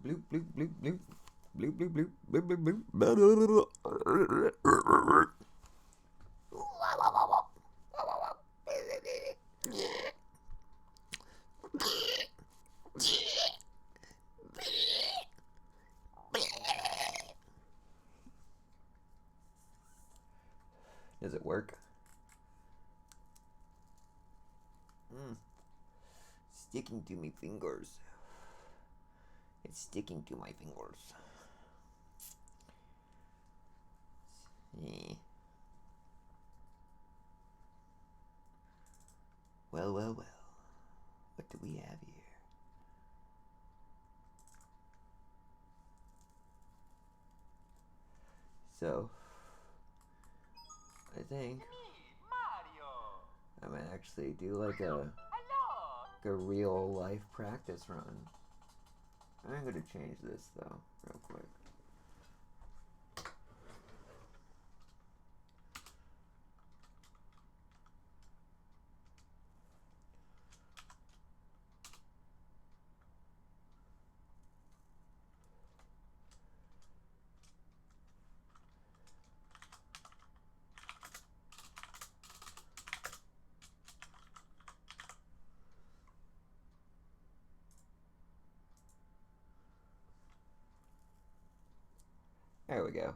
bloop, bloop, bloop, bloop. Bloop, bloop, bloop, bloop, bloop, bloop. Does it work? Sticking to my fingers. It's sticking to my fingers. Yeah. Well, well, well. What do we have here? So, I think I might actually do like a real life practice run. I'm gonna change this though, real quick. There we go.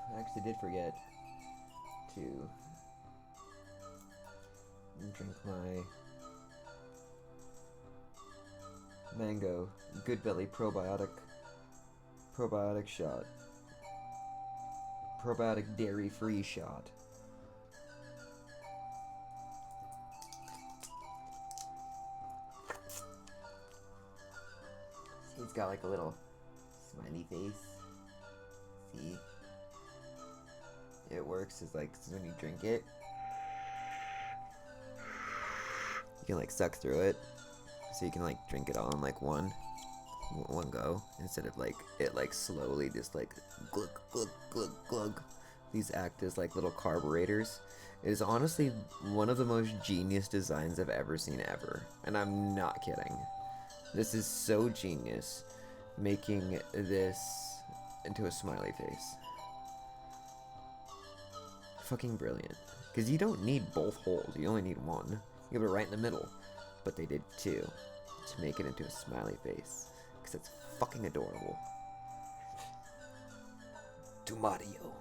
I actually did forget to drink my mango Good Belly probiotic shot. Probiotic dairy-free shot. See, it's got like a little smiley face. See? It works is like when you drink it, you can like suck through it. So you can like drink it all in like one go instead of like it like slowly just like glug glug glug glug. These act as like little carburetors. It is honestly one of the most genius designs I've ever seen ever, and I'm not kidding. This is so genius, making this into a smiley face. Fucking brilliant. Because you don't need both holes, you only need one. You have it right in the middle. But they did two to make it into a smiley face. Because it's fucking adorable. To Mario.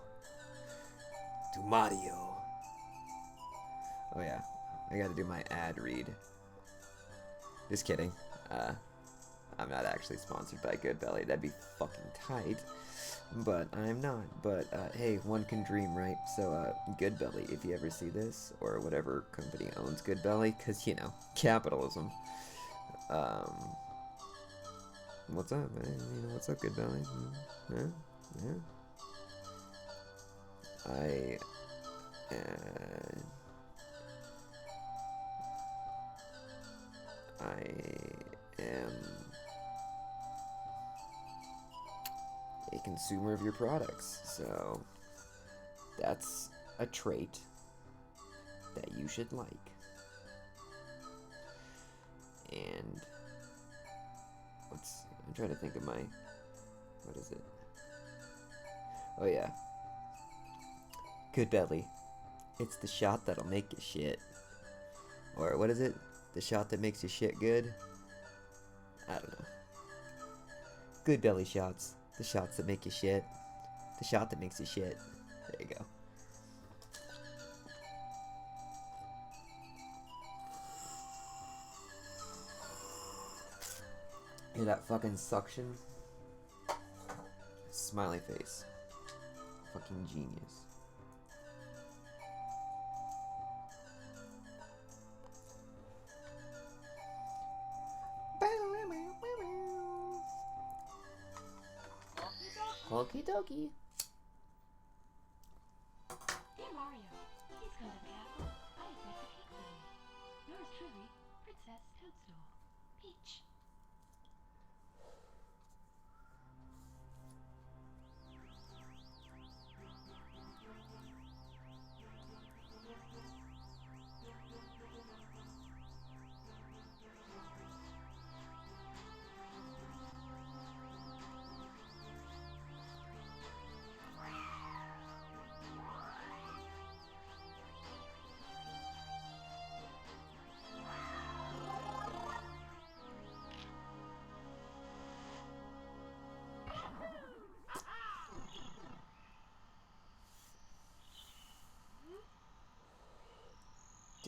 To Mario. Oh yeah, I gotta do my ad read. Just kidding. I'm not actually sponsored by Good Belly. That'd be fucking tight. But I'm not. But hey, one can dream, right? So Good Belly, if you ever see this, or whatever company owns Good Belly, because you know, capitalism. What's up, man? You know what's up, Good Belly? Yeah. I am a consumer of your products, so that's a trait that you should like. And I'm trying to think of what is it? Oh yeah. Good Belly. It's the shot that'll make you shit. Or what is it? The shot that makes you shit good? I don't know. Good Belly shots. The shots that make you shit. The shot that makes you shit. There you go. Hear that fucking suction? Smiley face. Fucking genius. Okie dokie. Dear Mario, please come to the castle. I have Yours truly, Princess Toadstool. Peach.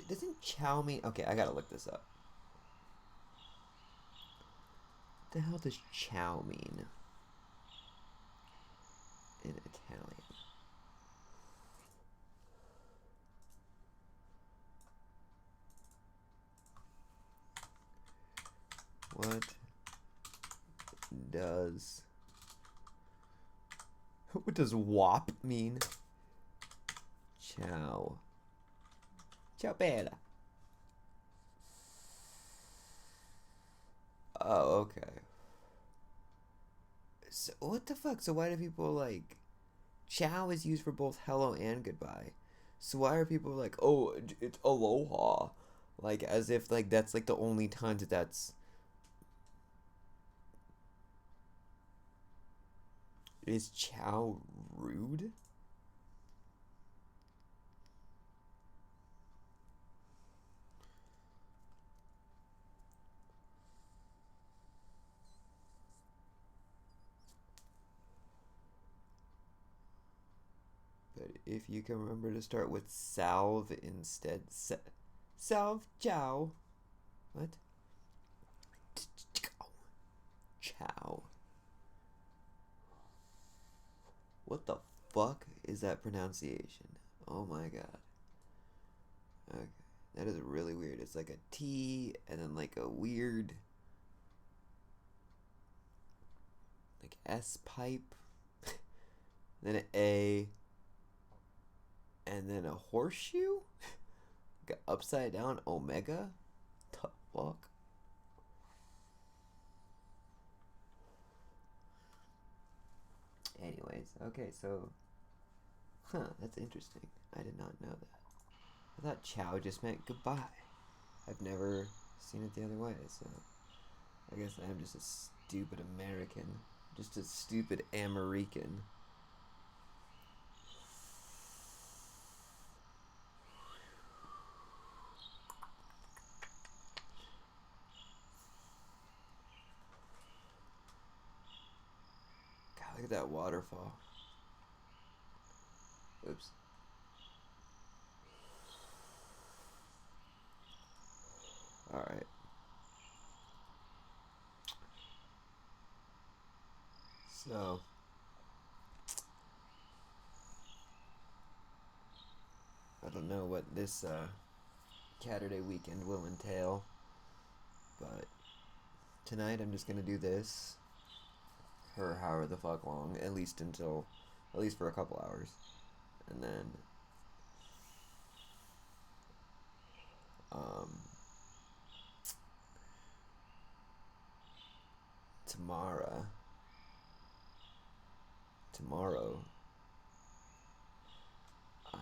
Doesn't chow mean... Okay, I gotta look this up. What the hell does chow mean in Italian? What does... What does WAP mean? Ciao. Ciao bella. Oh, okay. So, what the fuck? So why do people like... Ciao is used for both hello and goodbye. So why are people like, oh, it's aloha? Like, as if, like, that's, like, the only time that that's... Is ciao rude? But if you can remember to start with salve instead, salve, ciao. What? Ciao. What the fuck is that pronunciation? Oh my god. Okay. That is really weird. It's like a T and then like a weird like S pipe. Then an A and then a horseshoe? Like an upside down omega? The fuck? Anyways, okay, so that's interesting. I did not know that. I thought ciao just meant goodbye. I've never seen it the other way, so I guess I am just a stupid American. Just a stupid American. God, look at that waterfall. Oops. Alright. So, I don't know what this Saturday weekend will entail, but tonight I'm just gonna do this for however the fuck long, at least for a couple hours, and then tomorrow I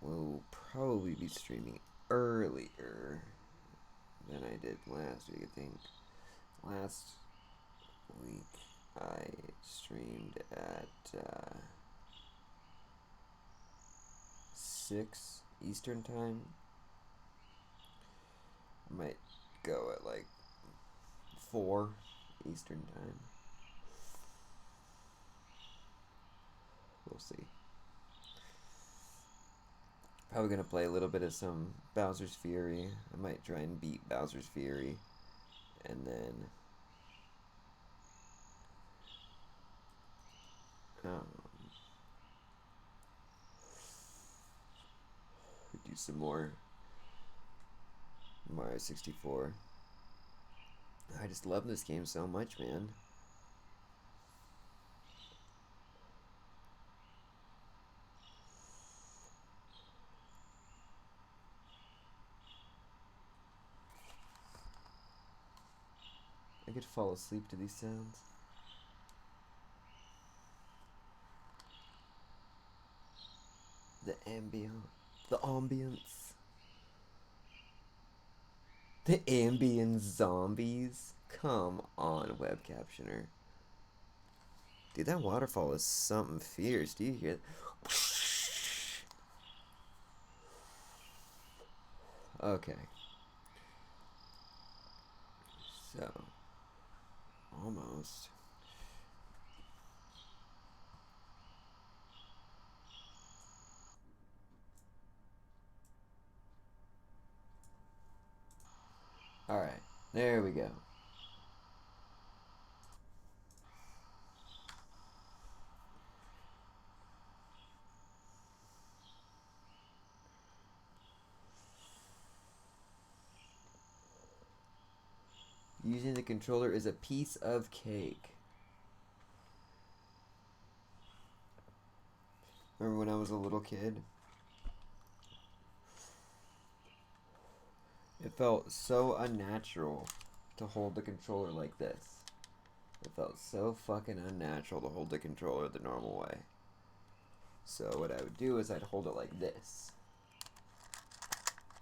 will probably be streaming earlier than I did last week. I think last week I streamed at 6 Eastern time. I might go at like 4 Eastern time. We'll see. Probably gonna play a little bit of some Bowser's Fury. I might try and beat Bowser's Fury, and then do some more Mario 64. I just love this game so much, man. fall asleep to these sounds. The ambience. The ambient zombies? Come on, web captioner. Dude, that waterfall is something fierce. Do you hear that? Okay. So, almost. Alright, there we go. Using the controller is a piece of cake. Remember when I was a little kid? It felt so unnatural to hold the controller like this. It felt so fucking unnatural to hold the controller the normal way. So what I would do is I'd hold it like this.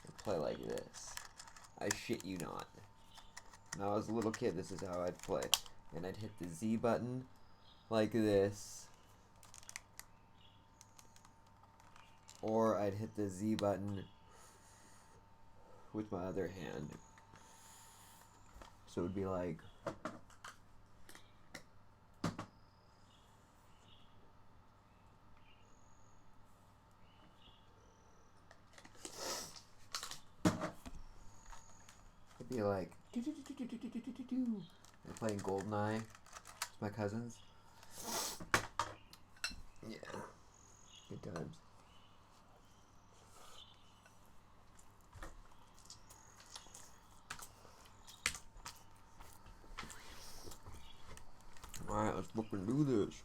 And play like this. I shit you not. When I was a little kid, this is how I'd play. And I'd hit the Z button like this. Or I'd hit the Z button with my other hand. So it would be like... It'd be like... We're playing GoldenEye with my cousins. Yeah. Good times. Alright, let's fucking do this.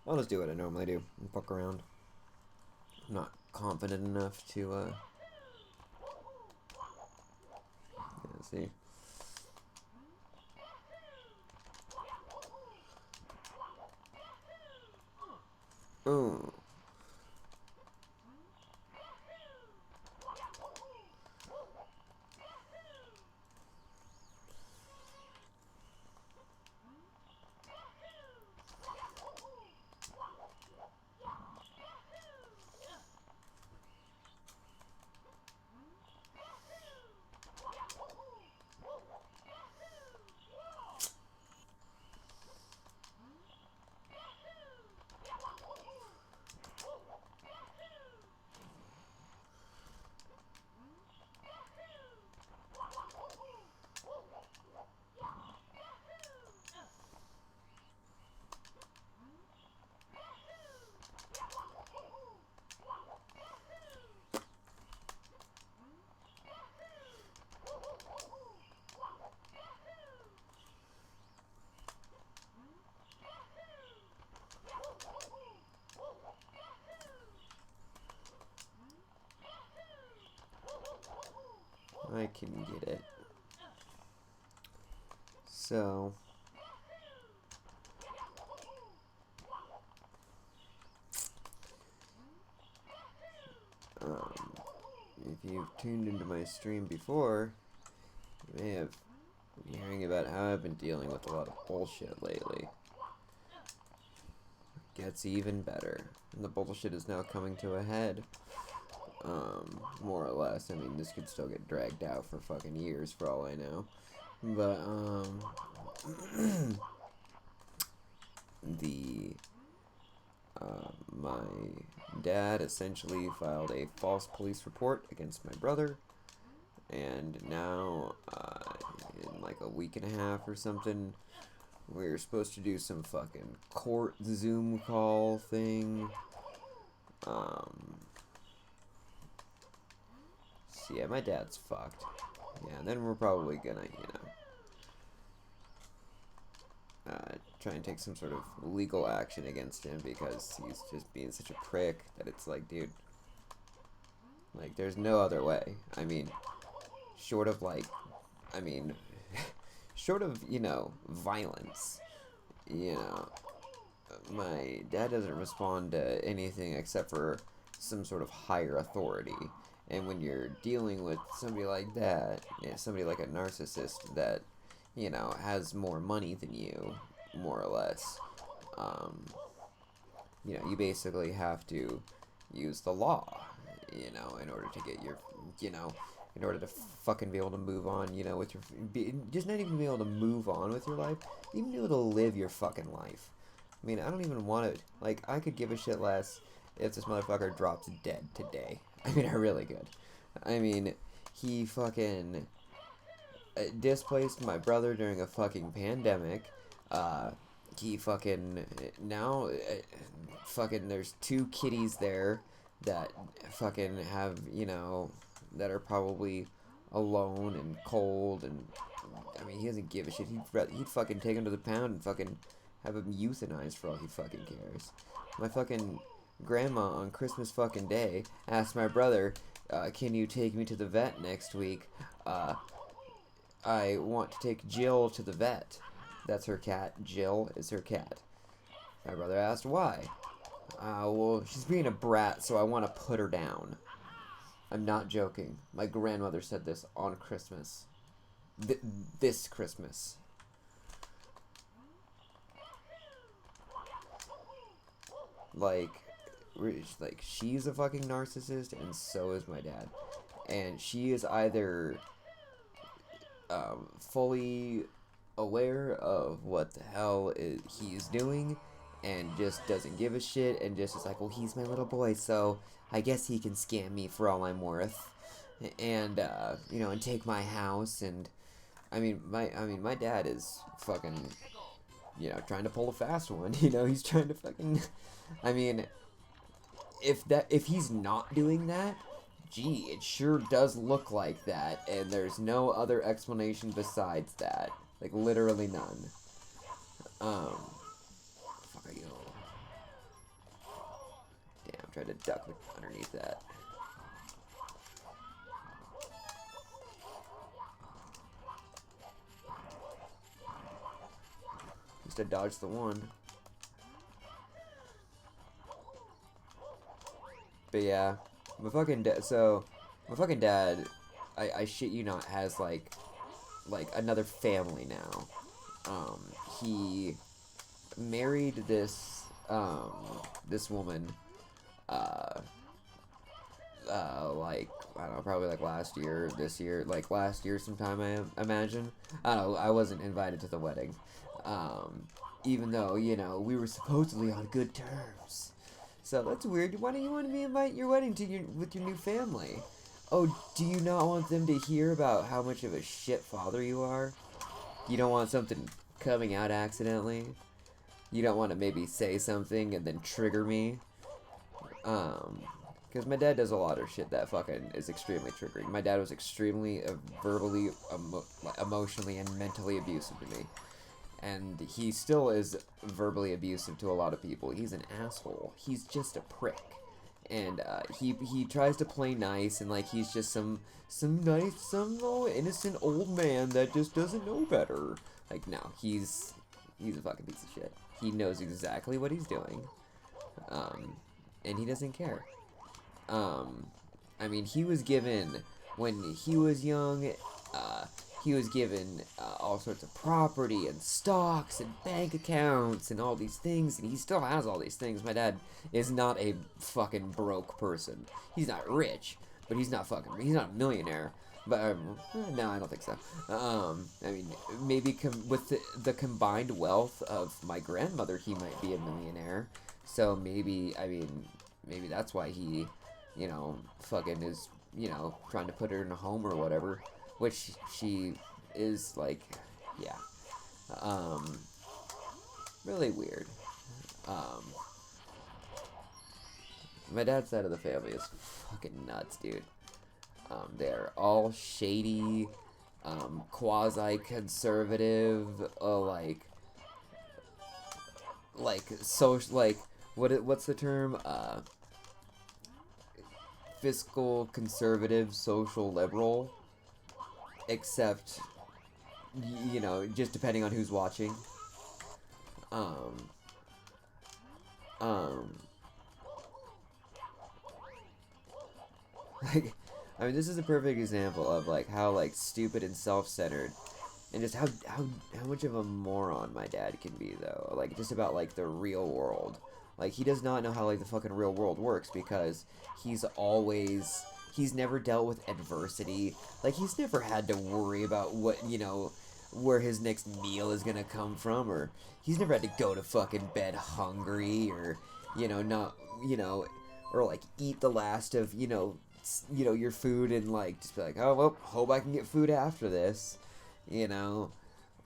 I'll just do what I normally do and fuck around. I'm not confident enough to, yeah, see. Oh. I can get it. So, if you've tuned into my stream before, you may have been hearing about how I've been dealing with a lot of bullshit lately. It gets even better, and the bullshit is now coming to a head. More or less. I mean, this could still get dragged out for fucking years for all I know. But, my dad essentially filed a false police report against my brother, and now, in like a week and a half or something, we're supposed to do some fucking court Zoom call thing So yeah, my dad's fucked. Yeah, and then we're probably gonna, try and take some sort of legal action against him because he's just being such a prick that it's like, dude, like, there's no other way. I mean, short of, like, I mean, short of, violence, my dad doesn't respond to anything except for some sort of higher authority. And when you're dealing with somebody like that, somebody like a narcissist that, has more money than you, more or less, you basically have to use the law, in order to get your, in order to fucking be able to move on, with your, just not even be able to move on with your life, even be able to live your fucking life. I mean, I don't even want to, like, I could give a shit less if this motherfucker drops dead today. I mean, I really could. I mean, he fucking displaced my brother during a fucking pandemic. He fucking, now, fucking, there's 2 kitties there that fucking have, that are probably alone and cold, and, I mean, he doesn't give a shit. He'd fucking take them to the pound and fucking have them euthanized for all he fucking cares. My fucking grandma on Christmas fucking day asked my brother, can you take me to the vet next week? I want to take Jill to the vet. That's her cat. Jill is her cat. My brother asked why. Well, she's being a brat, so I want to put her down. I'm not joking. My grandmother said this on Christmas. This Christmas. Like, she's a fucking narcissist, and so is my dad. And she is either fully aware of what the hell he's doing, and just doesn't give a shit, and just is like, well, he's my little boy, so I guess he can scam me for all I'm worth, and and take my house. And I mean, my dad is fucking, trying to pull a fast one. He's trying to fucking, I mean, if he's not doing that, gee, it sure does look like that, and there's no other explanation besides that. Like, literally none. Fuck you. Damn, tried to duck underneath that. Just to dodge the one. But yeah, my fucking dad, I shit you not, has like another family now. He married this woman, like, I don't know, probably like last year, this year, like last year sometime, I imagine. I don't know, I wasn't invited to the wedding. Even though, we were supposedly on good terms. So that's weird. Why don't you want me to invite your wedding with your new family? Oh, do you not want them to hear about how much of a shit father you are? You don't want something coming out accidentally? You don't want to maybe say something and then trigger me? Because my dad does a lot of shit that fucking is extremely triggering. My dad was extremely verbally, emotionally, and mentally abusive to me. And he still is verbally abusive to a lot of people. He's an asshole. He's just a prick. And he tries to play nice, and like he's just some innocent old man that just doesn't know better. Like, no, he's a fucking piece of shit. He knows exactly what he's doing, and he doesn't care. I mean, he was given, when he was young, he was given all sorts of property and stocks and bank accounts and all these things, and he still has all these things. My dad is not a fucking broke person. He's not rich, but he's not a millionaire. But, no, I don't think so. I mean, maybe with the combined wealth of my grandmother, he might be a millionaire. So maybe, I mean, maybe that's why he, fucking is, trying to put her in a home or whatever. Which she is, like, yeah. Really weird. My dad's side of the family is fucking nuts, dude. They're all shady, quasi-conservative, social, what's the term? Fiscal conservative, social liberal, except, you know, just depending on who's watching. Like, I mean, this is a perfect example of, like, how, like, stupid and self-centered, and just how much of a moron my dad can be, though. Like, just about, like, the real world. Like, he does not know how, like, the fucking real world works, because he's never dealt with adversity. Like, he's never had to worry about what, you know, where his next meal is gonna come from, or he's never had to go to fucking bed hungry, or, you know, not, you know, or, like, eat the last of, you know, your food and, like, just be like, oh, well, hope I can get food after this, you know,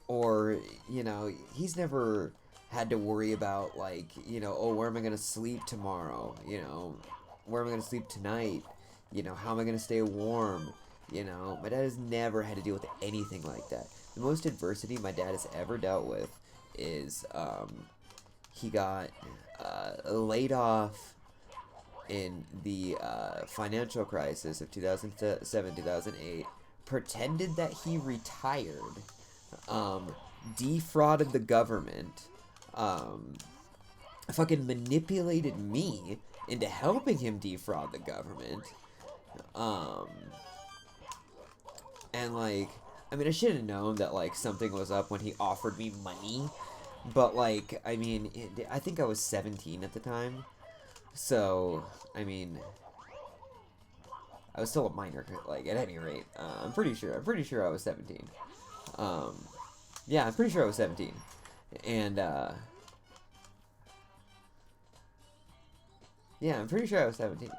or, you know, he's never had to worry about, like, you know, oh, where am I gonna sleep tomorrow, you know, where am I gonna sleep tonight, you know, how am I gonna stay warm, you know. My dad has never had to deal with anything like that. The most adversity my dad has ever dealt with is, he got, laid off in the financial crisis of 2007, 2008, pretended that he retired, defrauded the government, fucking manipulated me into helping him defraud the government, and, like, I mean, I should have known that, like, something was up when he offered me money, but, like, I mean, I think I was 17 at the time. So, I mean, I was still a minor, like, at any rate. I'm pretty sure I was 17. Yeah, I'm pretty sure I was 17. And, yeah, I'm pretty sure I was 17.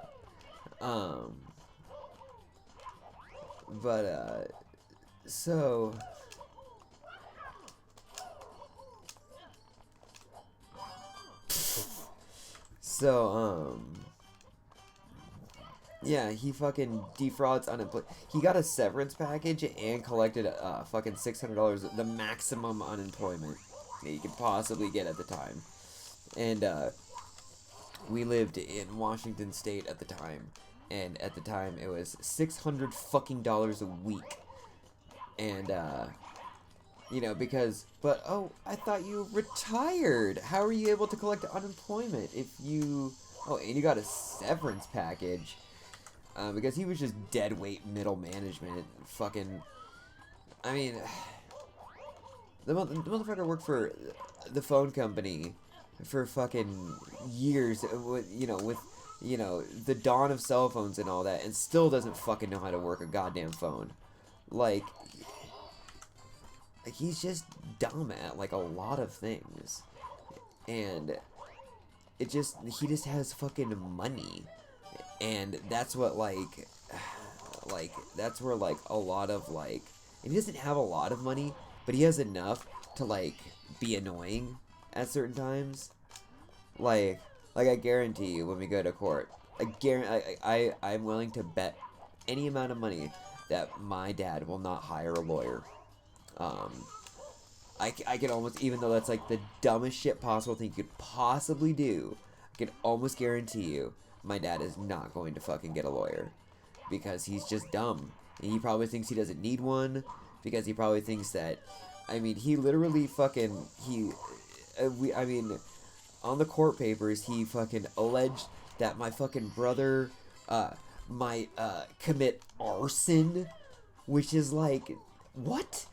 So... So, yeah, he fucking defrauds unemployed. He got a severance package and collected fucking $600, the maximum unemployment that you could possibly get at the time. And we lived in Washington State at the time, and at the time it was $600 fucking a week. And you know, because, but, oh, I thought you retired. How are you able to collect unemployment if you, oh, and you got a severance package, because he was just dead weight middle management, fucking, I mean, the motherfucker worked for the phone company for fucking years, you know, with, you know, the dawn of cell phones and all that, and still doesn't fucking know how to work a goddamn phone. Like, he's just dumb at, like, a lot of things. And he just has fucking money. And that's what, like, that's where, like, a lot of, like, and he doesn't have a lot of money, but he has enough to, like, be annoying at certain times. Like I guarantee you, when we go to court, I'm willing to bet any amount of money that my dad will not hire a lawyer. I can almost, even though that's, like, the dumbest shit possible thing you could possibly do, I can almost guarantee you my dad is not going to fucking get a lawyer. Because he's just dumb. And he probably thinks he doesn't need one, because he probably thinks that, I mean, he literally fucking, I mean, on the court papers, he fucking alleged that my fucking brother, might, commit arson, which is, like, what?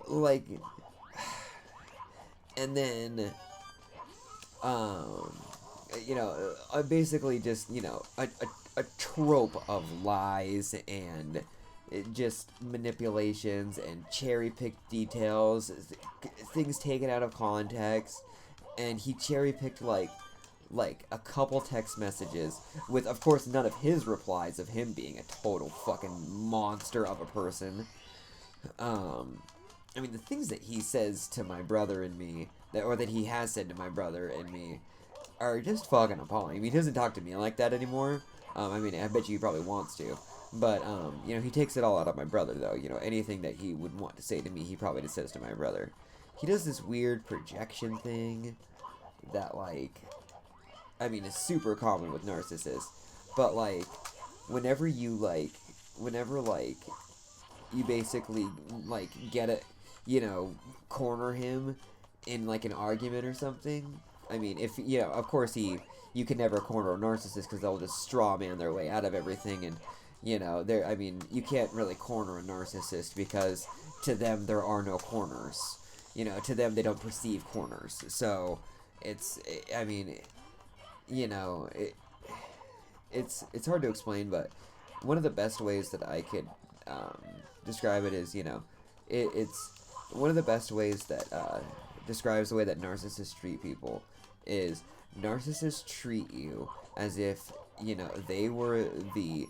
Like, and then, you know, basically just, you know, a trope of lies and just manipulations and cherry-picked details, things taken out of context, and he cherry-picked, like a couple text messages with, of course, none of his replies of him being a total fucking monster of a person. I mean, the things that he says to my brother and me, or that he has said to my brother and me, are just fucking appalling. I mean, he doesn't talk to me like that anymore. I mean, I bet you he probably wants to. But, you know, he takes it all out of my brother, though. You know, anything that he would want to say to me, he probably just says to my brother. He does this weird projection thing that, like, I mean, it's super common with narcissists. But, like, whenever, like, you basically, like, get it, you know, corner him in, like, an argument or something. I mean, if, you know, of course you can never corner a narcissist because they'll just straw man their way out of everything, and, you know, I mean, you can't really corner a narcissist because to them there are no corners. You know, to them they don't perceive corners. So, I mean, you know, it's hard to explain, but one of the best ways that I could describe it is, you know, it's one of the best ways that describes the way that narcissists treat people is narcissists treat you as if, you know, they were the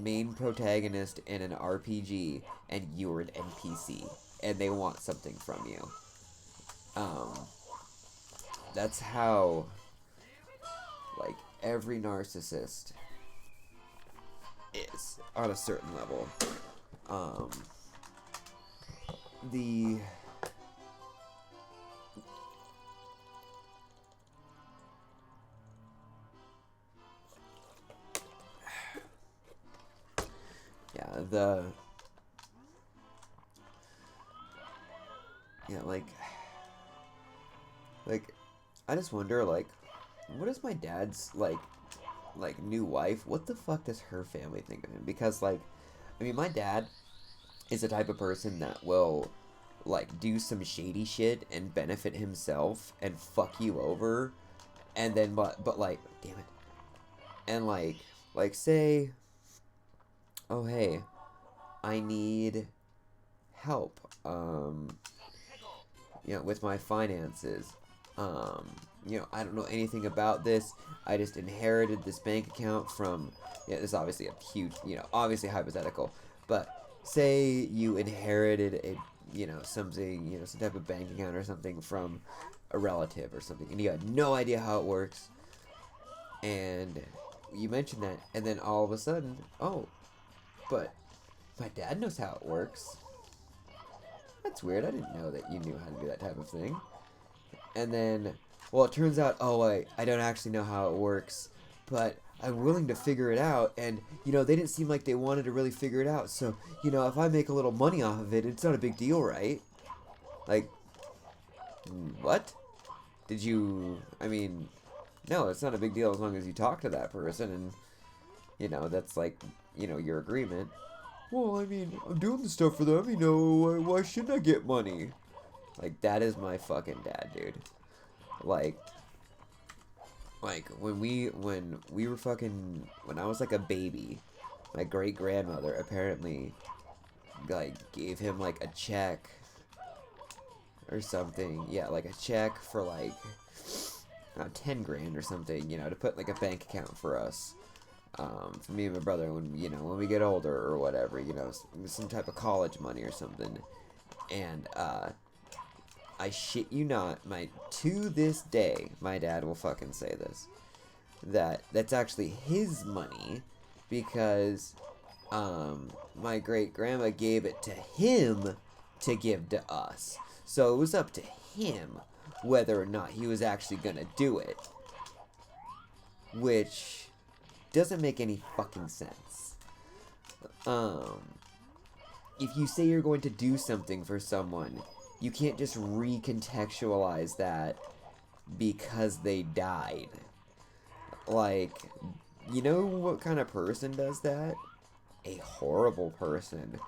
main protagonist in an RPG and you were an NPC and they want something from you. That's how, like, every narcissist is on a certain level. Like, I just wonder, like, what is my dad's, like, new wife, what the fuck does her family think of him? Because, like, I mean, my dad is the type of person that will, like, do some shady shit and benefit himself and fuck you over, and then, but like, damn it, and, like, say, oh, hey, I need help, you know, with my finances. You know, I don't know anything about this. I just inherited this bank account from, yeah, this is obviously a huge, you know, obviously hypothetical, but say you inherited a, you know, something, you know, some type of bank account or something from a relative or something, and you had no idea how it works, and you mentioned that, and then all of a sudden, oh, but my dad knows how it works. That's weird. I didn't know that you knew how to do that type of thing. And then, well, it turns out, oh, I don't actually know how it works, but I'm willing to figure it out, and, you know, they didn't seem like they wanted to really figure it out, so, you know, if I make a little money off of it, it's not a big deal, right? Like, what? Did you, I mean, no, it's not a big deal as long as you talk to that person, and, you know, that's, like, you know, your agreement. Well, I mean, I'm doing the stuff for them, you know, why shouldn't I get money? Like, that is my fucking dad, dude. Like, when we were fucking, when I was, like, a baby, my great-grandmother apparently, like, gave him, like, a check or something. Yeah, like, a check for, like, 10 grand or something, you know, to put, like, a bank account for us. For me and my brother, when, you know, when we get older or whatever, you know, some type of college money or something. And, I shit you not, to this day, my dad will fucking say this, that's actually his money, because, my great-grandma gave it to him to give to us. So it was up to him whether or not he was actually gonna do it. Which doesn't make any fucking sense. If you say you're going to do something for someone, you can't just recontextualize that because they died. Like, you know what kind of person does that? A horrible person.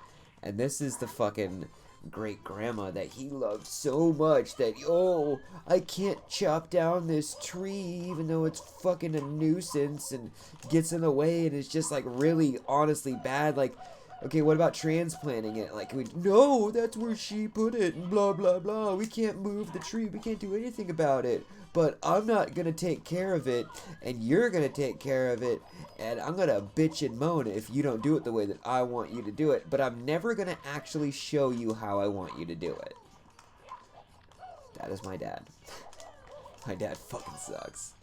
And this is the fucking great-grandma that he loved so much that, oh, I can't chop down this tree even though it's fucking a nuisance and gets in the way and it's just, like, really honestly bad. Like, okay, what about transplanting it? Like, no, that's where she put it, and blah, blah, blah. We can't move the tree. We can't do anything about it. But I'm not going to take care of it, and you're going to take care of it, and I'm going to bitch and moan if you don't do it the way that I want you to do it. But I'm never going to actually show you how I want you to do it. That is my dad. My dad fucking sucks.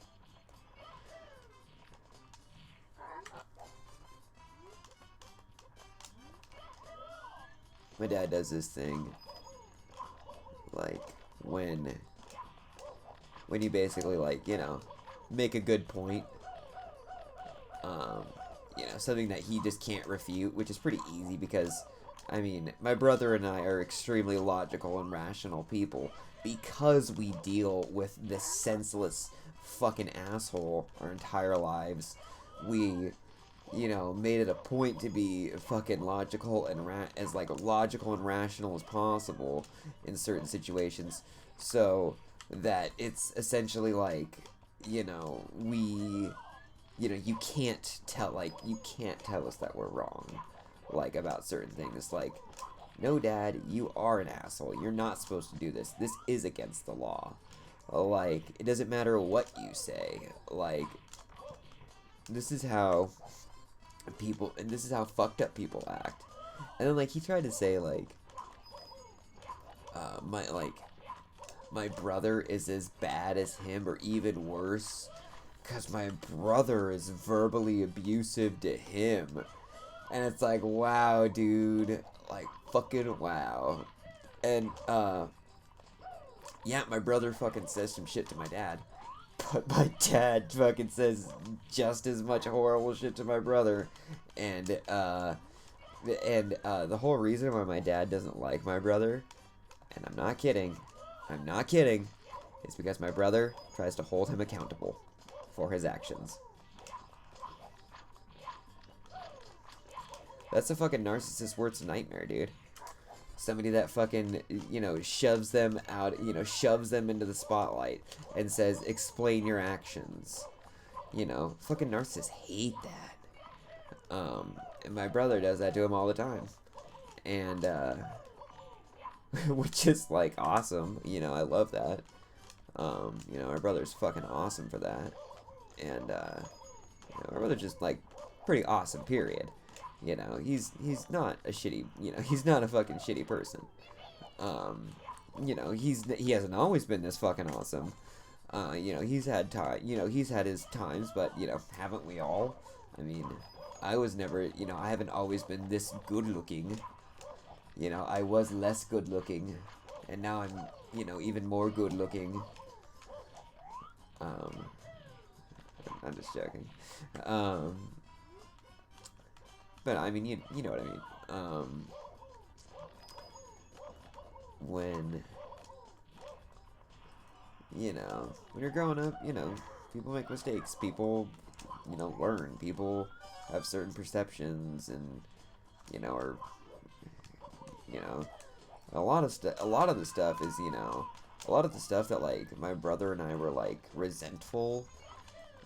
my dad does this thing, like, when you basically, like, you know, make a good point, you know, something that he just can't refute, which is pretty easy because, I mean, my brother and I are extremely logical and rational people because we deal with this senseless fucking asshole our entire lives. We, you know, made it a point to be fucking logical and as like logical and rational as possible in certain situations, so that it's essentially like, you know, you know, you can't tell us that we're wrong, like, about certain things. Like, no, Dad, you are an asshole. You're not supposed to do this. This is against the law. Like, it doesn't matter what you say. Like, this is how people, and this is how fucked up people act. And then, like, he tried to say, like, my brother is as bad as him, or even worse, because my brother is verbally abusive to him. And it's like, wow, dude. Like, fucking wow. And, yeah, my brother fucking says some shit to my dad. But my dad fucking says just as much horrible shit to my brother. And, the whole reason why my dad doesn't like my brother, and I'm not kidding, is because my brother tries to hold him accountable for his actions. That's a fucking narcissist's worst nightmare, dude. Somebody that fucking, you know, shoves them out, you know, shoves them into the spotlight and says, explain your actions. You know, fucking narcissists hate that. And my brother does that to him all the time. And, which is, like, awesome. You know, I love that. You know, my brother's fucking awesome for that. And, you know, my brother's just, like, pretty awesome, period. You know, he's not a shitty, you know, he's not a fucking shitty person. You know, he hasn't always been this fucking awesome. You know, he's had his times, but, you know, haven't we all? I mean, I was never, you know, I haven't always been this good looking. You know, I was less good looking, and now I'm, you know, even more good looking. I'm just joking. But I mean, you know what I mean. When, you know, when you're growing up, you know, people make mistakes. People, you know, learn. People have certain perceptions, and, you know, or, you know, a lot of the stuff is, you know, a lot of the stuff that, like, my brother and I were, like, resentful,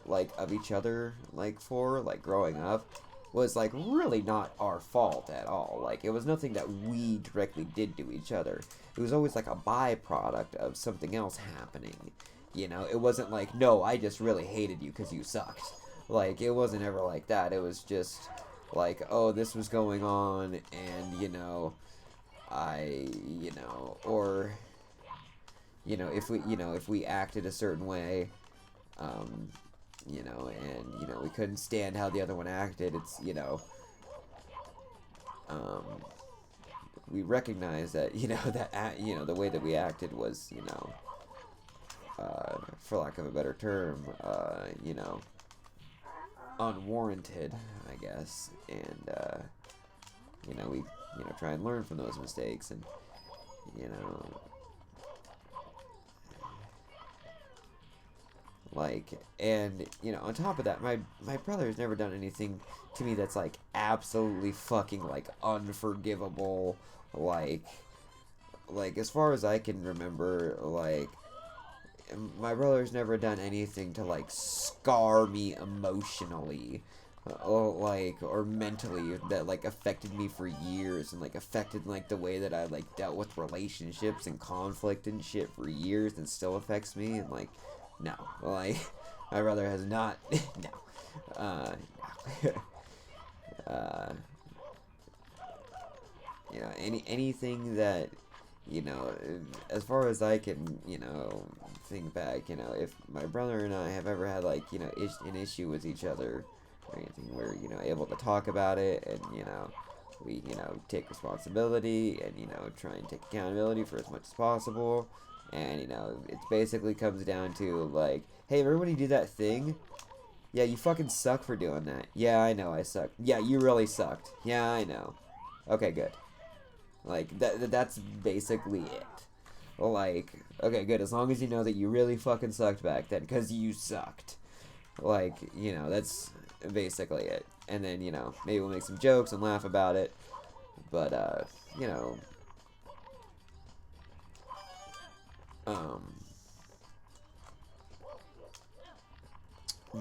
like, of each other, like, for, like, growing up, was, like, really not our fault at all. Like, it was nothing that we directly did to each other. It was always, like, a byproduct of something else happening. You know, it wasn't like, no, I just really hated you because you sucked. Like, it wasn't ever like that. It was just, like, oh, this was going on, and, you know, you know, or, you know, if we acted a certain way, you know, and, you know, we couldn't stand how the other one acted, it's, you know, we recognize that, you know, that, you know, the way that we acted was, you know, for lack of a better term, you know, unwarranted, I guess, and, you know, we, you know, try and learn from those mistakes, and, you know, like, and, you know, on top of that, my brother has never done anything to me that's, like, absolutely fucking, like, unforgivable, like, as far as I can remember, like, my brother's never done anything to, like, scar me emotionally, or mentally, that, like, affected me for years, and, like, affected, like, the way that I, like, dealt with relationships and conflict and shit for years, and still affects me, and, like, no, like, my brother has not, no, you know, anything that, you know, as far as I can, you know, think back, you know, if my brother and I have ever had, like, you know, an issue with each other, or anything, we're, you know, able to talk about it, and, you know, we, you know, take responsibility and, you know, try and take accountability for as much as possible. And, you know, it basically comes down to, like, hey, remember when you did that thing? Yeah, you fucking suck for doing that. Yeah, I know I suck. Yeah, you really sucked. Yeah, I know. Okay, good. Like, that's basically it. Like, okay, good. As long as you know that you really fucking sucked back then, because you sucked. Like, you know, that's basically it. And then, you know, maybe we'll make some jokes and laugh about it. But, you know, um, I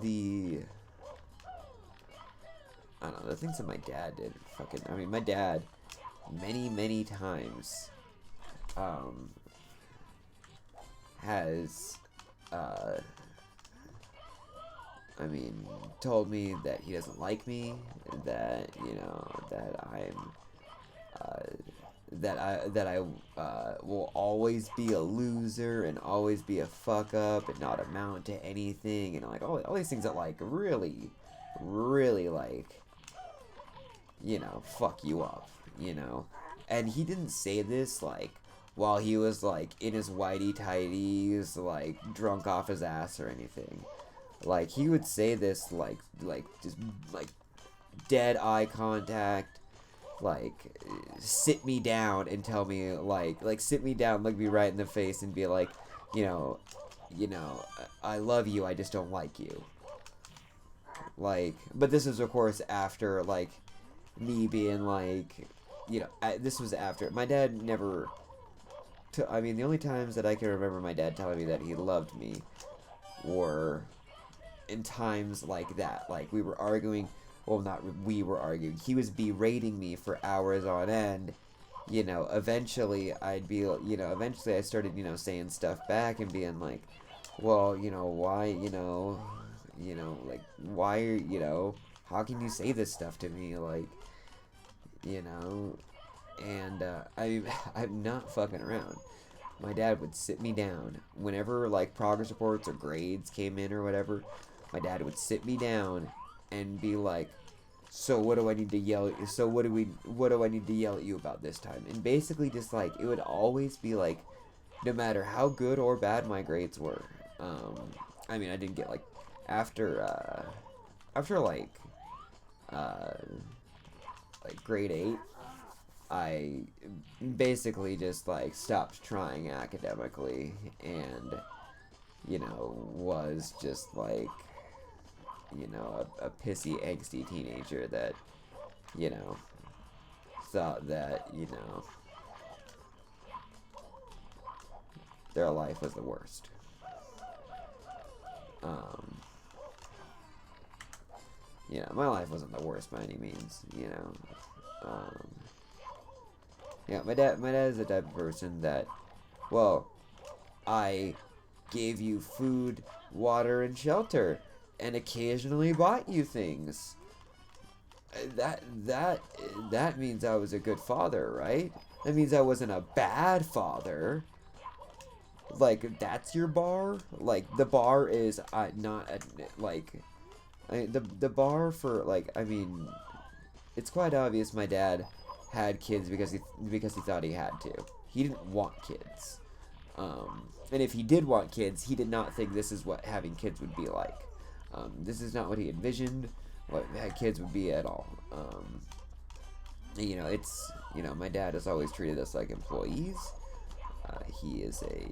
don't know, the things that my dad did, fucking, I mean, my dad, many times, has, I mean, told me that he doesn't like me, that, you know, that I'm, that I will always be a loser and always be a fuck up and not amount to anything, and like all these things that like really like, you know, fuck you up, you know. And he didn't say this like while he was like in his whitey tighties, like drunk off his ass or anything. Like he would say this like just like dead eye contact, like sit me down and tell me like sit me down, look me right in the face and be like, you know, I love you, I just don't like you. Like, but this is of course after like me being like, you know, this was after my dad never. I mean, the only times that I can remember my dad telling me that he loved me were in times like that. Like we were arguing. Well, not we were arguing. He was berating me for hours on end. You know, eventually I'd be, you know, eventually I started, you know, saying stuff back and being like, well, you know, why, like, why are, you know, how can you say this stuff to me? Like, you know, and I'm not fucking around. My dad would sit me down whenever like progress reports or grades came in or whatever. My dad would sit me down and be like, so what do I need to yell at you? So what do I need to yell at you about this time? And basically just like it would always be like, no matter how good or bad my grades were. I mean, I didn't get like after like grade 8, I basically just like stopped trying academically and, you know, was just like, you know, a pissy, angsty teenager that, you know, thought that, you know, their life was the worst. You know, my life wasn't the worst by any means, you know. Yeah, my dad is the type of person that, well, I gave you food, water, and shelter, and occasionally bought you things. That means I was a good father, right? That means I wasn't a bad father. Like, that's your bar? Like, the bar is not a, like, the bar for, like, I mean, it's quite obvious my dad had kids because he thought he had to. He didn't want kids. And if he did want kids, he did not think this is what having kids would be like. This is not what he envisioned what kids would be at all. You know, it's, you know, my dad has always treated us like employees. He is a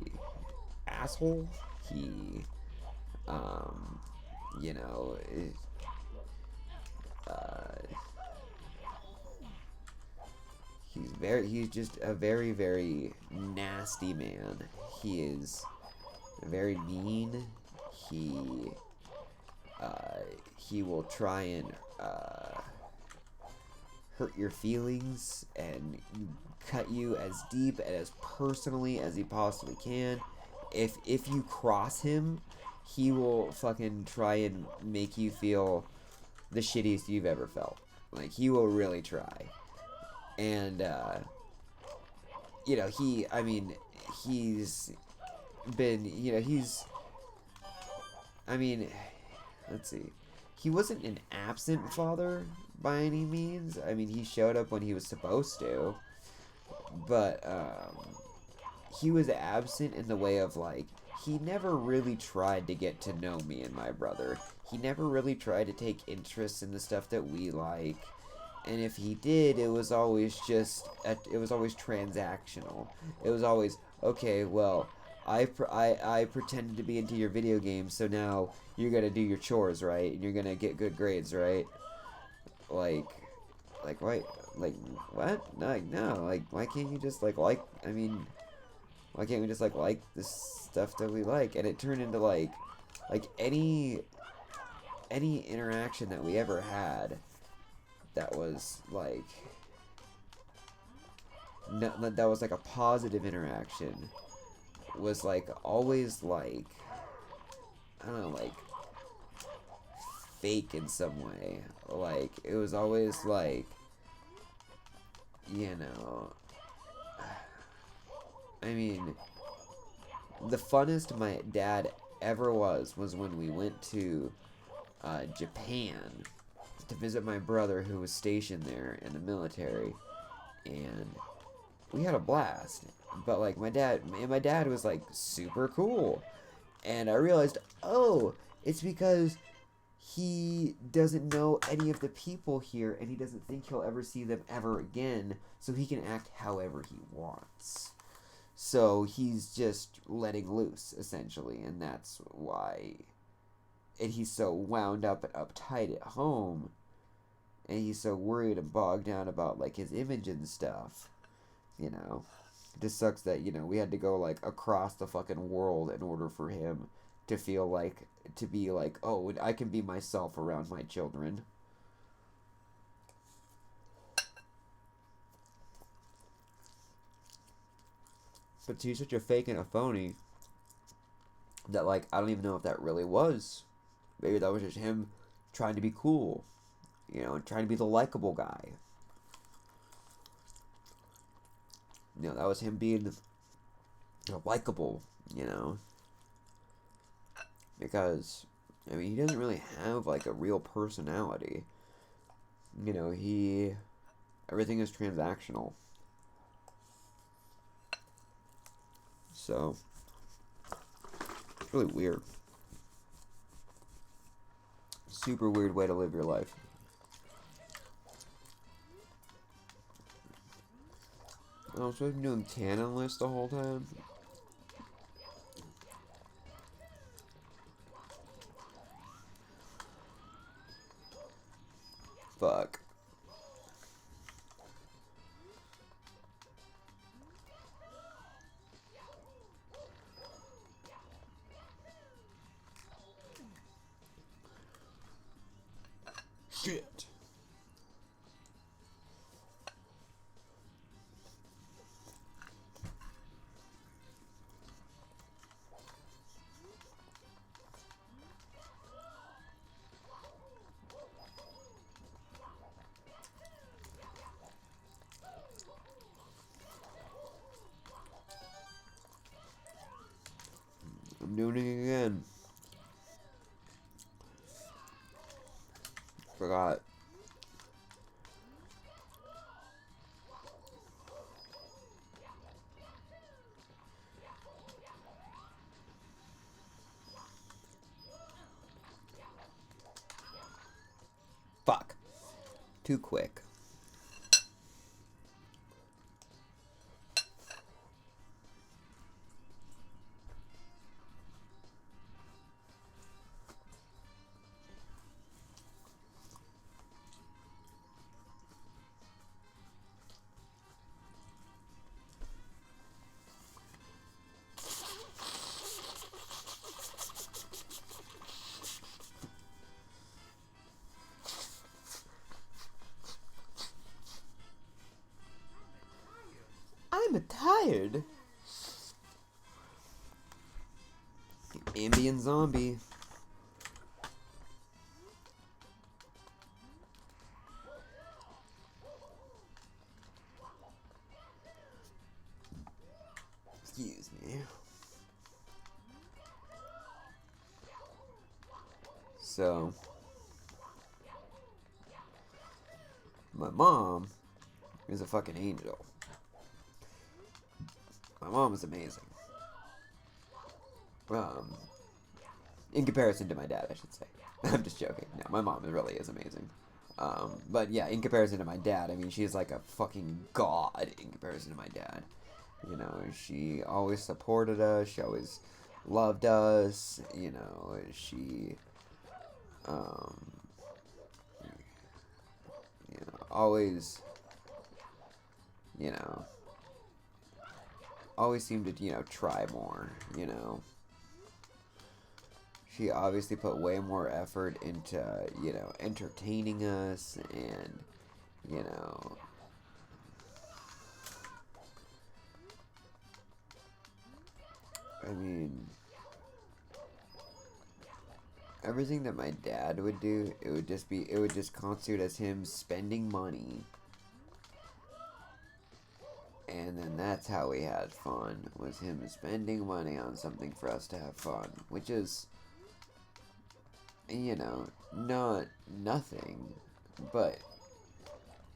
asshole. He, you know, he's just a very, very nasty man. He is very mean. He will try and hurt your feelings and cut you as deep and as personally as he possibly can. If you cross him, he will fucking try and make you feel the shittiest you've ever felt. Like, he will really try. And, you know, he's been, you know, I mean, let's see. He wasn't an absent father, by any means. I mean, he showed up when he was supposed to, but he was absent in the way of, like, he never really tried to get to know me and my brother. He never really tried to take interest in the stuff that we like. And if he did, it was always just, it was always transactional. It was always, okay, well, I pretended to be into your video game, so now you're gonna do your chores, right? And you're gonna get good grades, right? Like, why, like, what? No, like, why can't you just, like, I mean, why can't we just, like the stuff that we like? And it turned into, like any interaction that we ever had that was, like, no, that was, like, a positive interaction was, like, always, like, I don't know, like, fake in some way. Like, it was always, like, you know, I mean, the funnest my dad ever was when we went to Japan to visit my brother who was stationed there in the military, and we had a blast. But, like, my dad was, like, super cool, and I realized, oh, it's because he doesn't know any of the people here, and he doesn't think he'll ever see them ever again, so he can act however he wants. So he's just letting loose, essentially, and that's why. And he's so wound up and uptight at home, and he's so worried and bogged down about, like, his image and stuff, you know. It just sucks that, you know, we had to go, like, across the fucking world in order for him to feel like, to be like, oh, I can be myself around my children. But he's such a fake and a phony that, like, I don't even know if that really was. Maybe that was just him trying to be cool, you know, and trying to be the likable guy. You know, that was him being likable, you know. Because, I mean, he doesn't really have, like, a real personality. You know, everything is transactional. So, it's really weird. Super weird way to live your life. Oh, so I've been doing canon list the whole time? Fuck. Shit. I'm doing it again. Forgot. Fuck. Too quick. I'm tired. Ambient zombie. Excuse me. So, my mom is a fucking angel. My mom is amazing. In comparison to my dad, I should say. I'm just joking. No, my mom really is amazing. But yeah, in comparison to my dad, I mean, she's like a fucking god in comparison to my dad. You know, she always supported us. She always loved us. You know, she, you know, always, you know, always seemed to, you know, try more, you know. She obviously put way more effort into, you know, entertaining us and, you know, I mean, everything that my dad would do, it would just constitute as him spending money. And then that's how we had fun, was him spending money on something for us to have fun, which is, you know, not nothing, but,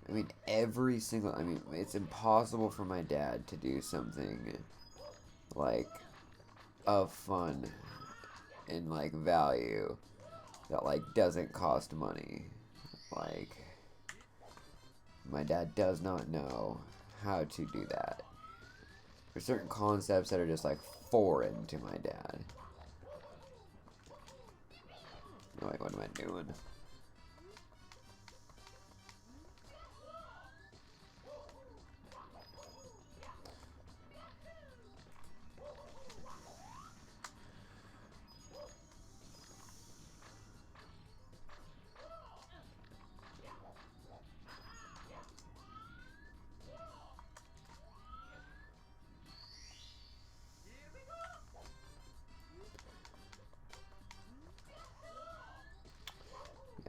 I mean, I mean, it's impossible for my dad to do something, like, of fun and, like, value that, like, doesn't cost money. Like, my dad does not know how to do that. There's certain concepts that are just, like, foreign to my dad. Like, what am I doing?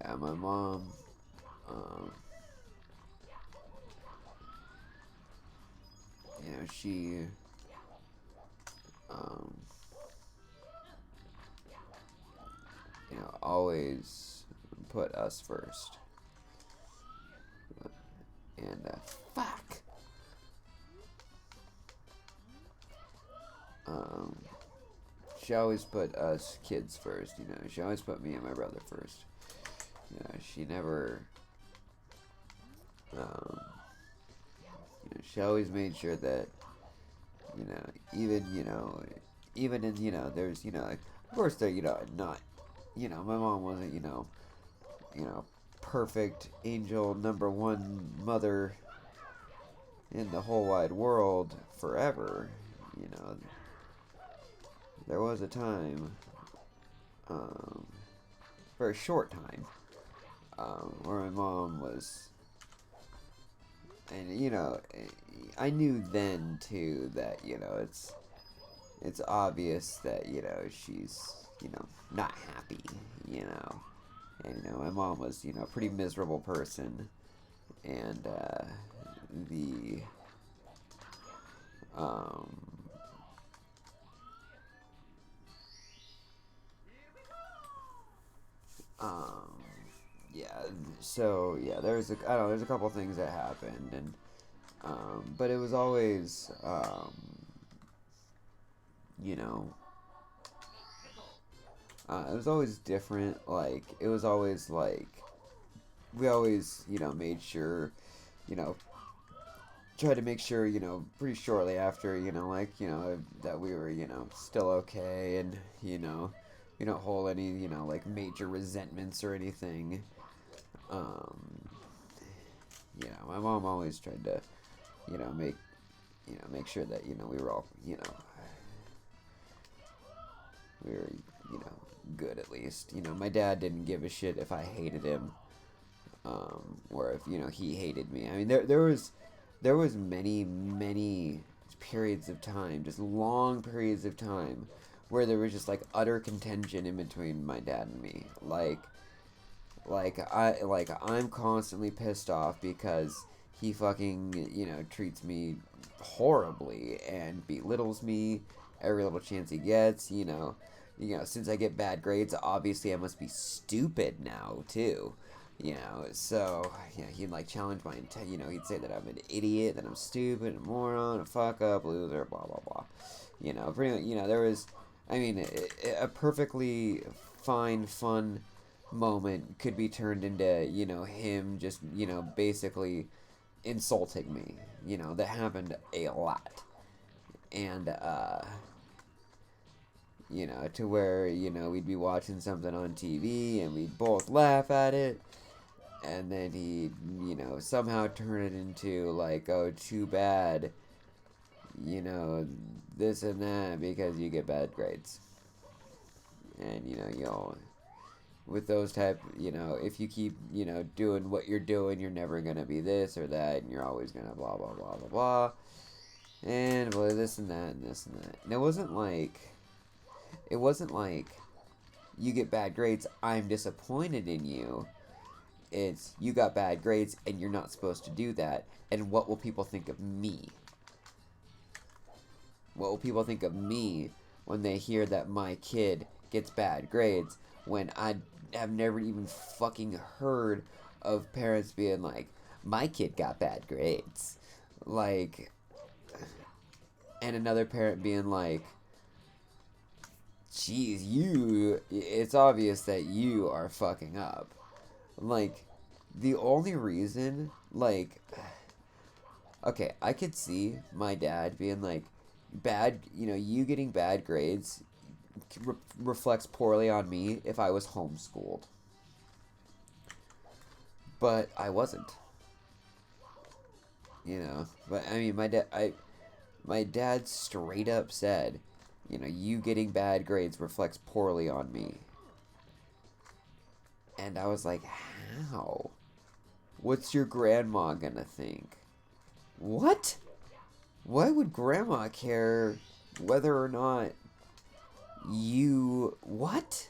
Yeah, my mom, you know, she, you know, always put us first. And, fuck! She always put us kids first, you know. She always put me and my brother first. You know, she never, you know, she always made sure that, you know, even in, you know, there's, you know, like, of course there, you know, not, you know, my mom wasn't, you know, perfect angel #1 mother in the whole wide world forever, you know. There was a time, very short time, where my mom was, and, you know, I knew then, too, that, you know, it's obvious that, you know, she's, you know, not happy, you know, and, you know, my mom was, you know, a pretty miserable person, and, yeah, so, yeah, there's a couple things that happened, and, but it was always, you know, it was always different, like, it was always, like, we always, you know, made sure, you know, tried to make sure, you know, pretty shortly after, you know, like, you know, that we were, you know, still okay, and, you know, we don't hold any, you know, like, major resentments or anything. You know, my mom always tried to, you know, make sure that, you know, we were all, you know, we were, you know, good at least. You know, my dad didn't give a shit if I hated him, or if, you know, he hated me. I mean, there was many periods of time, just long periods of time, where there was just, like, utter contention in between my dad and me. I'm constantly pissed off because he fucking, you know, treats me horribly and belittles me every little chance he gets, you know, since I get bad grades, obviously I must be stupid now, too. You know, so, yeah, he'd, like, challenge my intent, you know, he'd say that I'm an idiot, that I'm stupid, a moron, a fuck up, loser, blah, blah, blah. You know, pretty much, you know, there was, I mean, a perfectly fine, fun moment could be turned into, you know, him just, you know, basically insulting me. You know, that happened a lot. And, you know, to where, you know, we'd be watching something on TV and we'd both laugh at it. And then he'd, you know, somehow turn it into, like, oh, too bad, you know, this and that because you get bad grades. And, you know, you'll, with those type, you know, if you keep, you know, doing what you're doing, you're never going to be this or that, and you're always going to blah, blah, blah, blah, blah. And blah, this and that and this and that. And it wasn't like, you get bad grades, I'm disappointed in you. It's, you got bad grades, and you're not supposed to do that, and what will people think of me? What will people think of me when they hear that my kid gets bad grades when I have never even fucking heard of parents being like, my kid got bad grades. Like, and another parent being like, geez, it's obvious that you are fucking up. Like, the only reason, like, okay, I could see my dad being like, you know, you getting bad grades reflects poorly on me if I was homeschooled. But I wasn't. You know, but I mean, my dad straight up said, you know, you getting bad grades reflects poorly on me. And I was like, how? What's your grandma gonna think? What? Why would grandma care whether or not you... What?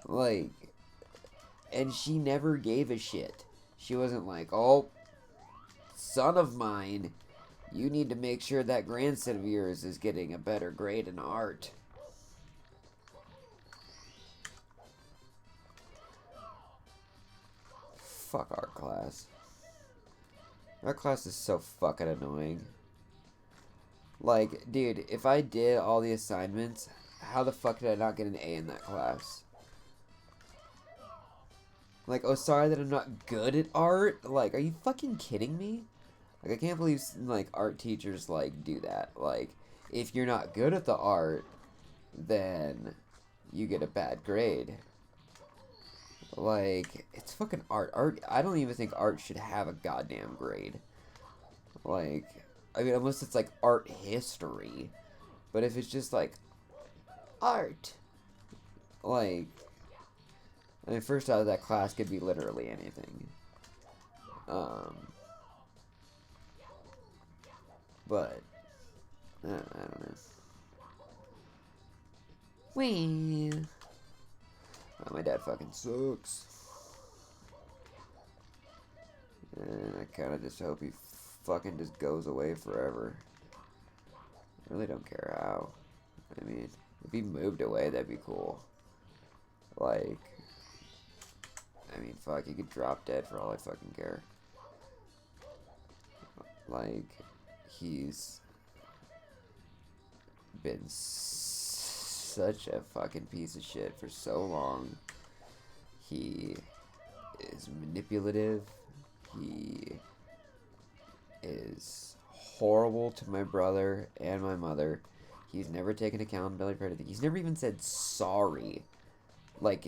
Like, and she never gave a shit. She wasn't like, oh, son of mine, you need to make sure that grandson of yours is getting a better grade in art. Fuck art class. Art class is so fucking annoying. Like, dude, if I did all the assignments, how the fuck did I not get an A in that class? Like, oh, sorry that I'm not good at art? Like, are you fucking kidding me? Like, I can't believe, like, art teachers, like, do that. Like, if you're not good at the art, then you get a bad grade. Like, it's fucking art. Art, I don't even think art should have a goddamn grade. Like, I mean, unless it's, like, art history. But if it's just, like, art, like, I mean, first out of that class could be literally anything. But, I don't know. Wee. Oh, my dad fucking sucks. And I kind of just hope he fucking just goes away forever. I really don't care how. I mean, if he moved away, that'd be cool. Like, I mean, fuck, he could drop dead for all I fucking care. Like, he's been such a fucking piece of shit for so long. He is manipulative. He is horrible to my brother and my mother. He's never taken accountability for anything. He's never even said sorry. Like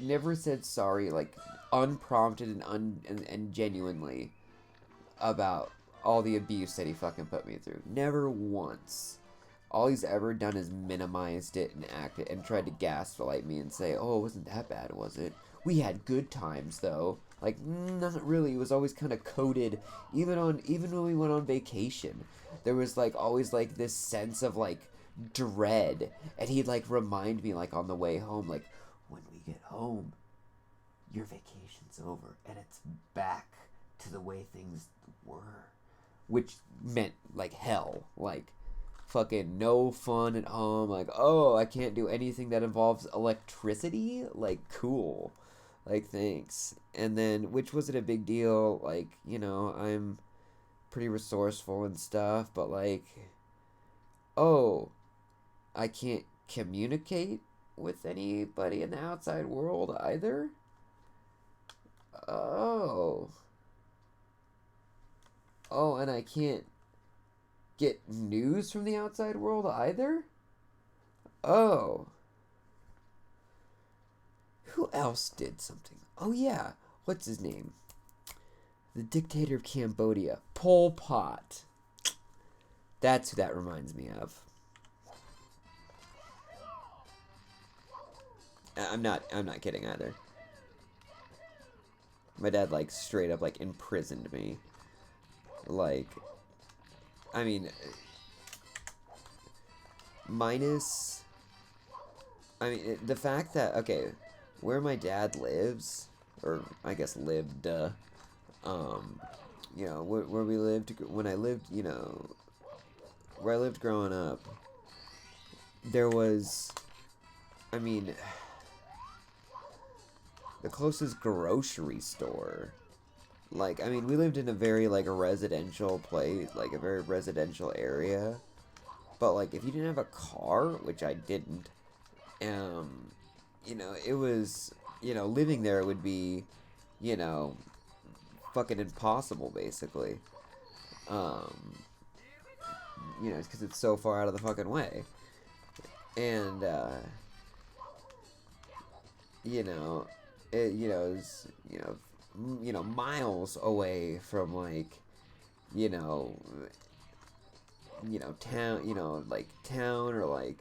never said sorry, like, unprompted and genuinely about all the abuse that he fucking put me through. Never once. All he's ever done is minimized it and acted and tried to gaslight me and say, oh, it wasn't that bad, was it? We had good times, though. Like, not really. It was always kind of coded. Even when we went on vacation, there was, like, always, like, this sense of, like, dread. And he'd, like, remind me, like, on the way home, like, when we get home, your vacation's over and it's back to the way things were. Which meant, like, hell. Like, fucking no fun at home. Like, oh, I can't do anything that involves electricity? Like, cool. Like, thanks. And then, which wasn't a big deal. Like, you know, I'm pretty resourceful and stuff, but like, oh, I can't communicate with anybody in the outside world either? Oh. Oh, and I can't get news from the outside world either? Oh. Who else did something? Oh, yeah. What's his name? The dictator of Cambodia. Pol Pot. That's who that reminds me of. I'm not kidding either. My dad, like, straight up, like, imprisoned me. Like, I mean, minus, I mean, the fact that, okay, where my dad lives, or I guess lived, you know, where we lived, when I lived, you know, where I lived growing up, there was, I mean, the closest grocery store, like, I mean, we lived in a very, like, a residential place, like, a very residential area, but, like, if you didn't have a car, which I didn't, you know, it was, you know, living there would be, you know, fucking impossible, basically, you know, because it's so far out of the fucking way, and, you know, it's, you know, miles away from, like, you know, town, you know, like, town, or, like,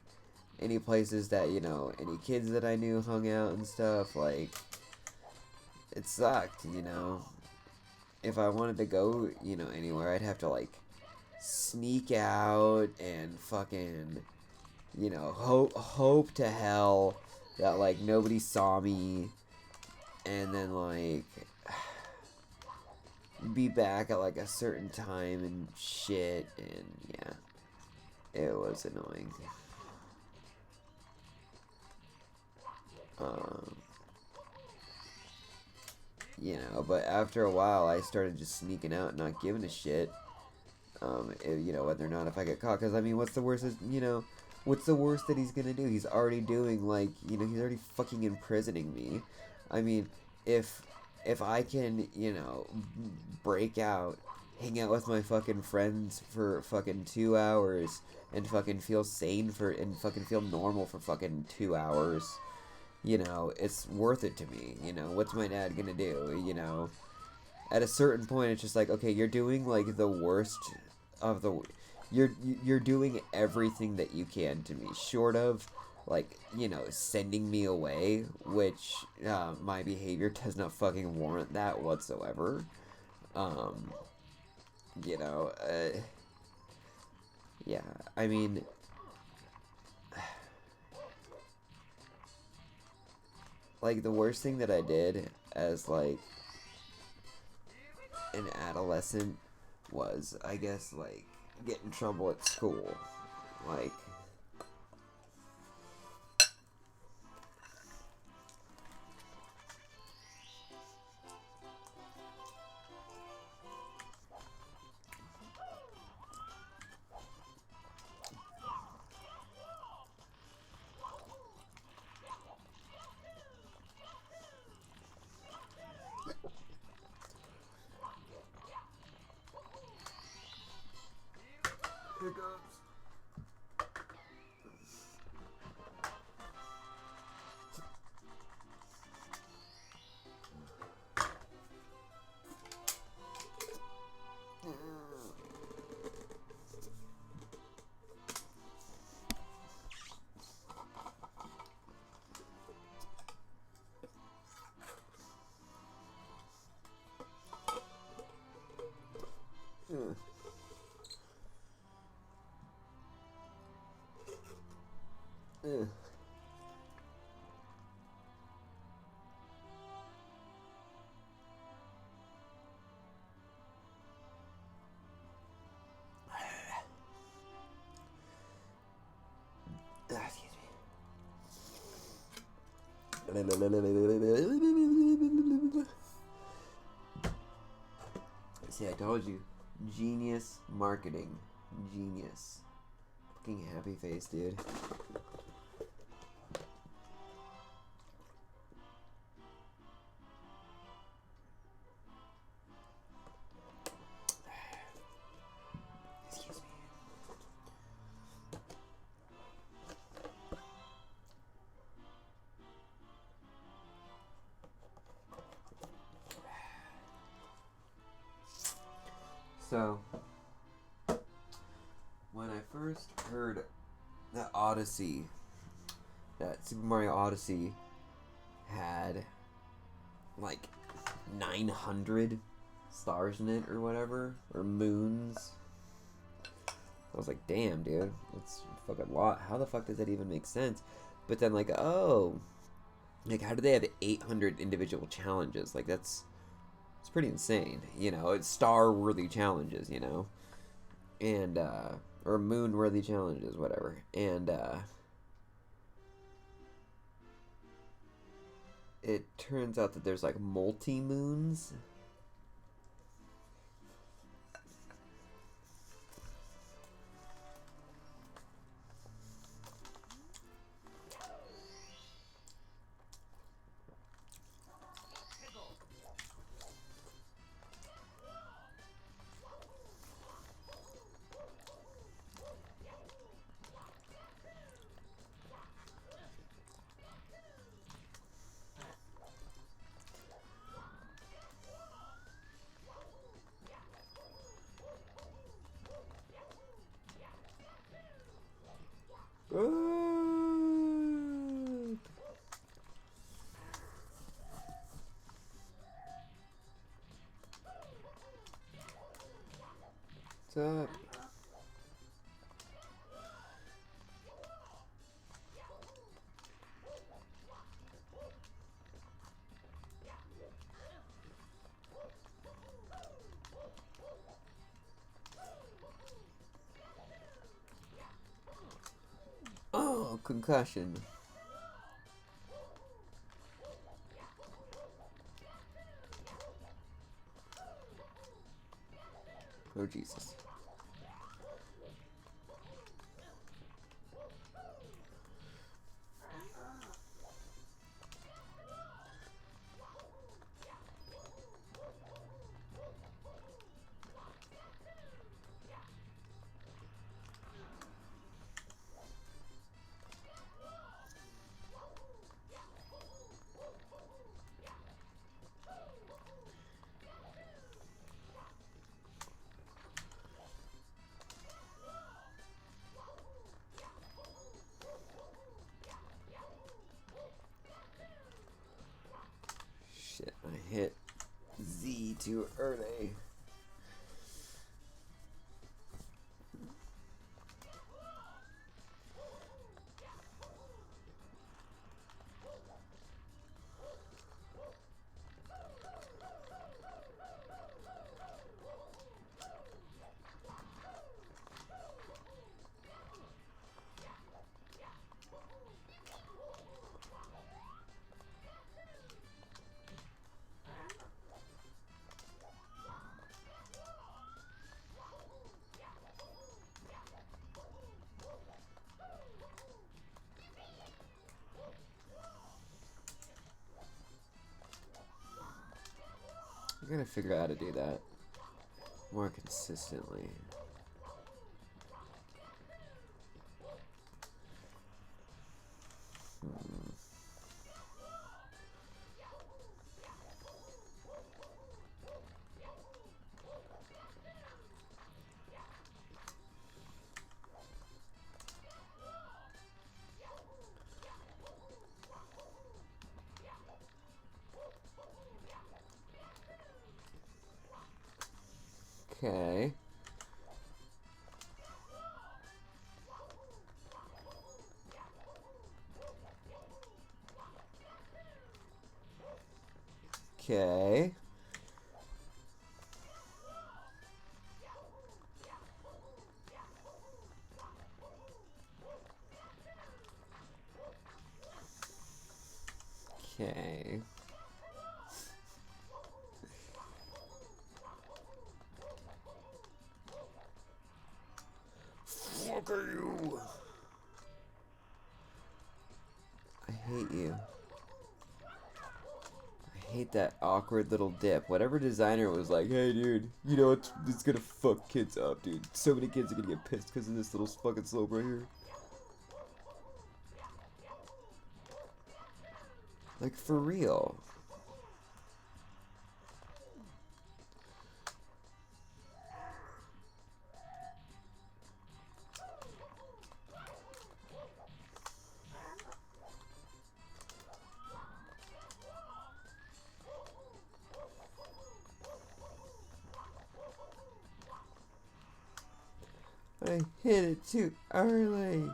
any places that, you know, any kids that I knew hung out and stuff, like, it sucked, you know. If I wanted to go, you know, anywhere, I'd have to, like, sneak out and fucking, you know, hope to hell that, like, nobody saw me, and then, like, be back at, like, a certain time and shit, and, yeah, it was annoying. You know, but after a while, I started just sneaking out and not giving a shit, you know, whether or not if I get caught, because, I mean, what's the worst, you know, what's the worst that he's gonna do? He's already doing, like, you know, he's already fucking imprisoning me. I mean, if I can, you know, break out, hang out with my fucking friends for fucking 2 hours, and fucking feel sane and fucking feel normal for fucking 2 hours, you know, it's worth it to me, you know, what's my dad gonna do, you know? At a certain point, it's just like, okay, you're doing, like, the worst of the, you're doing everything that you can to me, short of, like, you know, sending me away, which, my behavior does not fucking warrant that whatsoever, you know, yeah, I mean, like, the worst thing that I did as, like, an adolescent was, I guess, like, get in trouble at school, like, here goes. Excuse me. See, I told you. Genius marketing. Genius. Fucking happy face, dude. Excuse me. So, when I first heard that Odyssey, that Super Mario Odyssey had like 900 stars in it or whatever, or moons, I was like, damn, dude, that's a fucking lot. How the fuck does that even make sense? But then, like, oh, like, how do they have 800 individual challenges? Like, it's pretty insane, you know. It's star-worthy challenges, you know, and or moon-worthy challenges, whatever. And it turns out that there's like multi-moons. What's up? Oh, concussion. Oh, Jesus. Shit, I hit Z too early. I gotta figure out how to do that more consistently. Okay. Okay. Okay. are you? I hate you. I hate that awkward little dip. Whatever designer was like, hey dude, you know it's gonna fuck kids up, dude. So many kids are gonna get pissed because of this little fucking slope right here. Like, for real. I hit it too early.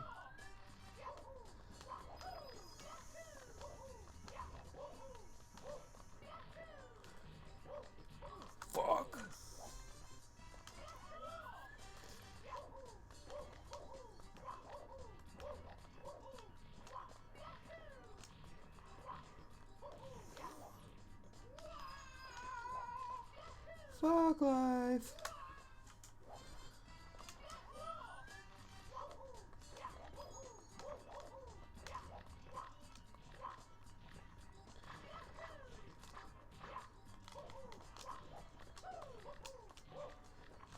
Fuck. Fuck life.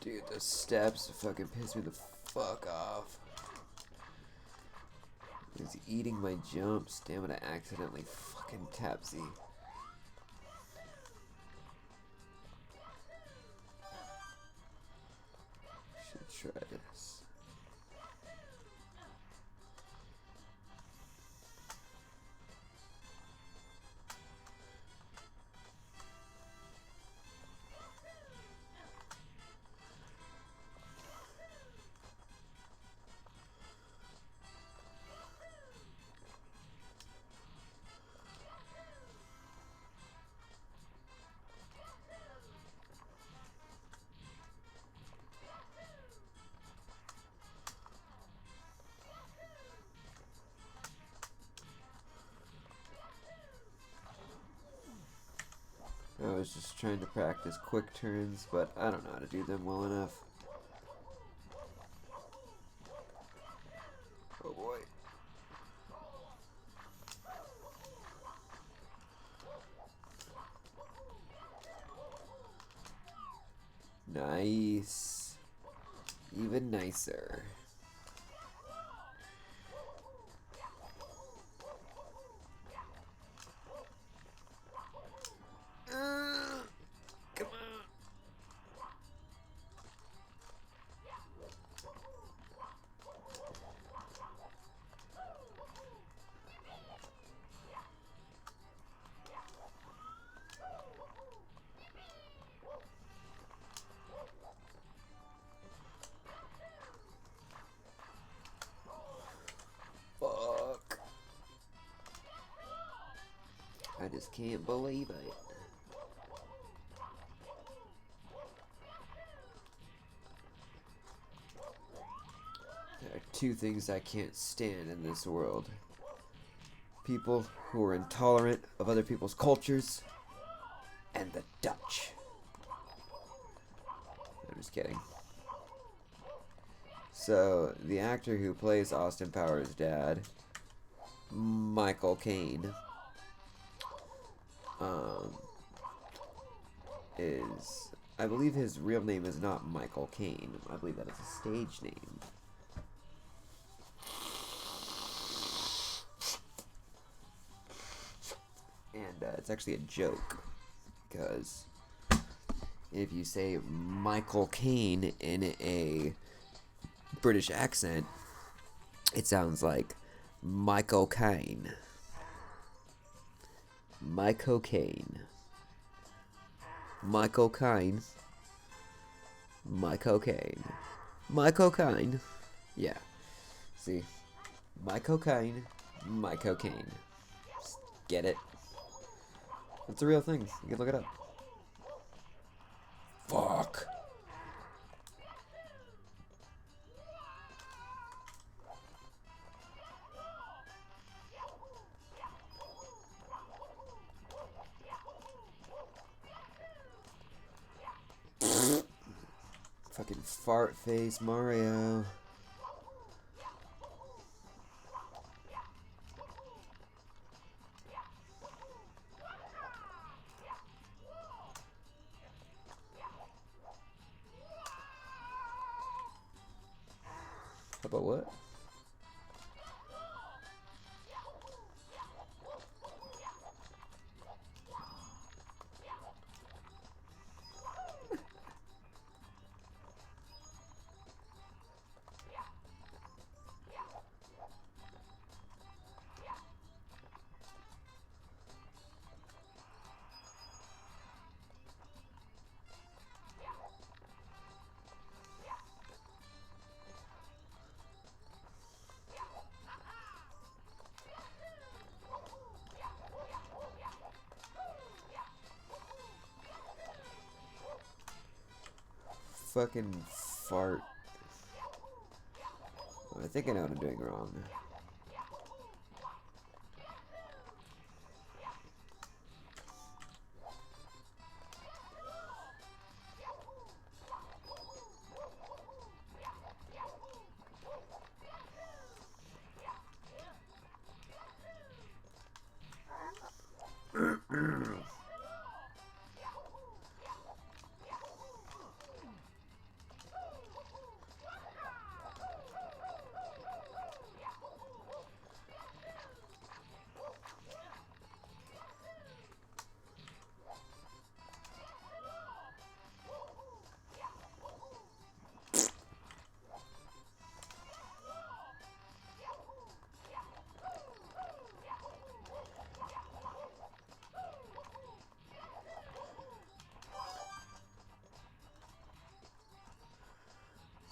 Dude, the steps fucking piss me the fuck off. He's eating my jumps. Damn it, I accidentally fucking tapped Z. Should try this. I was just trying to practice quick turns, but I don't know how to do them well enough. Oh boy. Nice. Even nicer. Come on. Fuck. I just can't believe it. There are two things I can't stand in this world. People who are intolerant of other people's cultures, and the Dutch. I'm just kidding. So, the actor who plays Austin Powers' dad, Michael Caine, I believe his real name is not Michael Caine. I believe that is a stage name. And it's actually a joke, because if you say Michael Caine in a British accent, it sounds like Michael Caine. Michael Caine. Michael Caine. Michael Caine. Michael Caine. Yeah. See? Michael Caine. Michael Caine. Get it? It's a real thing. You can look it up. Fuck. Fucking fart face Mario. About what? Fucking fart. I think I know what I'm doing wrong.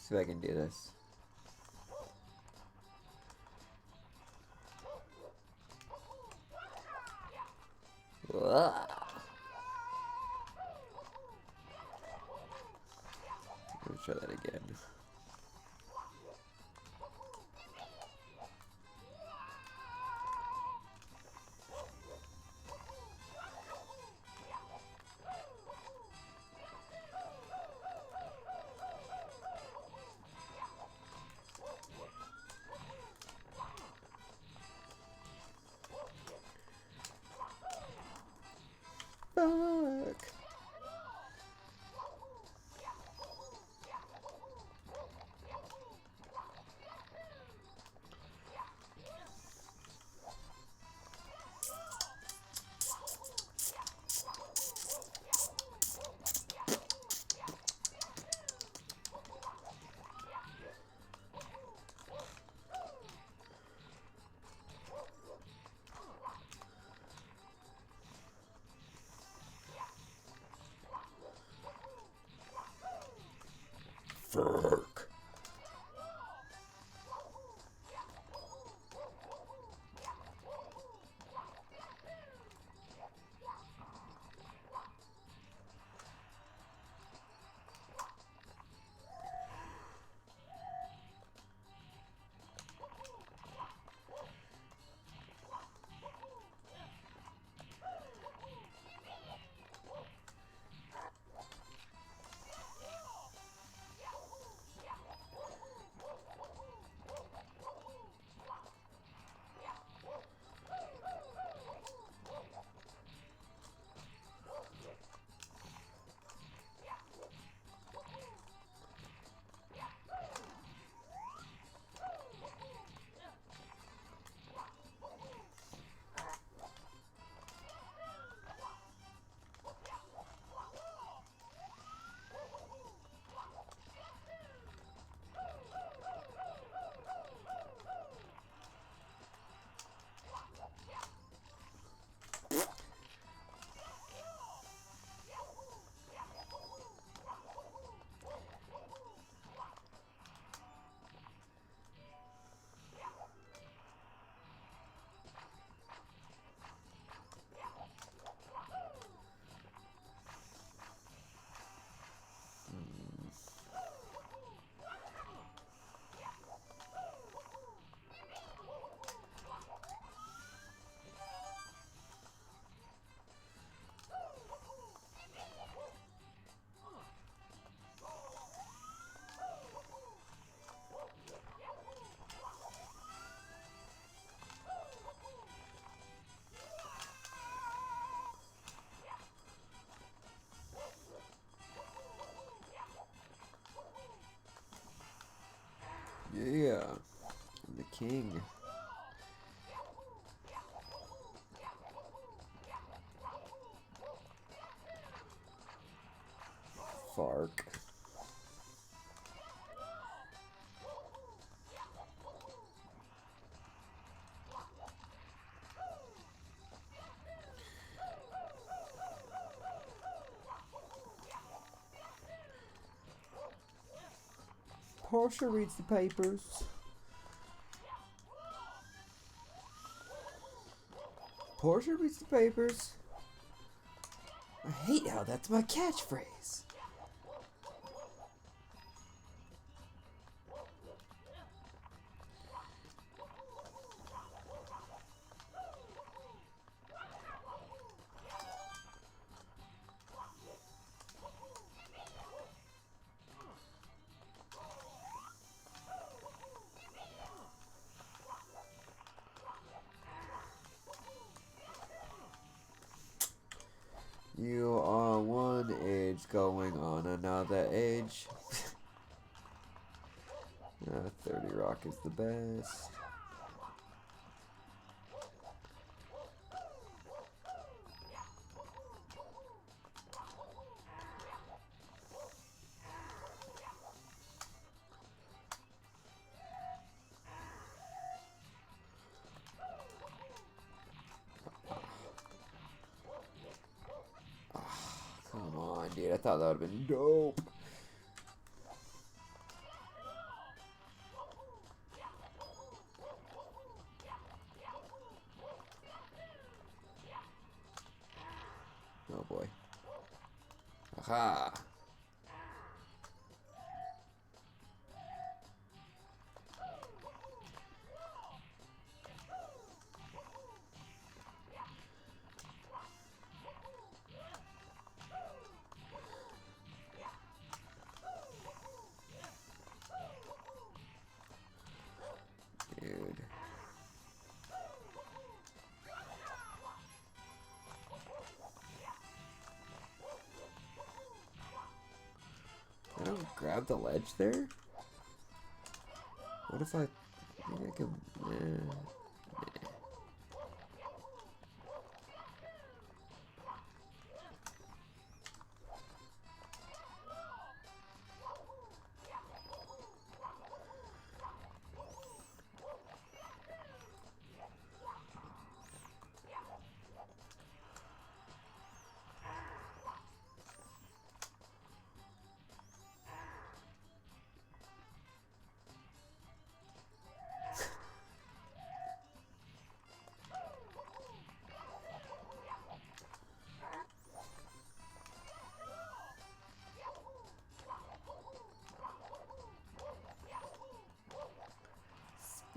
See if I can do this. Whoa. Let me try that again. Fuck. Fuck. Yeah, I'm the king. Fark. Portia reads the papers. Portia reads the papers. I hate how that's my catchphrase. You are one age going on another age. 30 Rock is the best. Come on, dude. I thought that would have been dope. Oh boy. Aha! Dude. I don't grab the ledge there? What if I... Maybe I could...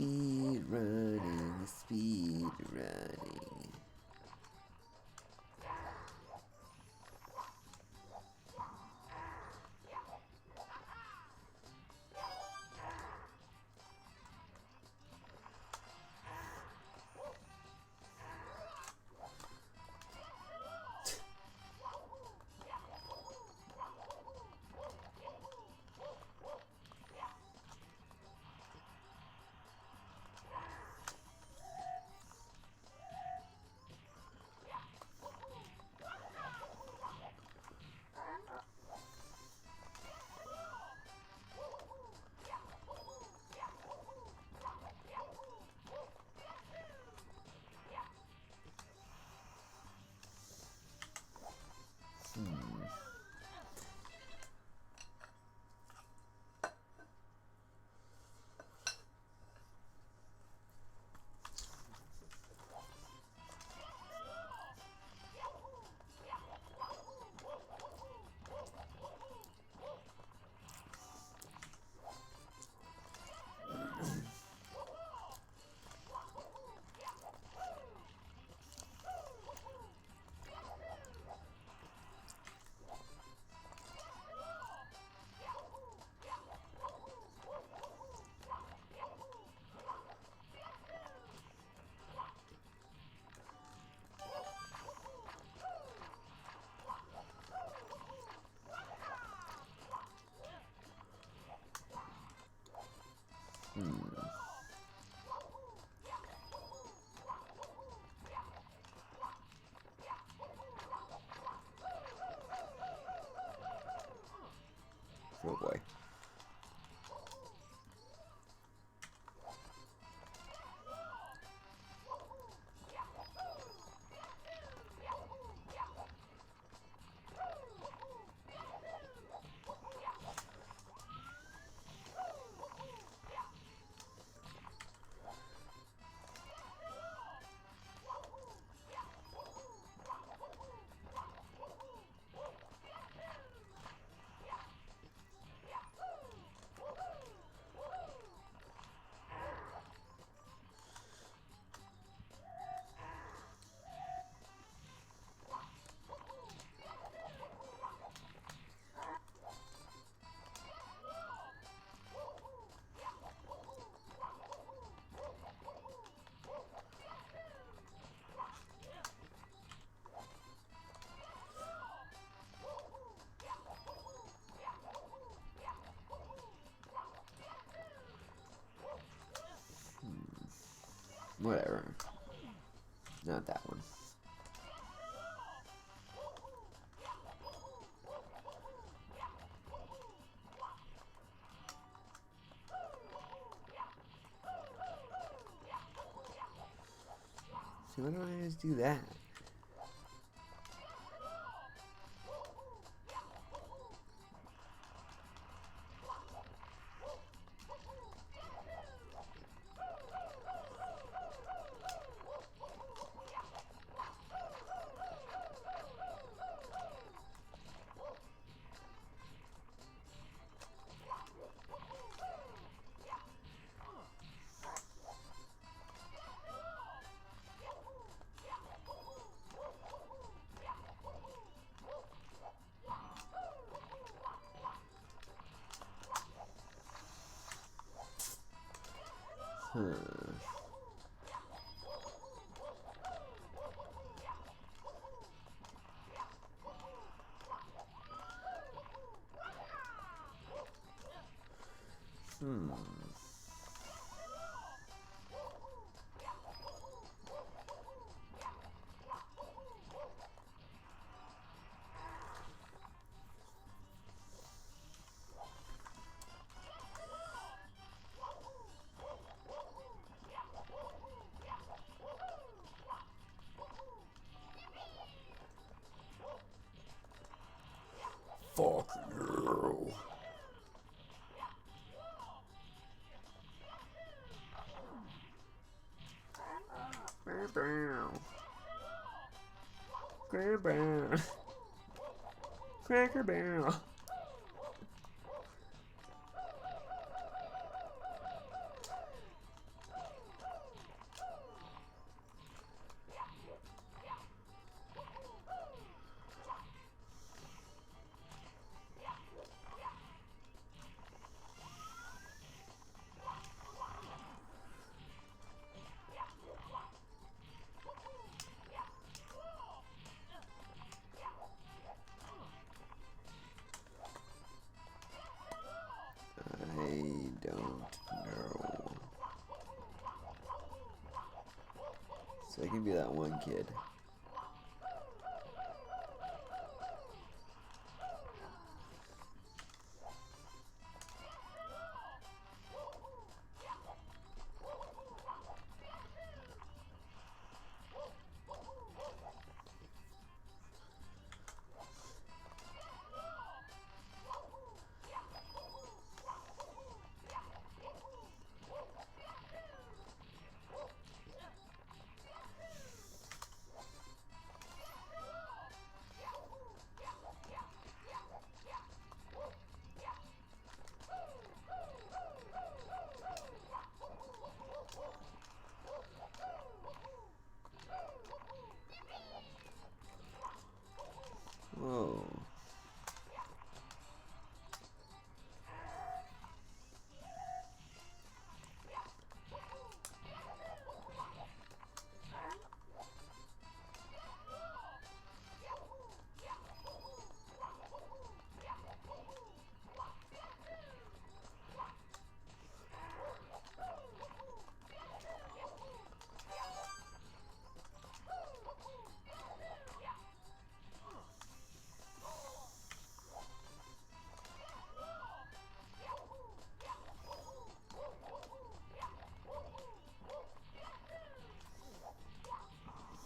Speed running, speed running. Oh boy. Whatever. Not that one. See, why don't I just do that? Fuck you. Cracker Barrel. Cracker Barrel. I don't know. So I can be that one kid.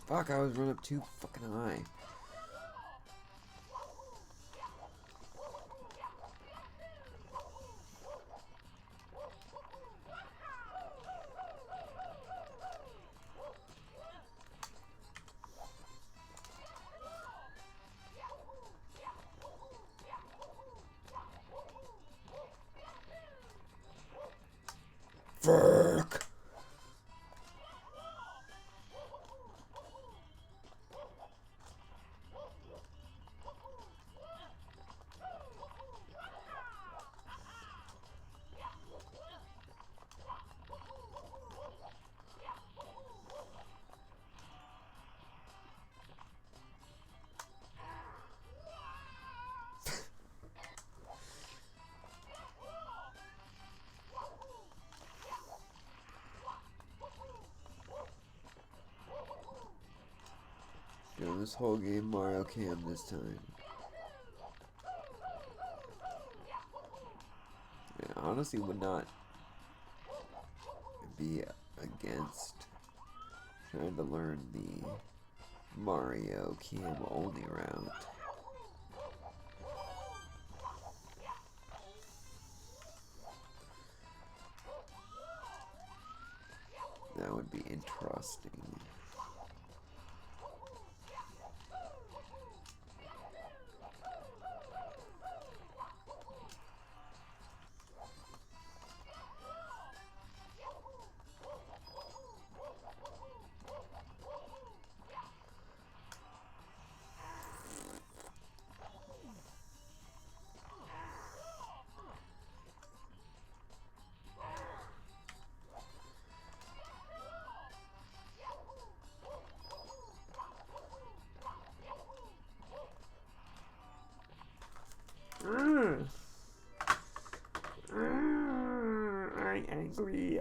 Fuck, I was running up too fucking high. Fuck! Yo, this whole game Mario Cam this time. Yeah, honestly would not be against trying to learn the Mario Cam only route. That would be interesting.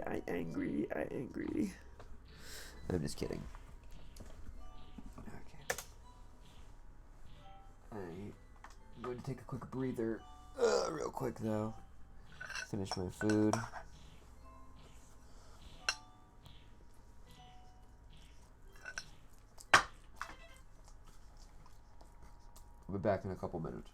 I angry. I'm just kidding. Okay. I'm going to take a quick breather. Real quick though. Finish my food. I'll be back in a couple minutes.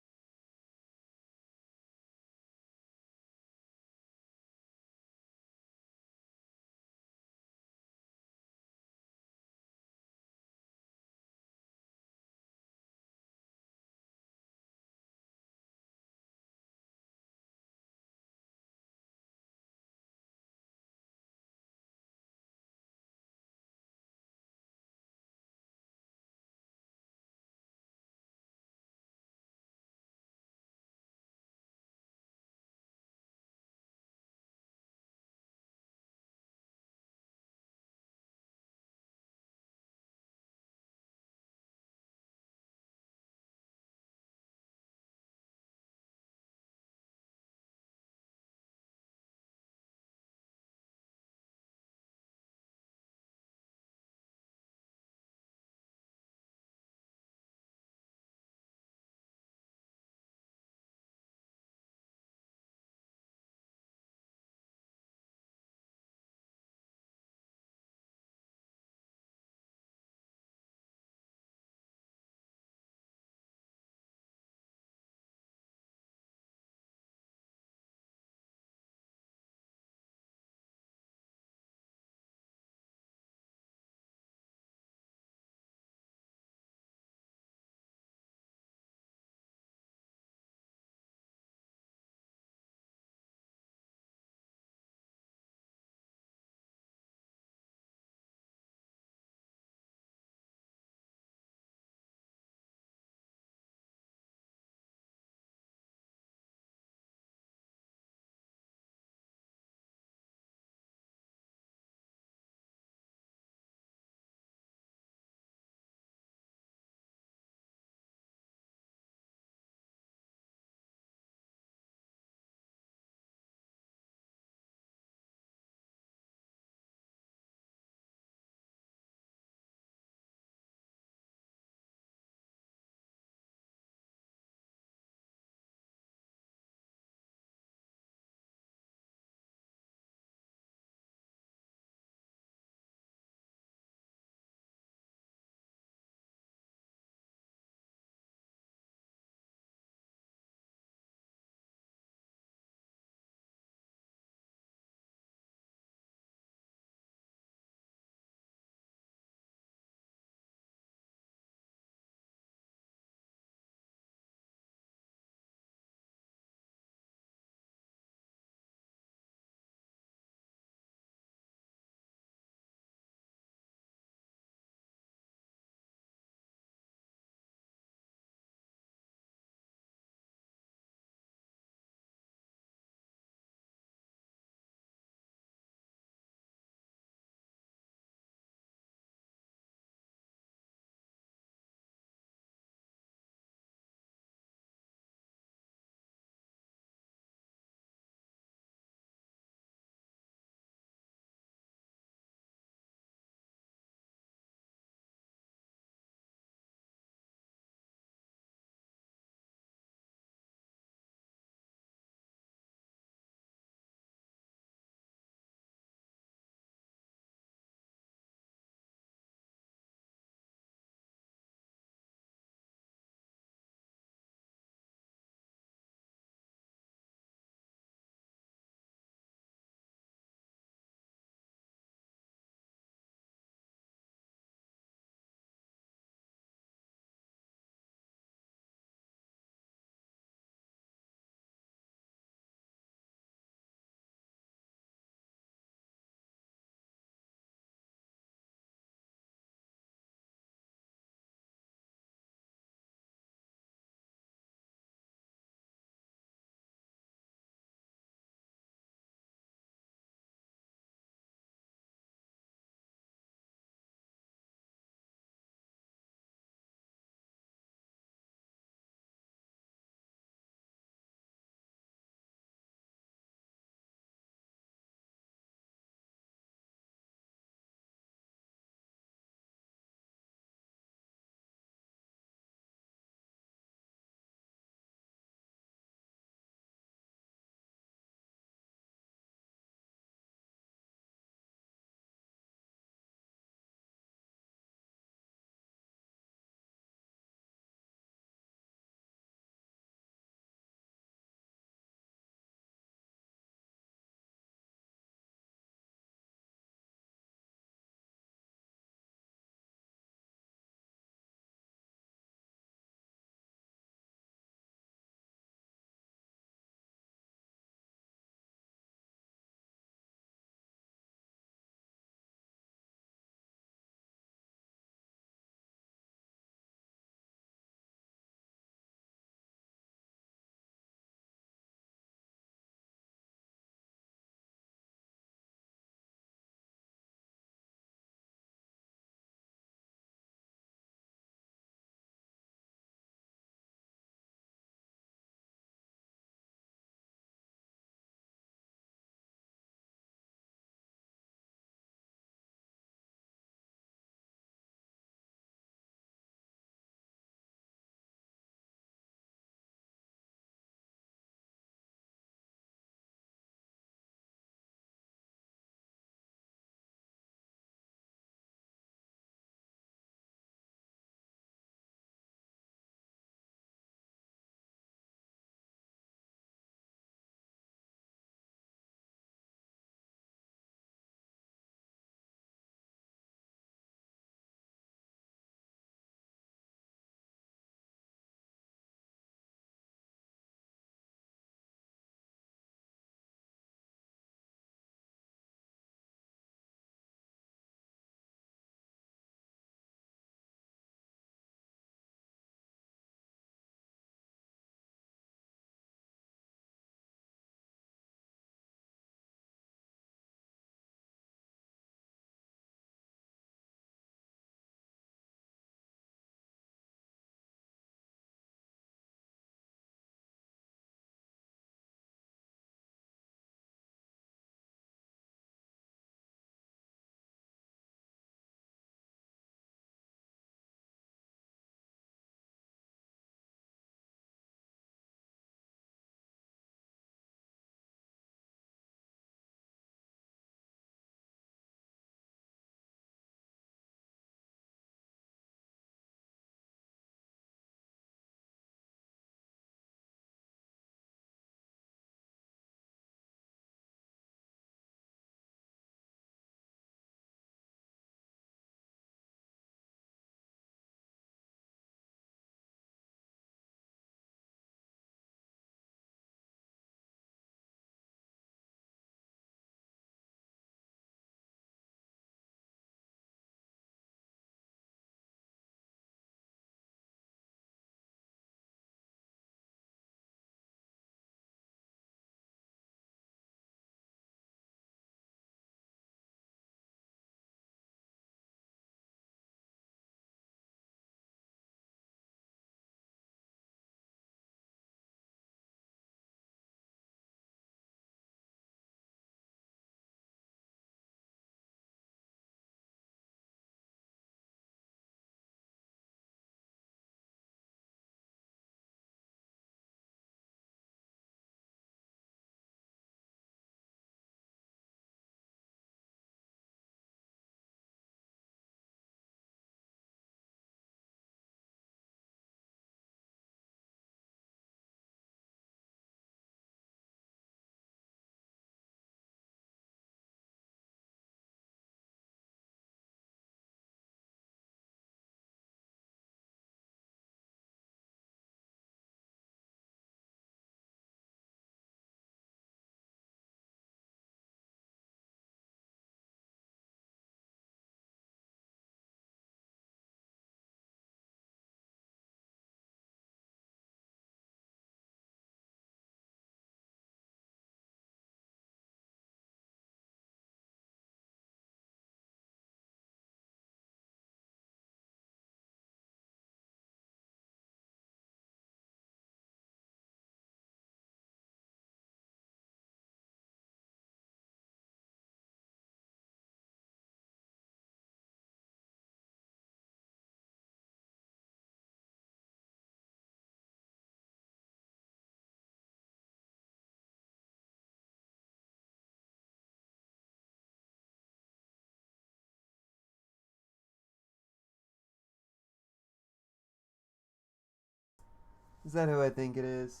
Is that who I think it is?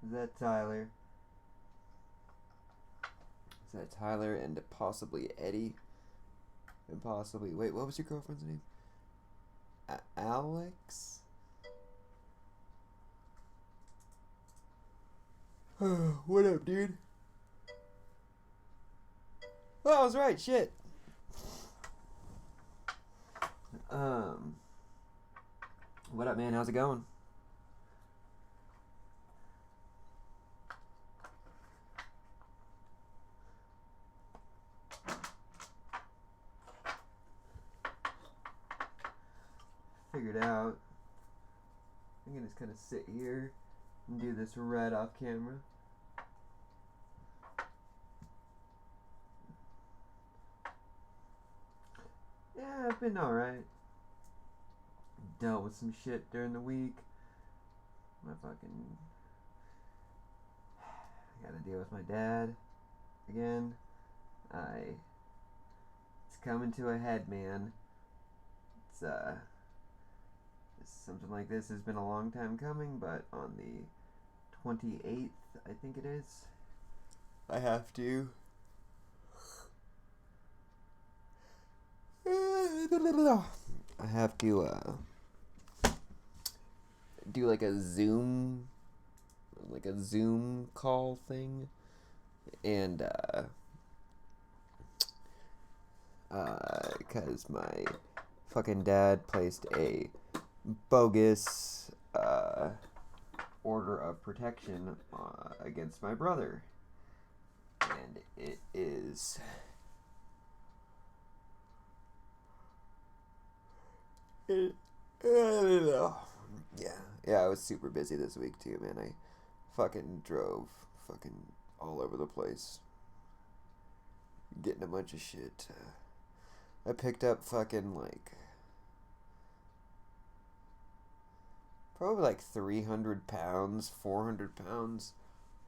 Is that Tyler? Is that Tyler and possibly Eddie? And possibly... Wait, what was your girlfriend's name? Alex? What up, dude? Oh, I was right, shit. What up, man? How's it going? Figured out. I'm gonna just kind of sit here and do this right off camera. Yeah, I've been alright. Dealt with some shit during the week. I gotta deal with my dad again. It's coming to a head, man. Something like this has been a long time coming, but on the 28th, I think it is, I have to do like a Zoom call thing, and because my fucking dad placed a bogus order of protection against my brother, and it is yeah, I was super busy this week too, man. I fucking drove all over the place getting a bunch of shit. I picked up probably like 300 pounds, 400 pounds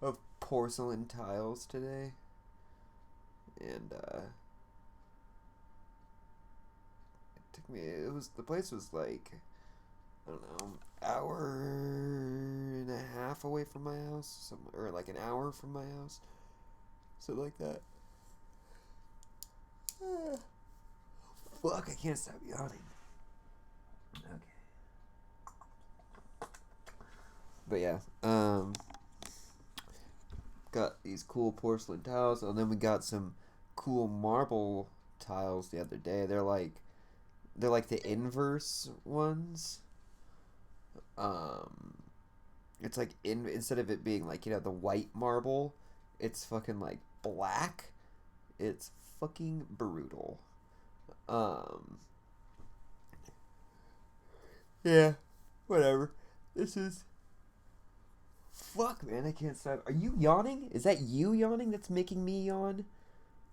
of porcelain tiles today. And, the place was like, I don't know, hour and a half away from my house, or like an hour from my house, something like that. Fuck, I can't stop yawning. Okay. But yeah, got these cool porcelain tiles, and then we got some cool marble tiles the other day. They're like the inverse ones. It's like instead of it being like, the white marble, it's fucking like black. It's fucking brutal. Yeah, whatever. This is... Fuck, man, I can't stop. Are you yawning? Is that you yawning that's making me yawn?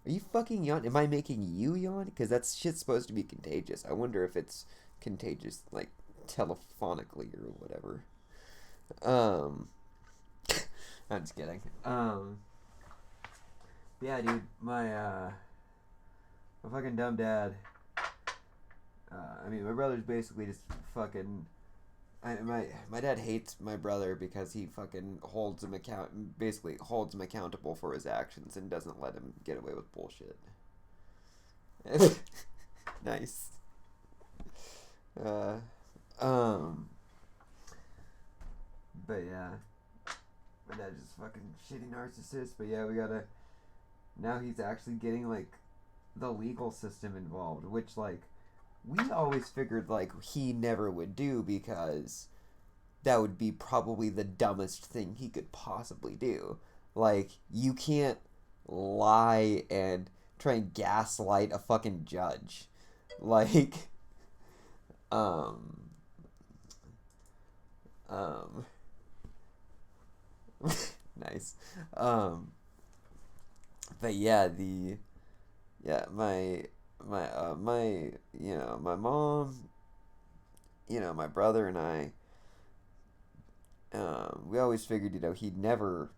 Are you fucking yawning? Am I making you yawn? Because that shit's supposed to be contagious. I wonder if it's contagious, like, telephonically or whatever. I'm just kidding. Yeah, dude, my fucking dumb dad. My brother's basically just fucking... my dad hates my brother because he fucking holds him accountable for his actions and doesn't let him get away with bullshit. Nice. But yeah, my dad's just fucking shitty narcissist. But yeah, now he's actually getting like the legal system involved, which like we always figured like he never would do, because that would be probably the dumbest thing he could possibly do. Like, you can't lie and try and gaslight a fucking judge. Like, nice. But yeah, my mom, my brother and I, we always figured, he'd never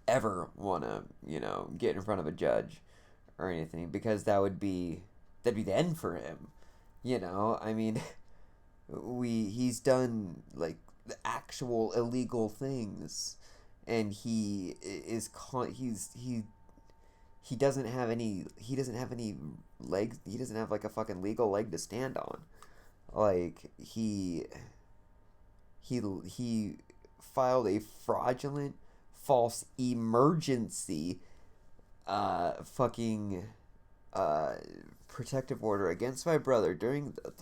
ever want to, get in front of a judge or anything, because that'd be the end for him. he's done like the actual illegal things, and he doesn't have any legs. He doesn't have like a fucking legal leg to stand on. Like he filed a fraudulent false emergency fucking uh protective order against my brother during the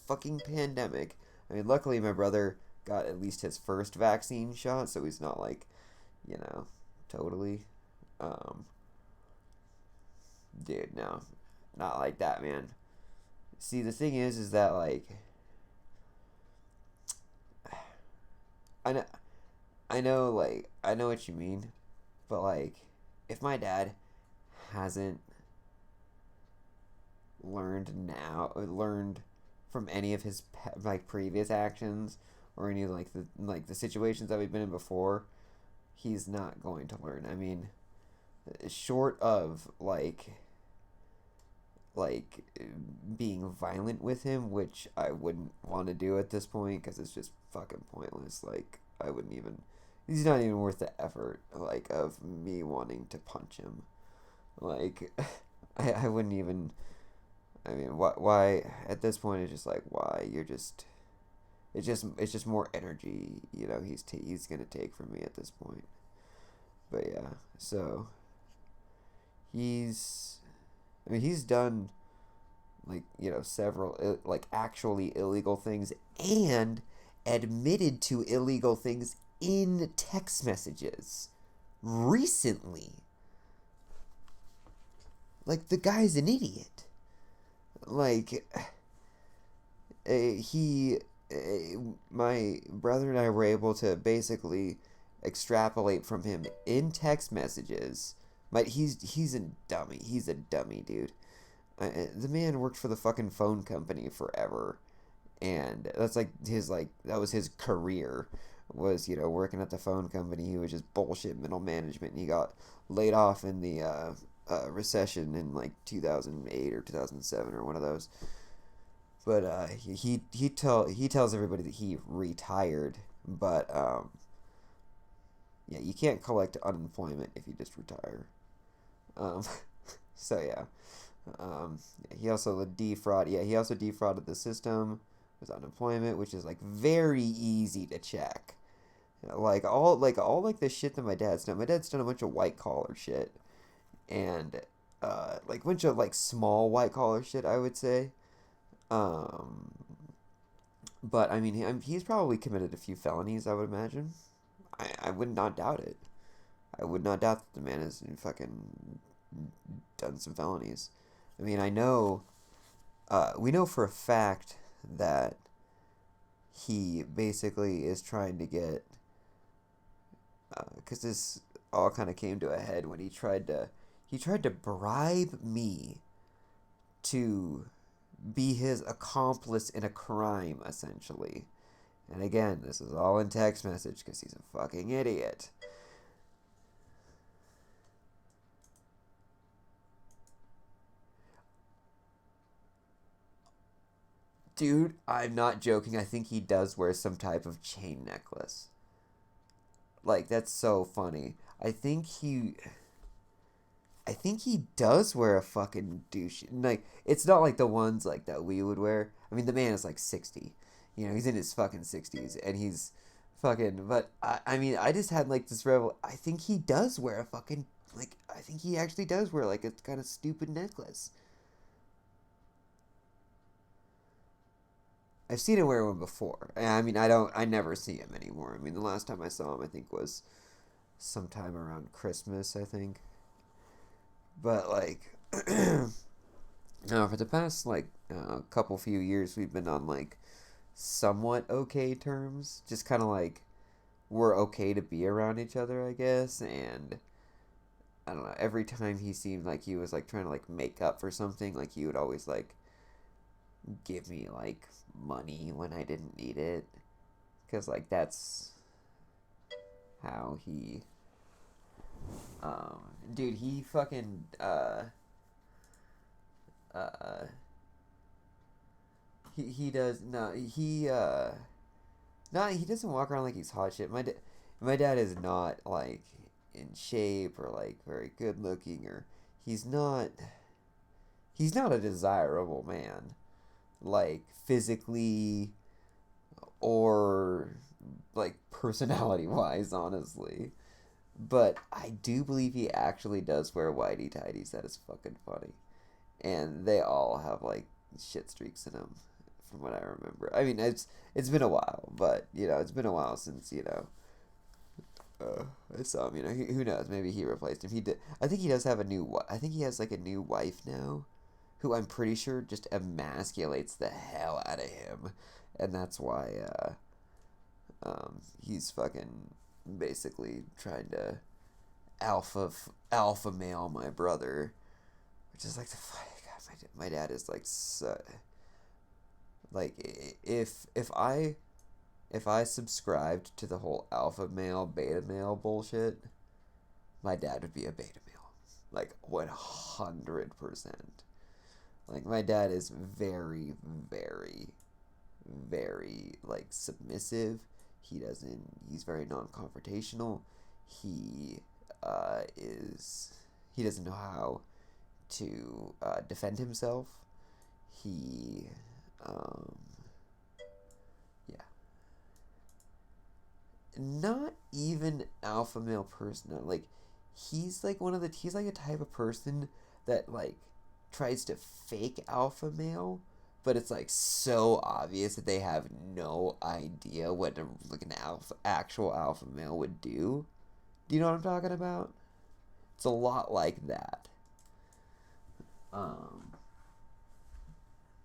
fucking pandemic. I mean, luckily my brother got at least his first vaccine shot, so he's not like, you know, totally um dude, no. Not like that, man. See, the thing is that like I know I know what you mean, but like if my dad hasn't learned from any of his like previous actions or any of like the situations that we've been in before, he's not going to learn. I mean, short of like being violent with him, which I wouldn't want to do at this point because it's just fucking pointless. Like I wouldn't even. He's not even worth the effort. Like of me wanting to punch him. Like I wouldn't even. I mean, why at this point it's just like why you're just. It's just more energy, you know. He's gonna take from me at this point. But yeah, so he's. I mean, he's done like several like actually illegal things and admitted to illegal things in text messages recently. Like the guy's an idiot. Like he my brother and I were able to basically extrapolate from him in text messages. But he's a dummy. He's a dummy, dude. The man worked for the fucking phone company forever, and that's like that was his career, was working at the phone company. He was just bullshit middle management, and he got laid off in the recession in like 2008 or 2007 or one of those. But he tells everybody that he retired, but yeah, you can't collect unemployment if you just retire. Um, so yeah. He also defrauded. Yeah, he also defrauded the system with unemployment, which is like very easy to check. All the shit that my dad's done. My dad's done a bunch of white collar shit, and like a bunch of like small white collar shit, I would say. Um, but I mean, he's probably committed a few felonies, I would imagine. I would not doubt it. I would not doubt that the man has fucking done some felonies. I mean, we know for a fact that he basically is trying to get, because this all kind of came to a head when he tried to bribe me to be his accomplice in a crime, essentially. And again, this is all in text message because he's a fucking idiot. Dude, I'm not joking. I think he does wear some type of chain necklace. Like, that's so funny. I think he does wear a fucking douche. Like, it's not like the ones like that we would wear. I mean, the man is like 60. He's in his fucking 60s, and he's fucking. But I mean, I just had like this revel. I think he does wear a fucking like. I think he actually does wear like a kind of stupid necklace. I've seen him wear one before. I mean, I never see him anymore. I mean, the last time I saw him, I think was sometime around Christmas, I think. But like, no, for the past like couple few years, we've been on like somewhat okay terms. Just kind of like we're okay to be around each other, I guess. And I don't know. Every time he seemed like he was like trying to like make up for something, like he would always like give me like money when I didn't need it, because like that's how he dude, he fucking he does no he doesn't walk around like he's hot shit. My dad is not like in shape or like very good looking, or he's not he's not a desirable man, like physically or like personality wise, honestly. But I do believe he actually does wear whitey tighties. That is fucking funny. And they all have like shit streaks in them, from what I remember. I mean, it's been a while, but it's been a while since I saw him. Who knows? Maybe he replaced him. He did. I think he does have a new. I think he has like a new wife now, who I'm pretty sure just emasculates the hell out of him, and that's why he's fucking basically trying to alpha male my brother, which is like the God, my dad is like so, like if I subscribed to the whole alpha male beta male bullshit, my dad would be a beta male, like 100%. Like my dad is very very very like submissive. He's very non-confrontational. He he doesn't know how to defend himself. He yeah, not even alpha male person. Like he's like he's like a type of person that like tries to fake alpha male, but it's like so obvious that they have no idea what like an actual alpha male would do. Do you know what I'm talking about? It's a lot like that.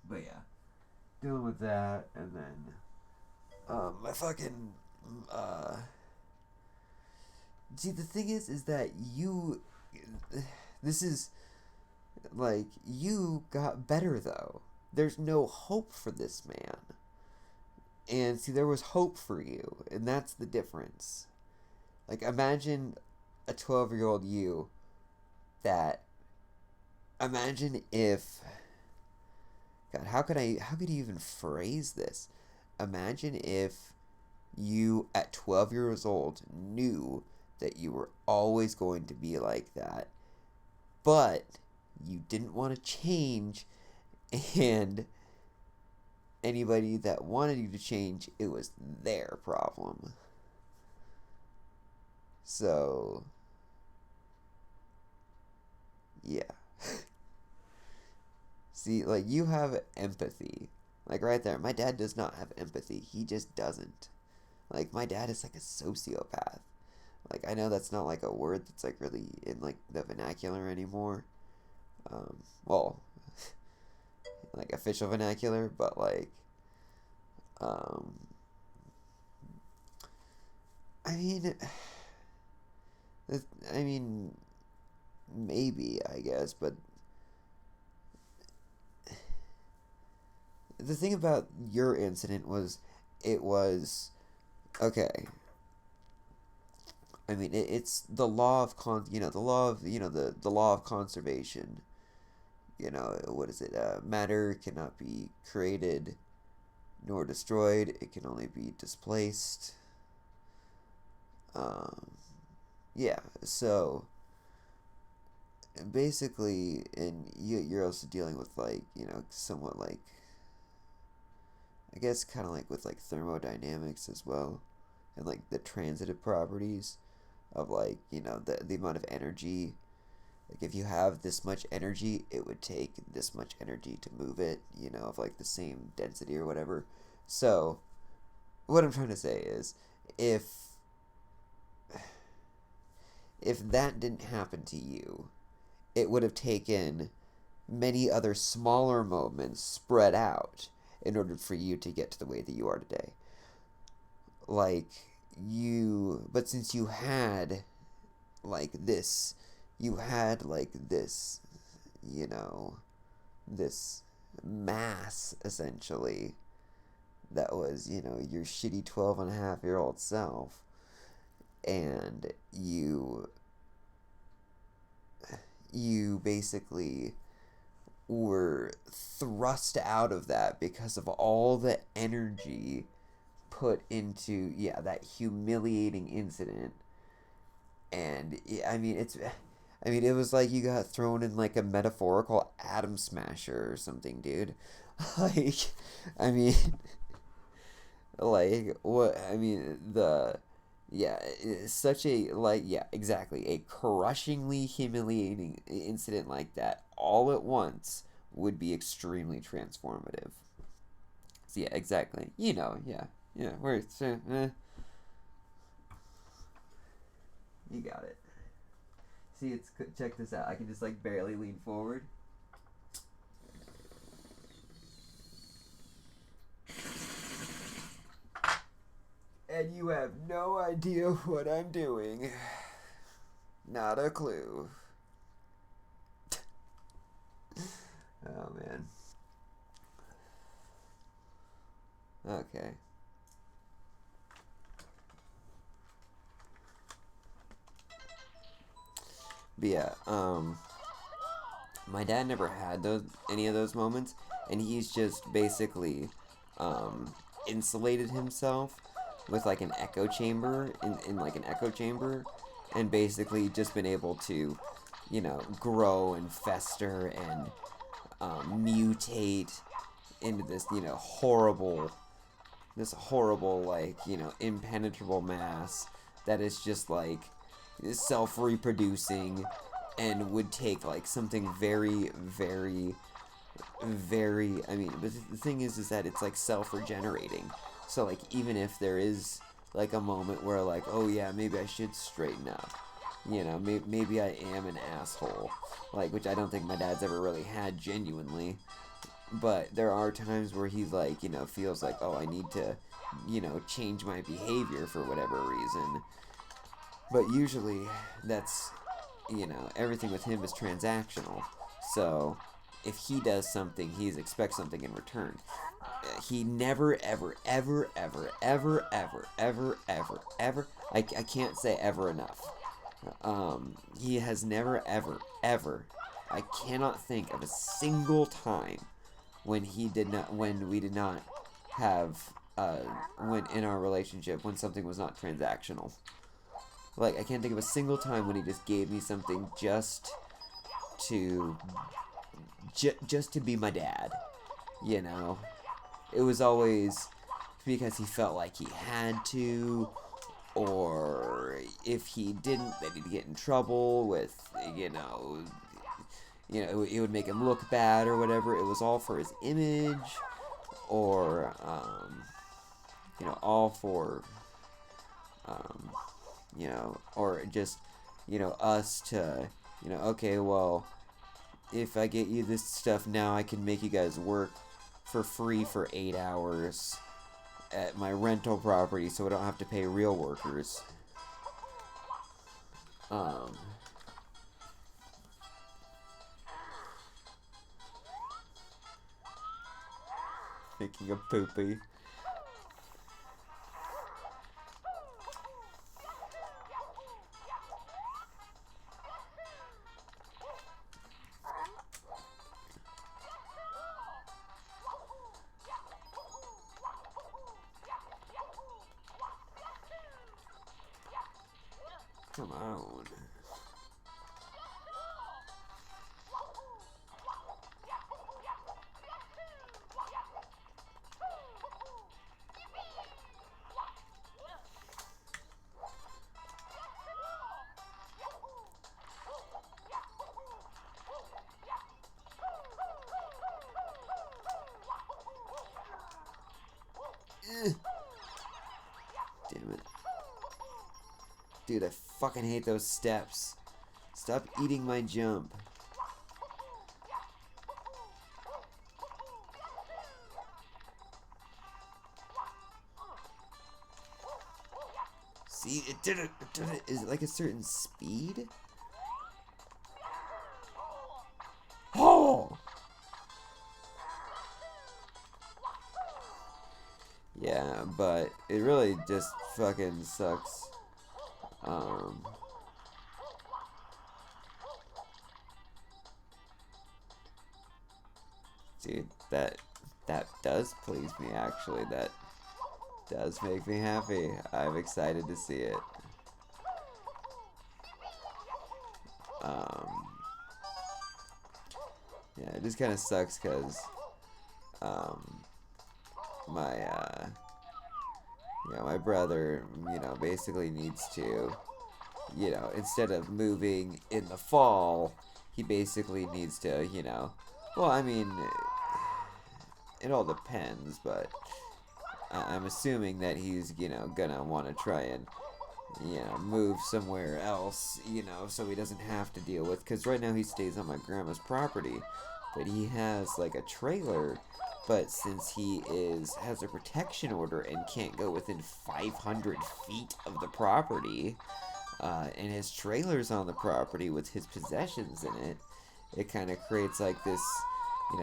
But yeah, dealing with that, and then my fucking see, the thing is that this is like, you got better though. There's no hope for this man. And see, there was hope for you, and that's the difference. Like, imagine a 12-year-old you that. Imagine if. God, how could you even phrase this? Imagine if you, at 12 years old, knew that you were always going to be like that, but you didn't want to change, and anybody that wanted you to change, it was their problem. So, yeah. See, like, you have empathy. Like, right there. My dad does not have empathy. He just doesn't. Like, my dad is like a sociopath. Like, I know that's not like a word that's like really in like the vernacular anymore. Well, like official vernacular, but like, I mean, I mean, maybe, I guess, but the thing about your incident was, it was okay. I mean, it's the law of the law of the law of conservation. What is it? Matter cannot be created nor destroyed. It can only be displaced. Yeah. So basically, and you're also dealing with like somewhat like, I guess, kind of like with like thermodynamics as well, and like the transitive properties of like the amount of energy. Like, if you have this much energy, it would take this much energy to move it, of like the same density or whatever. So what I'm trying to say is, if that didn't happen to you, it would have taken many other smaller moments spread out in order for you to get to the way that you are today. Like, but since you had like this, this mass, essentially, that was, your shitty 12-and-a-half-year-old self, and you basically were thrust out of that because of all the energy put into, yeah, that humiliating incident. And I mean, it was like you got thrown in like a metaphorical atom smasher or something, dude. Like, I mean, like what? I mean, yeah, it's such a, like, yeah, exactly, a crushingly humiliating incident like that all at once would be extremely transformative. So yeah, exactly. Yeah, yeah. Where it's you got it. See, check this out. I can just like barely lean forward. And you have no idea what I'm doing. Not a clue. Oh man. Okay. But yeah, my dad never had any of those moments, and he's just basically insulated himself with like an echo chamber in like an echo chamber, and basically just been able to, grow and fester and mutate into this horrible, like, impenetrable mass that is just like self-reproducing and would take like something very, very, very, I mean, but the thing is that it's like self-regenerating. So like, even if there is like a moment where like, oh yeah, maybe I should straighten up, maybe I am an asshole, like, which I don't think my dad's ever really had genuinely. But there are times where he's like, feels like, oh, I need to, change my behavior for whatever reason. But usually that's, everything with him is transactional. So if he does something, he expects something in return. He never, ever, ever, ever, ever, ever, ever, ever, ever, I can't say ever enough. He has never, ever, ever, I cannot think of a single time when we did not have, when in our relationship, when something was not transactional. Like, I can't think of a single time when he just gave me something just to be my dad, It was always because he felt like he had to, or if he didn't, then he'd get in trouble with, it would make him look bad or whatever. It was all for his image, or, all for, or just, us to, okay, well, if I get you this stuff now, I can make you guys work for free for 8 hours at my rental property so I don't have to pay real workers. Making a poopy. Come on. Damn it. Dude, I fucking hate those steps. Stop eating my jump. See, it did it. It did it. Is it like a certain speed? Oh! Yeah, but it really just fucking sucks. dude, that does please me, actually. That does make me happy. I'm excited to see it. Yeah, it just kind of sucks because my brother, basically needs to, instead of moving in the fall, he basically needs to, well, I mean, it all depends, but I'm assuming that he's, gonna want to try and, move somewhere else, so he doesn't have to deal with, because right now he stays on my grandma's property, but he has, like, a trailer, but since he has a protection order and can't go within 500 feet of the property, and his trailer's on the property with his possessions in it, it kind of creates, like, this,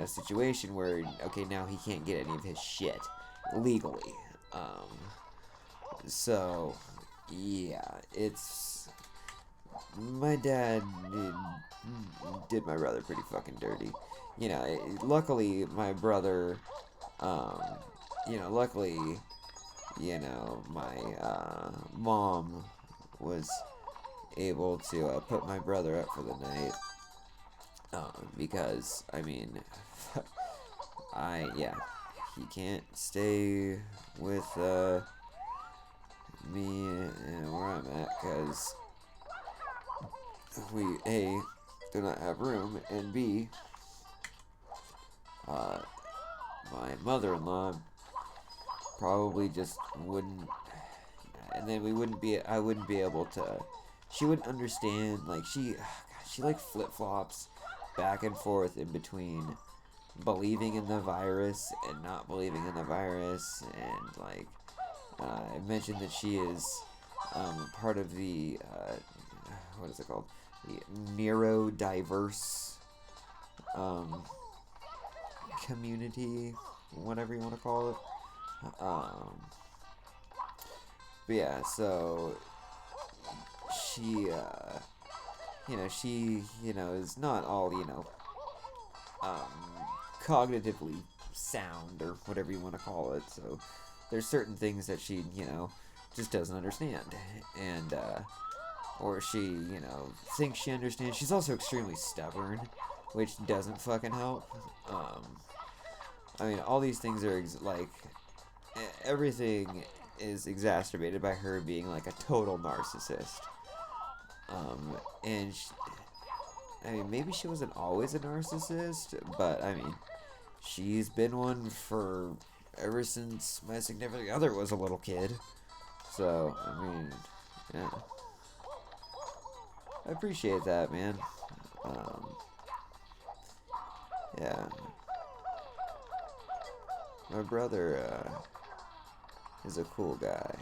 situation where, okay, now he can't get any of his shit legally. So, yeah, it's... My dad did my brother pretty fucking dirty. Luckily, my brother, luckily, my mom was able to put my brother up for the night. Because, I mean, he can't stay with, me where I'm at, because we, A, do not have room, and B, my mother-in-law probably just wouldn't, and then I wouldn't be able to, she wouldn't understand, like, she like flip-flops back and forth in between believing in the virus and not believing in the virus, and, like, I mentioned that she is, part of the, what is it called? The neurodiverse, community, whatever you want to call it. But yeah, so she, she, is not all, cognitively sound, or whatever you want to call it, so there's certain things that she, just doesn't understand, and, or she, thinks she understands. She's also extremely stubborn, which doesn't fucking help. I mean, all these things are, everything is exacerbated by her being, like, a total narcissist. And I mean, maybe she wasn't always a narcissist, but, I mean, she's been one for ever since my significant other was a little kid. So, I mean, yeah. I appreciate that, man. Yeah. My brother, is a cool guy.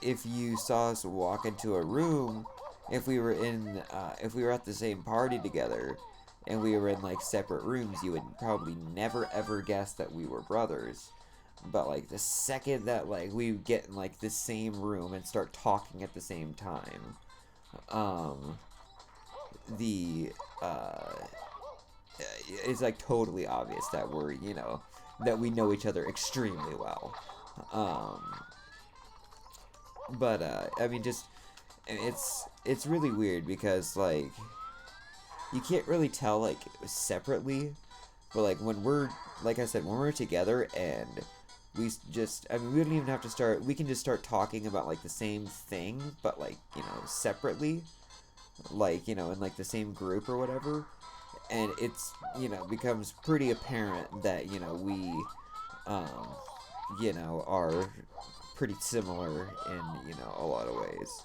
If you saw us walk into a room, if we were at the same party together, and we were in, like, separate rooms, you would probably never ever guess that we were brothers. But, like, the second that, like, we get in, like, the same room and start talking at the same time, it's, like, totally obvious that we're, that we know each other extremely well. But, I mean, just, it's really weird because, like, you can't really tell, like, separately, but, like, when we're, like I said, when we're together and we just, I mean, we don't even have to start, we can just start talking about, like, the same thing, but, like, separately, like, in, like, the same group or whatever, and it's, becomes pretty apparent that, we, are pretty similar in, a lot of ways.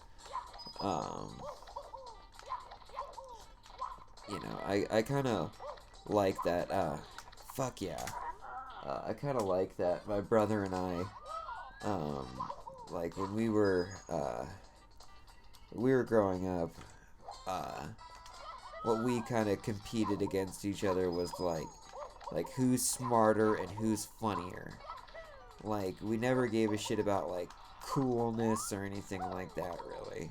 I kind of like that, fuck yeah. I kind of like that my brother and I, like, when we were growing up, what we kind of competed against each other was, like, who's smarter and who's funnier. Like, we never gave a shit about, like, coolness or anything like that, really.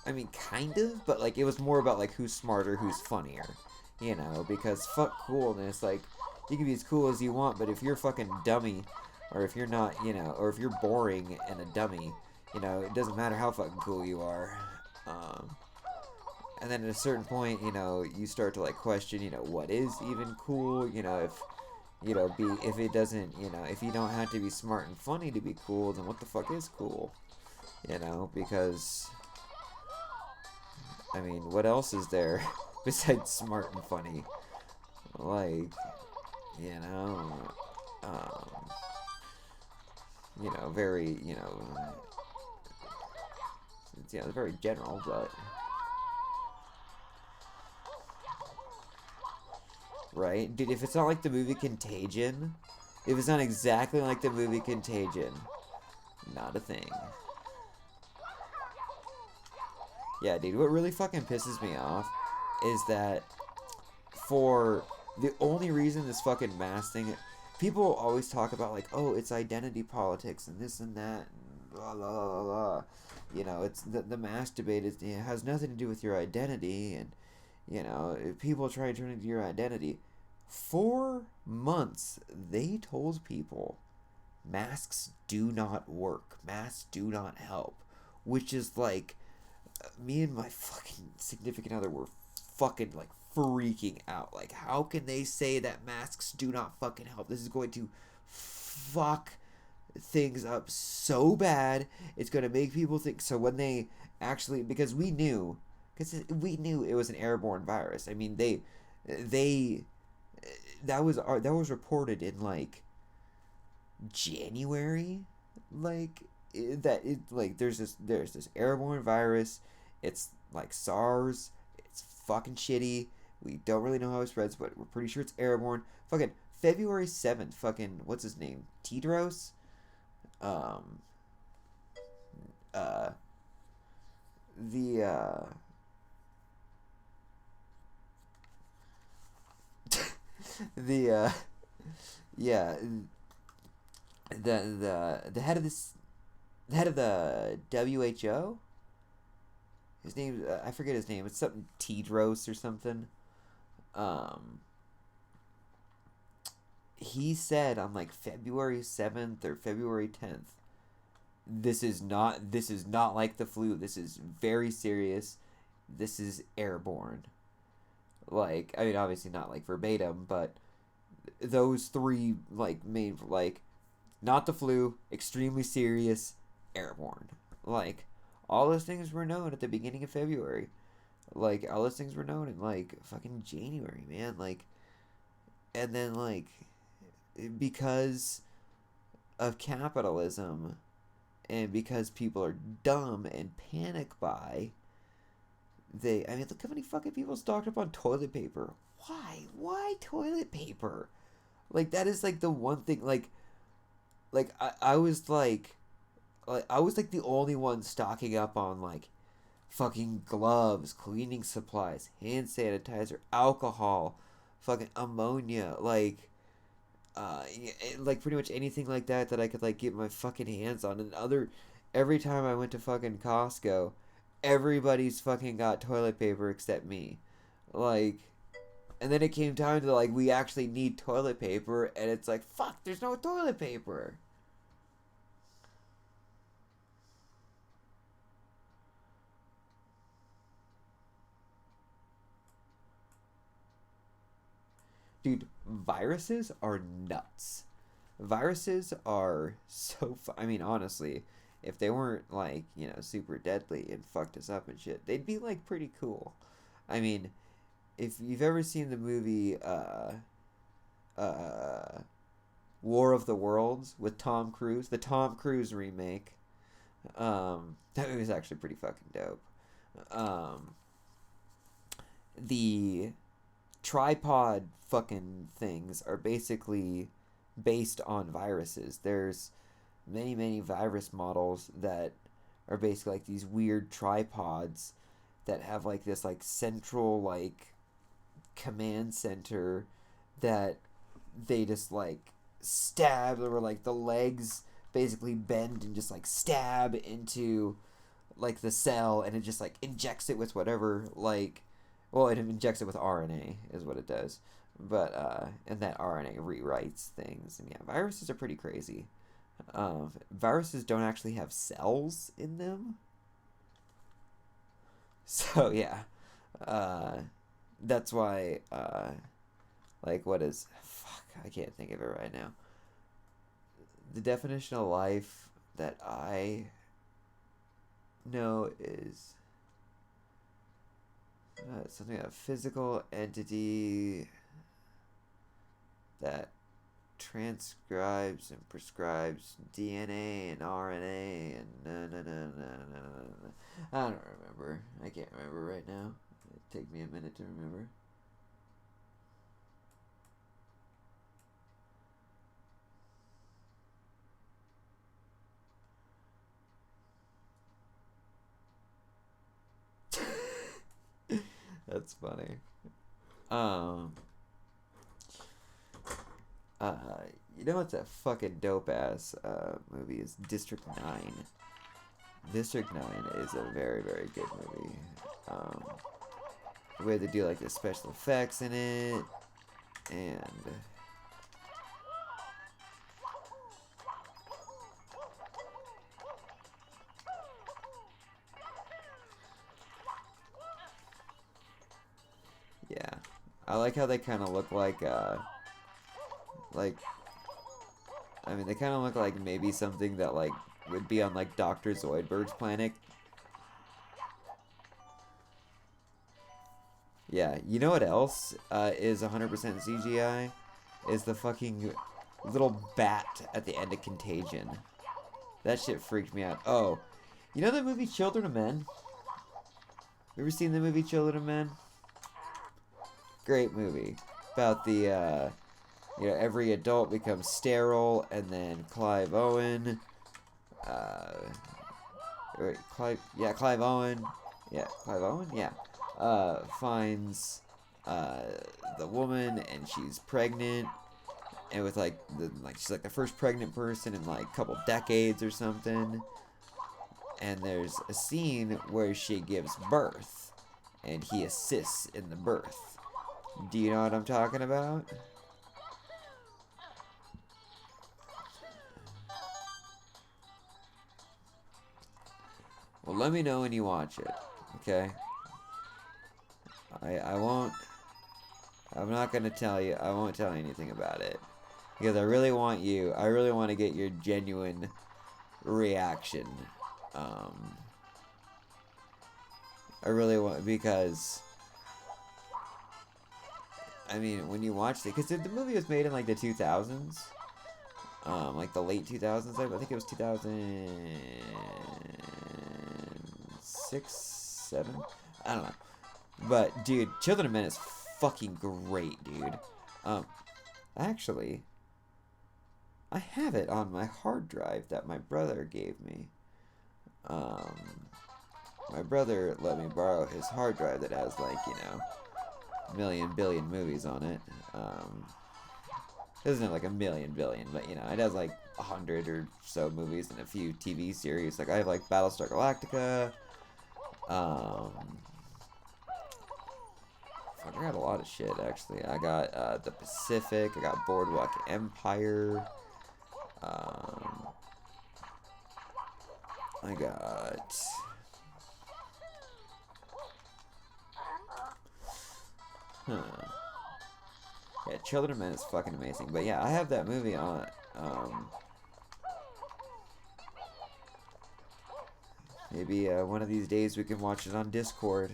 I mean, kind of, but like it was more about like who's smarter, who's funnier, you know, because fuck coolness, like you can be as cool as you want, but if you're fucking dummy, or if you're not, you know, or if you're boring and a dummy, you know, it doesn't matter how fucking cool you are. Um, and then at a certain point, you know, you start to like question, you know, what is even cool, you know, if you know, if it doesn't, you know, if you don't have to be smart and funny to be cool, then what the fuck is cool? You know, because I mean, what else is there besides smart and funny? Like, you know, um, very, it's, very general, but right, dude. If it's not like the movie Contagion, if it's not exactly like the movie Contagion, not a thing. Yeah, dude. What really fucking pisses me off is that for the only reason this fucking mask thing, people always talk about like, oh, it's identity politics and this and that, and blah blah blah blah. You know, it's the mask debate is, it has nothing to do with your identity, and you know, if people try to turn into your identity. 4 months they told people masks do not work, masks do not help, which is like me and my fucking significant other were fucking like freaking out. Like, how can they say that masks do not fucking help? This is going to fuck things up so bad. It's going to make people think. So when they actually, because we knew it was an airborne virus. I mean, they that was reported in like January, like that it like there's this airborne virus. It's like SARS. It's fucking shitty. We don't really know how it spreads, but we're pretty sure it's airborne. Fucking February 7th. Fucking what's his name? Tedros. Um. Uh. The the yeah, the head of the WHO. His name, I forget his name. It's something Tedros or something. Um, he said on like February 7th or February 10th, this is not like the flu. This is very serious. This is airborne. Like, I mean, obviously not like verbatim, but those three like main like not the flu, extremely serious, airborne. Like, all those things were known at the beginning of February. Like, all those things were known in, like, fucking January, man. Like, and then, like, because of capitalism and because people are dumb and panic buy, I mean, look how many fucking people stocked up on toilet paper. Why? Why toilet paper? Like, that is, like, the one thing, I was I was like the only one stocking up on like fucking gloves, cleaning supplies, hand sanitizer, alcohol, fucking ammonia, like pretty much anything like that I could like get my fucking hands on. And every time I went to fucking Costco, everybody's fucking got toilet paper except me. Like, and then it came time to like we actually need toilet paper, and it's like fuck, there's no toilet paper. Dude, viruses are nuts. Viruses are I mean, honestly, if they weren't like, super deadly and fucked us up and shit, they'd be like pretty cool. I mean, if you've ever seen the movie uh War of the Worlds with Tom Cruise, the Tom Cruise remake, that movie was actually pretty fucking dope. Um the tripod fucking things are basically based on viruses. There's many virus models that are basically like these weird tripods that have like this like central like command center that they just like stab, or like the legs basically bend and just like stab into like the cell, and it just like injects it with whatever, like, well, it injects it with RNA is what it does, but and that RNA rewrites things, and yeah, viruses are pretty crazy. Viruses don't actually have cells in them, so yeah, that's why like what is fuck, I can't think of it right now. The definition of life that I know is something, a physical entity that transcribes and prescribes DNA and RNA and I don't remember. I can't remember right now. It'd take me a minute to remember. That's funny. You know what's a fucking dope ass movie is District 9. District 9 is a very, very good movie. The way they do like the special effects in it, and yeah, I like how they kind of look like I mean, they kind of look like maybe something that like would be on like Dr. Zoidberg's planet. Yeah, you know what else is 100% CGI? Is the fucking little bat at the end of Contagion. That shit freaked me out. Oh, you know that movie Children of Men? You ever seen the movie Children of Men? Great movie. About the, you know, every adult becomes sterile, and then Clive Owen, Clive Owen, finds, the woman, and she's pregnant, and with, like, she's, like, the first pregnant person in, like, a couple decades or something, and there's a scene where she gives birth, and he assists in the birth. Do you know what I'm talking about? Well, let me know when you watch it, okay? I'm not gonna tell you, I won't tell you anything about it. Because I really want to get your genuine reaction. I really want, because, I mean, when you watch it, because the movie was made in, like, the 2000s. Like, the late 2000s, I think it was 2006, 7? I don't know. But, dude, Children of Men is fucking great, dude. Actually, I have it on my hard drive that my brother gave me. My brother let me borrow his hard drive that has, like, you know, million billion movies on it. It doesn't have like a million billion, but you know, it has like 100 or so movies and a few TV series. Like I have like Battlestar Galactica. Fuck, I got a lot of shit actually. I got The Pacific. I got Boardwalk Empire. I got. Yeah, Children of Men is fucking amazing. But yeah, I have that movie on. Maybe one of these days we can watch it on Discord.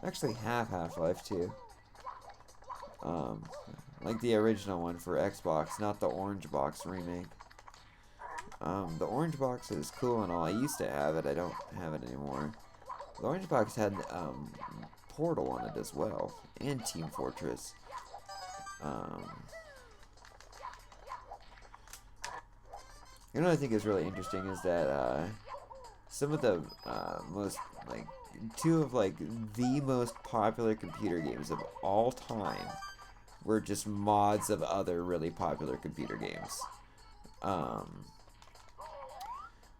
Actually have Half-Life too. Like the original one for Xbox, not the Orange Box remake. The Orange Box is cool and all. I used to have it. I don't have it anymore. The Orange Box had Portal on it as well, and Team Fortress. You know what I think is really interesting is that some of the most, like, two of, like, the most popular computer games of all time were just mods of other really popular computer games.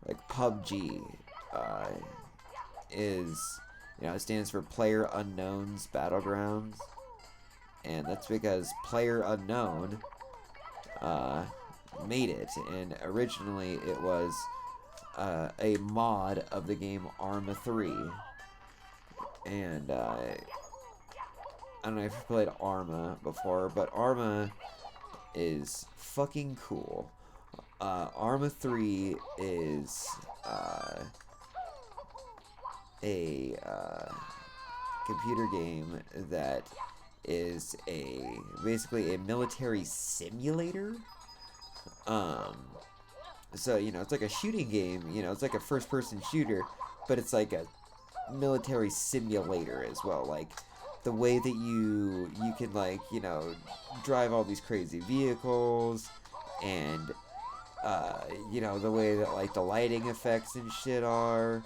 Like PUBG is, you know, it stands for Player Unknown's Battlegrounds, and that's because Player Unknown made it, and originally it was a mod of the game Arma 3, and I don't know if you played Arma before, but Arma is fucking cool. Arma 3 is a computer game that is basically a military simulator. So, you know, it's like a shooting game, you know, it's like a first-person shooter, but it's like a military simulator as well. Like, the way that you can, like, you know, drive all these crazy vehicles, and, you know, the way that, like, the lighting effects and shit are,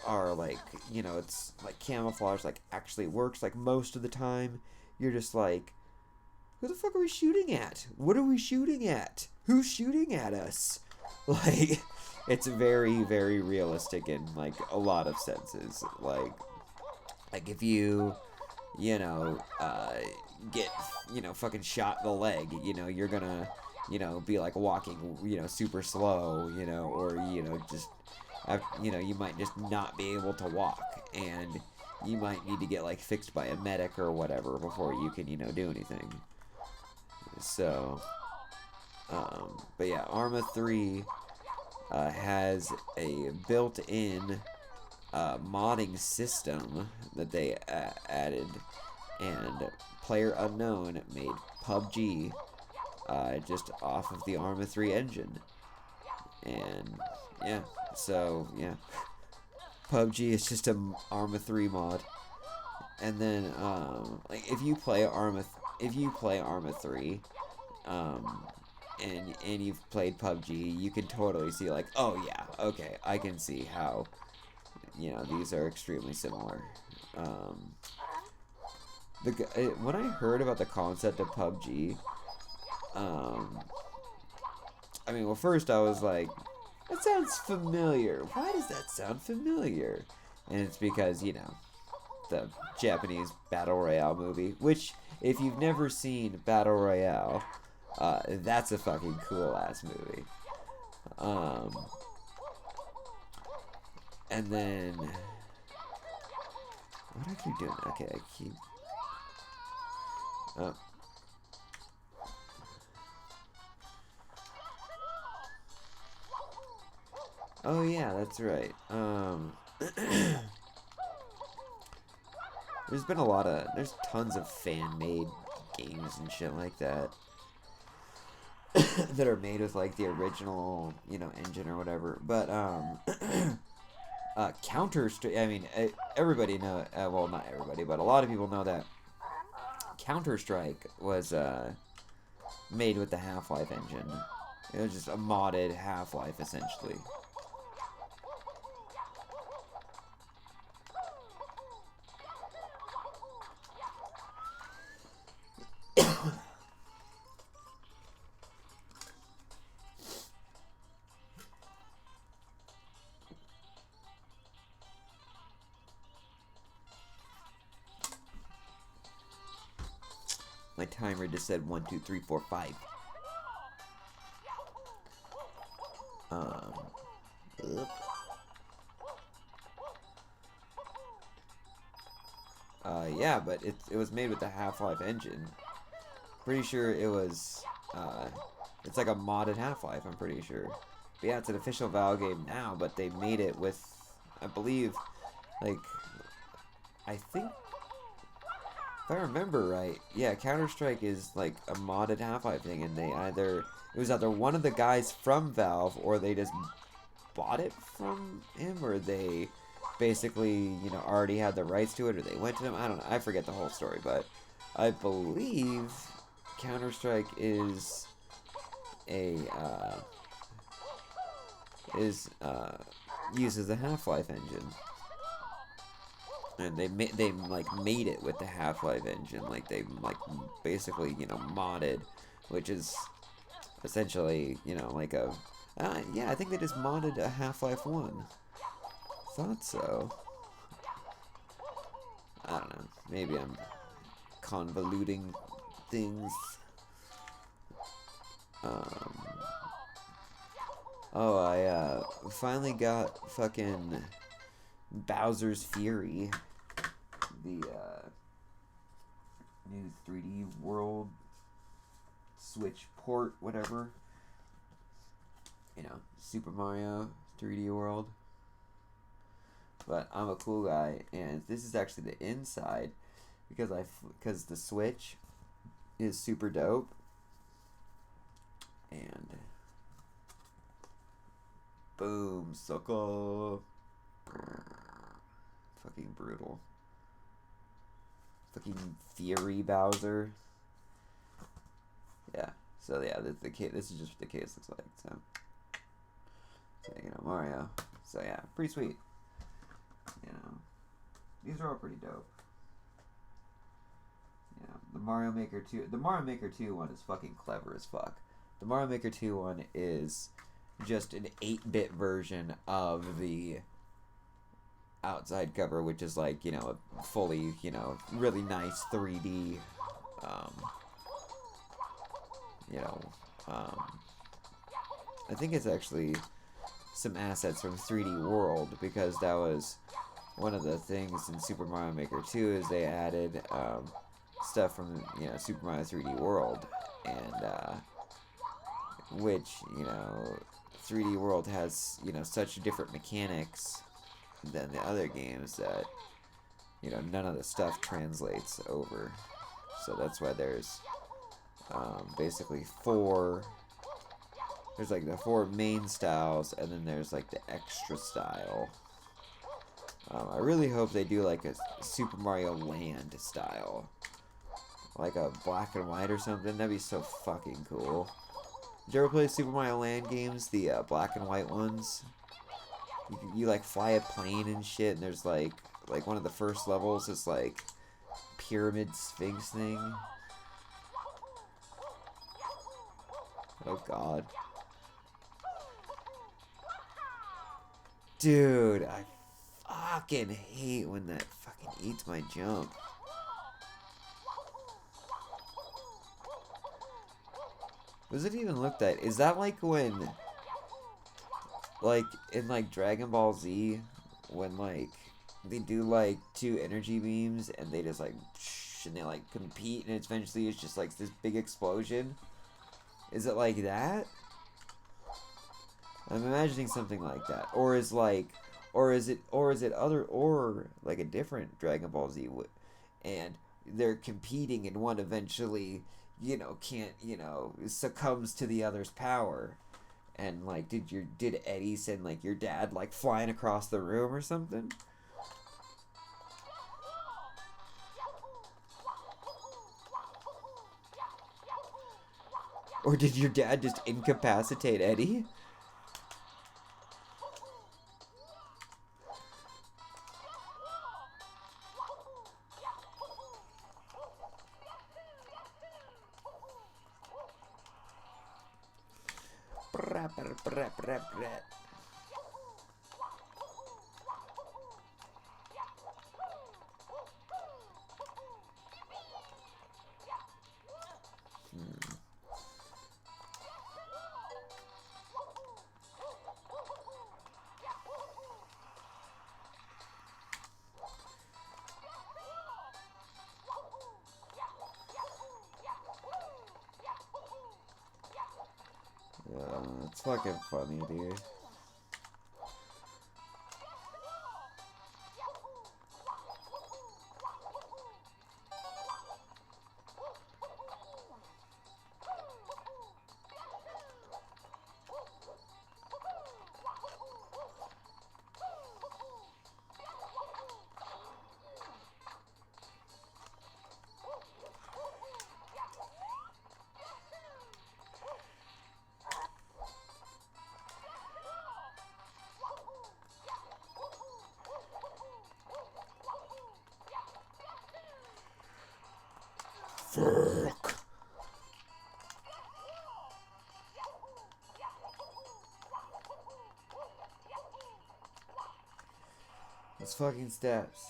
like, you know, it's, like, camouflage, like, actually works, like, most of the time. You're just like, who the fuck are we shooting at? What are we shooting at? Who's shooting at us? Like, it's very, very realistic in, like, a lot of senses. Like if you know, get, you know, fucking shot in the leg, you know, you're gonna, you know, be, like, walking, you know, super slow, you know, or, you know, just, you know, you might just not be able to walk, and you might need to get, like, fixed by a medic or whatever before you can, you know, do anything. So, but yeah, Arma 3 has a built-in modding system that they added, and Player Unknown made PUBG just off of the Arma 3 engine. And yeah, so yeah, PUBG is just a Arma 3 mod. And then like if you play Arma 3, and you've played PUBG, you can totally see, like, oh yeah, okay, I can see how, you know, these are extremely similar. When I heard about the concept of PUBG, I mean, well, first I was like, that sounds familiar. Why does that sound familiar? And it's because, you know, the Japanese Battle Royale movie, which, if you've never seen Battle Royale, that's a fucking cool-ass movie. And then, what do I keep doing? Okay, I keep, oh yeah, that's right. There's tons of fan-made games and shit like that that are made with, like, the original, you know, engine or whatever. But Counter-Strike, I mean, everybody know, well, not everybody, but a lot of people know that Counter-Strike was made with the Half-Life engine. It was just a modded Half-Life, essentially. My timer just said 1, 2, 3, 4, 5. Yeah, but it was made with the Half-Life engine. Pretty sure it was, it's like a modded Half-Life, I'm pretty sure. But yeah, it's an official Valve game now, but they made it with, I believe, like, I think, if I remember right, yeah, Counter-Strike is like a modded Half-Life thing, and it was either one of the guys from Valve, or they just bought it from him, or they basically, you know, already had the rights to it, or they went to them. I don't know. I forget the whole story, but I believe Counter-Strike is a uses the Half-Life engine, and they like made it with the Half-Life engine. Like they like basically, you know, modded, which is essentially, you know, like a yeah, I think they just modded a Half-Life 1. Thought so. I don't know. Maybe I'm convoluting things. Oh, I finally got fucking Bowser's Fury, the new 3D World Switch port, whatever. You know, Super Mario 3D World. But I'm a cool guy, and this is actually the inside because the Switch is super dope, and boom, sucker, fucking brutal, fucking Fury Bowser. Yeah. So yeah, the case. This is just what the case looks like. So you know, Mario. So yeah, pretty sweet. You know, these are all pretty dope. You know, the Mario Maker 2 one is fucking clever as fuck. The Mario Maker 2 one is just an 8-bit version of the outside cover, which is like, you know, a fully, you know, really nice 3D, you know, I think it's actually some assets from 3D World, because that was one of the things in Super Mario Maker 2 is they added stuff from, you know, Super Mario 3D World, and which, you know, 3D World has, you know, such different mechanics than the other games that, you know, none of the stuff translates over. So that's why there's basically there's like the 4 main styles, and then there's like the extra style. I really hope they do like a Super Mario Land style, like a black and white or something. That'd be so fucking cool. Did you ever play Super Mario Land games, the black and white ones? You like fly a plane and shit, and there's like one of the first levels is like pyramid sphinx thing. Oh god. Dude, I fucking hate when that fucking eats my jump. Does it even look that? Is that like when, like in like Dragon Ball Z, when like they do like 2 energy beams and they just like and they like compete, and eventually it's just like this big explosion? Is it like that? I'm imagining something like that, or is it like a different Dragon Ball Z, and they're competing, and one eventually, you know, can't, you know, succumbs to the other's power, and like did Eddie send like your dad like flying across the room or something? Or did your dad just incapacitate Eddie? It's fucking funny, dude. Fuck. Those fucking steps.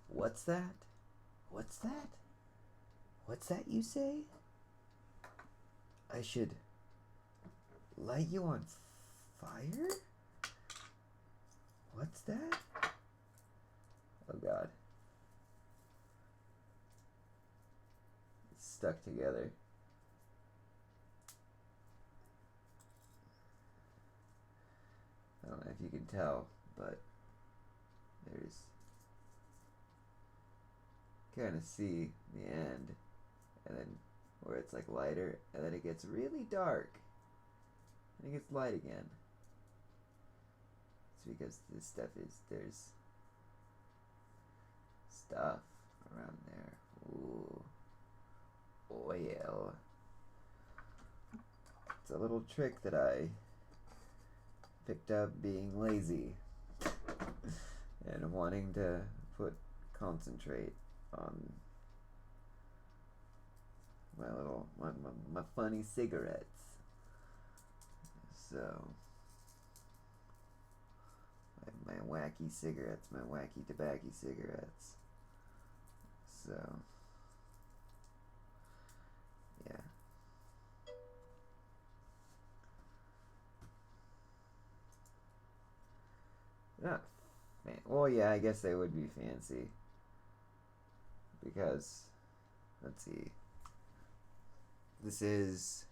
What's that? What's that? What's that you say? I should light you on fire? What's that? Oh god. It's stuck together. I don't know if you can tell, but there's kind of see the end, and then where it's like lighter, and then it gets really dark, and it gets light again. It's because this stuff is, there's stuff around there. Ooh, oil. It's a little trick that I picked up being lazy and wanting to concentrate on my funny cigarettes. So my wacky cigarettes, my wacky tobacco cigarettes. So yeah. They're not well, yeah, I guess they would be fancy. Because, let's see. This is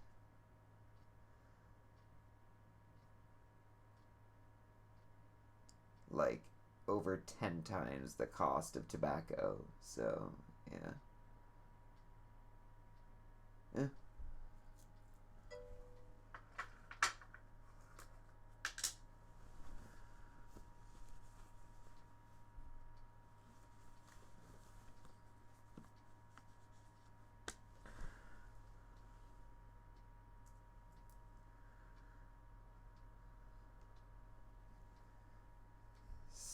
like over 10 times the cost of tobacco. So, yeah. Yeah.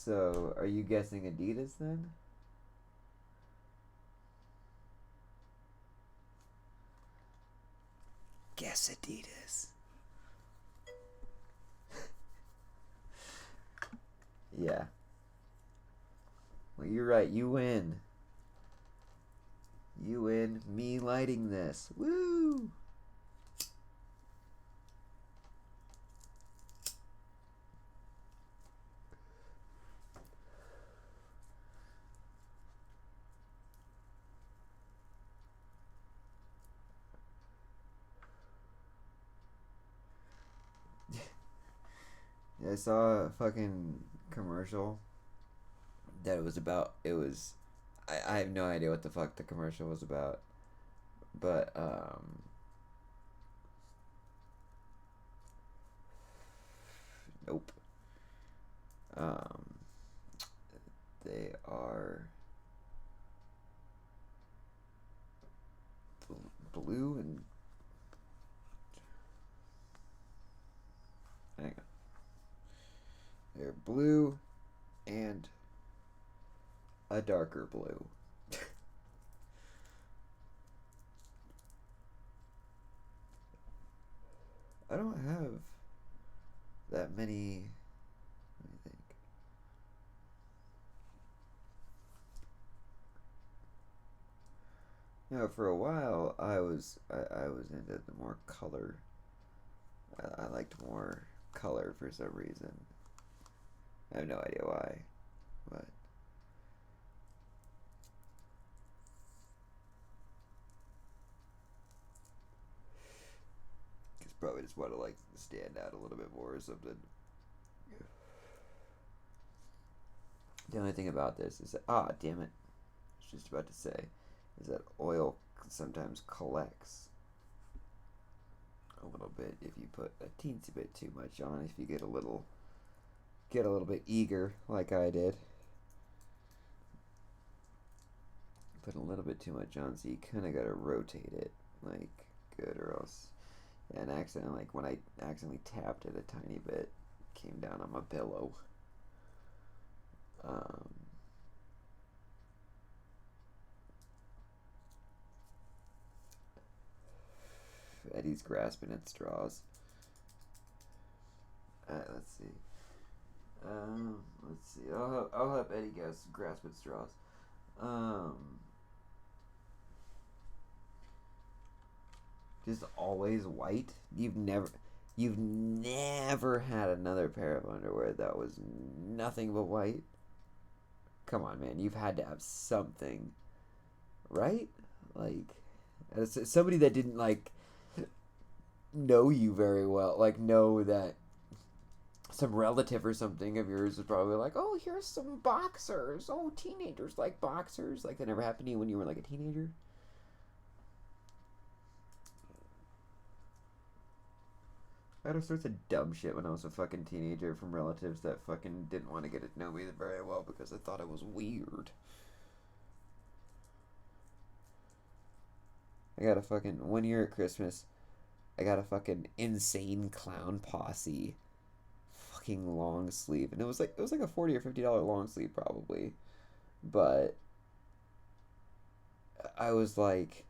So, are you guessing Adidas then? Guess Adidas. Yeah. Well, you're right. You win. You win. Me lighting this. Woo! I saw a fucking commercial that it was about. It was. I have no idea what the fuck the commercial was about. But, nope. They are blue and. Hang on. They're blue and a darker blue. I don't have that many. Let me think. No, for a while I was into the more color. I liked more color for some reason. I have no idea why, but just probably just want to like stand out a little bit more or something. The only thing about this is that, damn it, just about to say is that oil sometimes collects a little bit if you put a teensy bit too much on. If you get a little bit eager like I did, put a little bit too much on, so you kind of gotta rotate it like good, or else. Yeah, and accidentally, like when I accidentally tapped it a tiny bit, came down on my pillow. Eddie's grasping at straws. Let's see. Let's see. I'll help Eddie grasp at straws. Just always white. You've never had another pair of underwear that was nothing but white. Come on, man. You've had to have something, right? Like, as somebody that didn't like know you very well, like know that some relative or something of yours was probably like, oh, here's some boxers. Oh, teenagers like boxers. Like, that never happened to you when you were like a teenager? I had all sorts of dumb shit when I was a fucking teenager from relatives that fucking didn't want to get to know me very well because they thought I was weird. I got a fucking, one year at Christmas, I got a fucking insane clown posse fucking long sleeve, and it was like a $40 or $50 long sleeve probably, but I was like,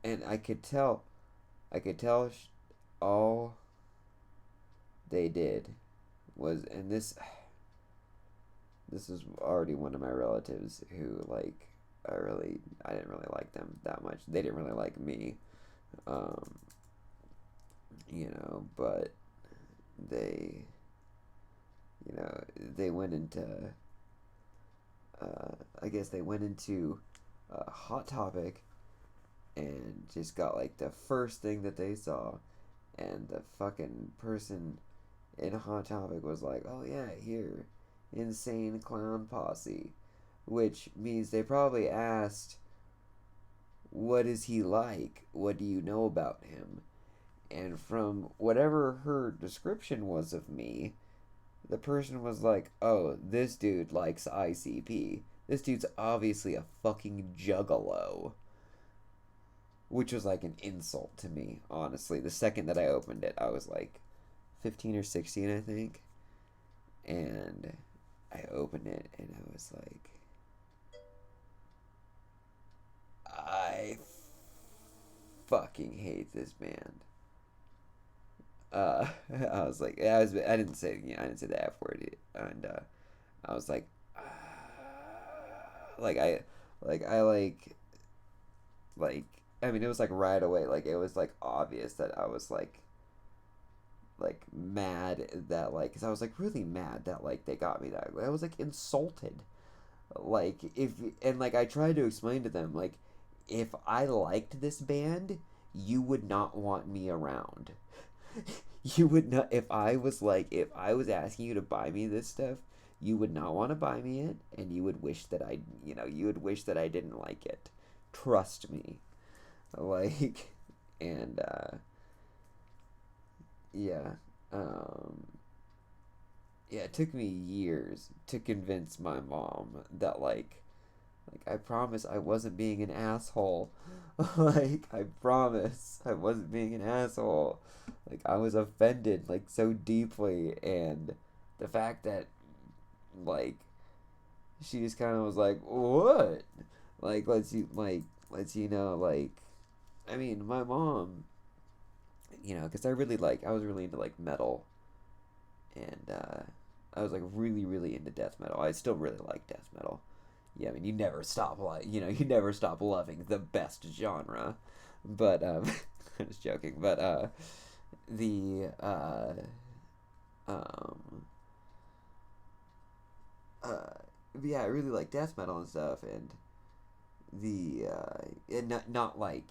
and I could tell all they did was, and this is already one of my relatives who, like, I didn't really like them that much. They didn't really like me, but they, they went into, I guess they went into Hot Topic and just got like the first thing that they saw, and the fucking person in Hot Topic was like, oh yeah, here, insane clown posse, which means they probably asked, what is he like? What do you know about him? And from whatever her description was of me, the person was like, oh, this dude likes ICP. This dude's obviously a fucking juggalo. Which was like an insult to me, honestly. The second that I opened it, I was like 15 or 16, I think. And I opened it and I was like, I fucking hate this band. I was like, I didn't say the F word, and I was like, like I mean, it was like right away, like it was like obvious that I was like mad that, like, because I was like really mad that like they got me that way. I was like insulted, like, and like I tried to explain to them, like, if I liked this band, you would not want me around. You would not, if I was asking you to buy me this stuff, you would not want to buy me it, and you would wish that I didn't like it. Trust me. Like, and yeah, yeah, it took me years to convince my mom that, like I promise I wasn't being an asshole. Like, I promise I wasn't being an asshole. Like, I was offended, like, so deeply, and the fact that, like, she just kind of was like, what? Like, lets you know, like, I mean, my mom, because I was really into, like, metal, and, I was, like, really, really into death metal. I still really like death metal. Yeah, I mean, you never stop loving the best genre. But, I'm just joking. But, yeah, I really like death metal and stuff, and and not like,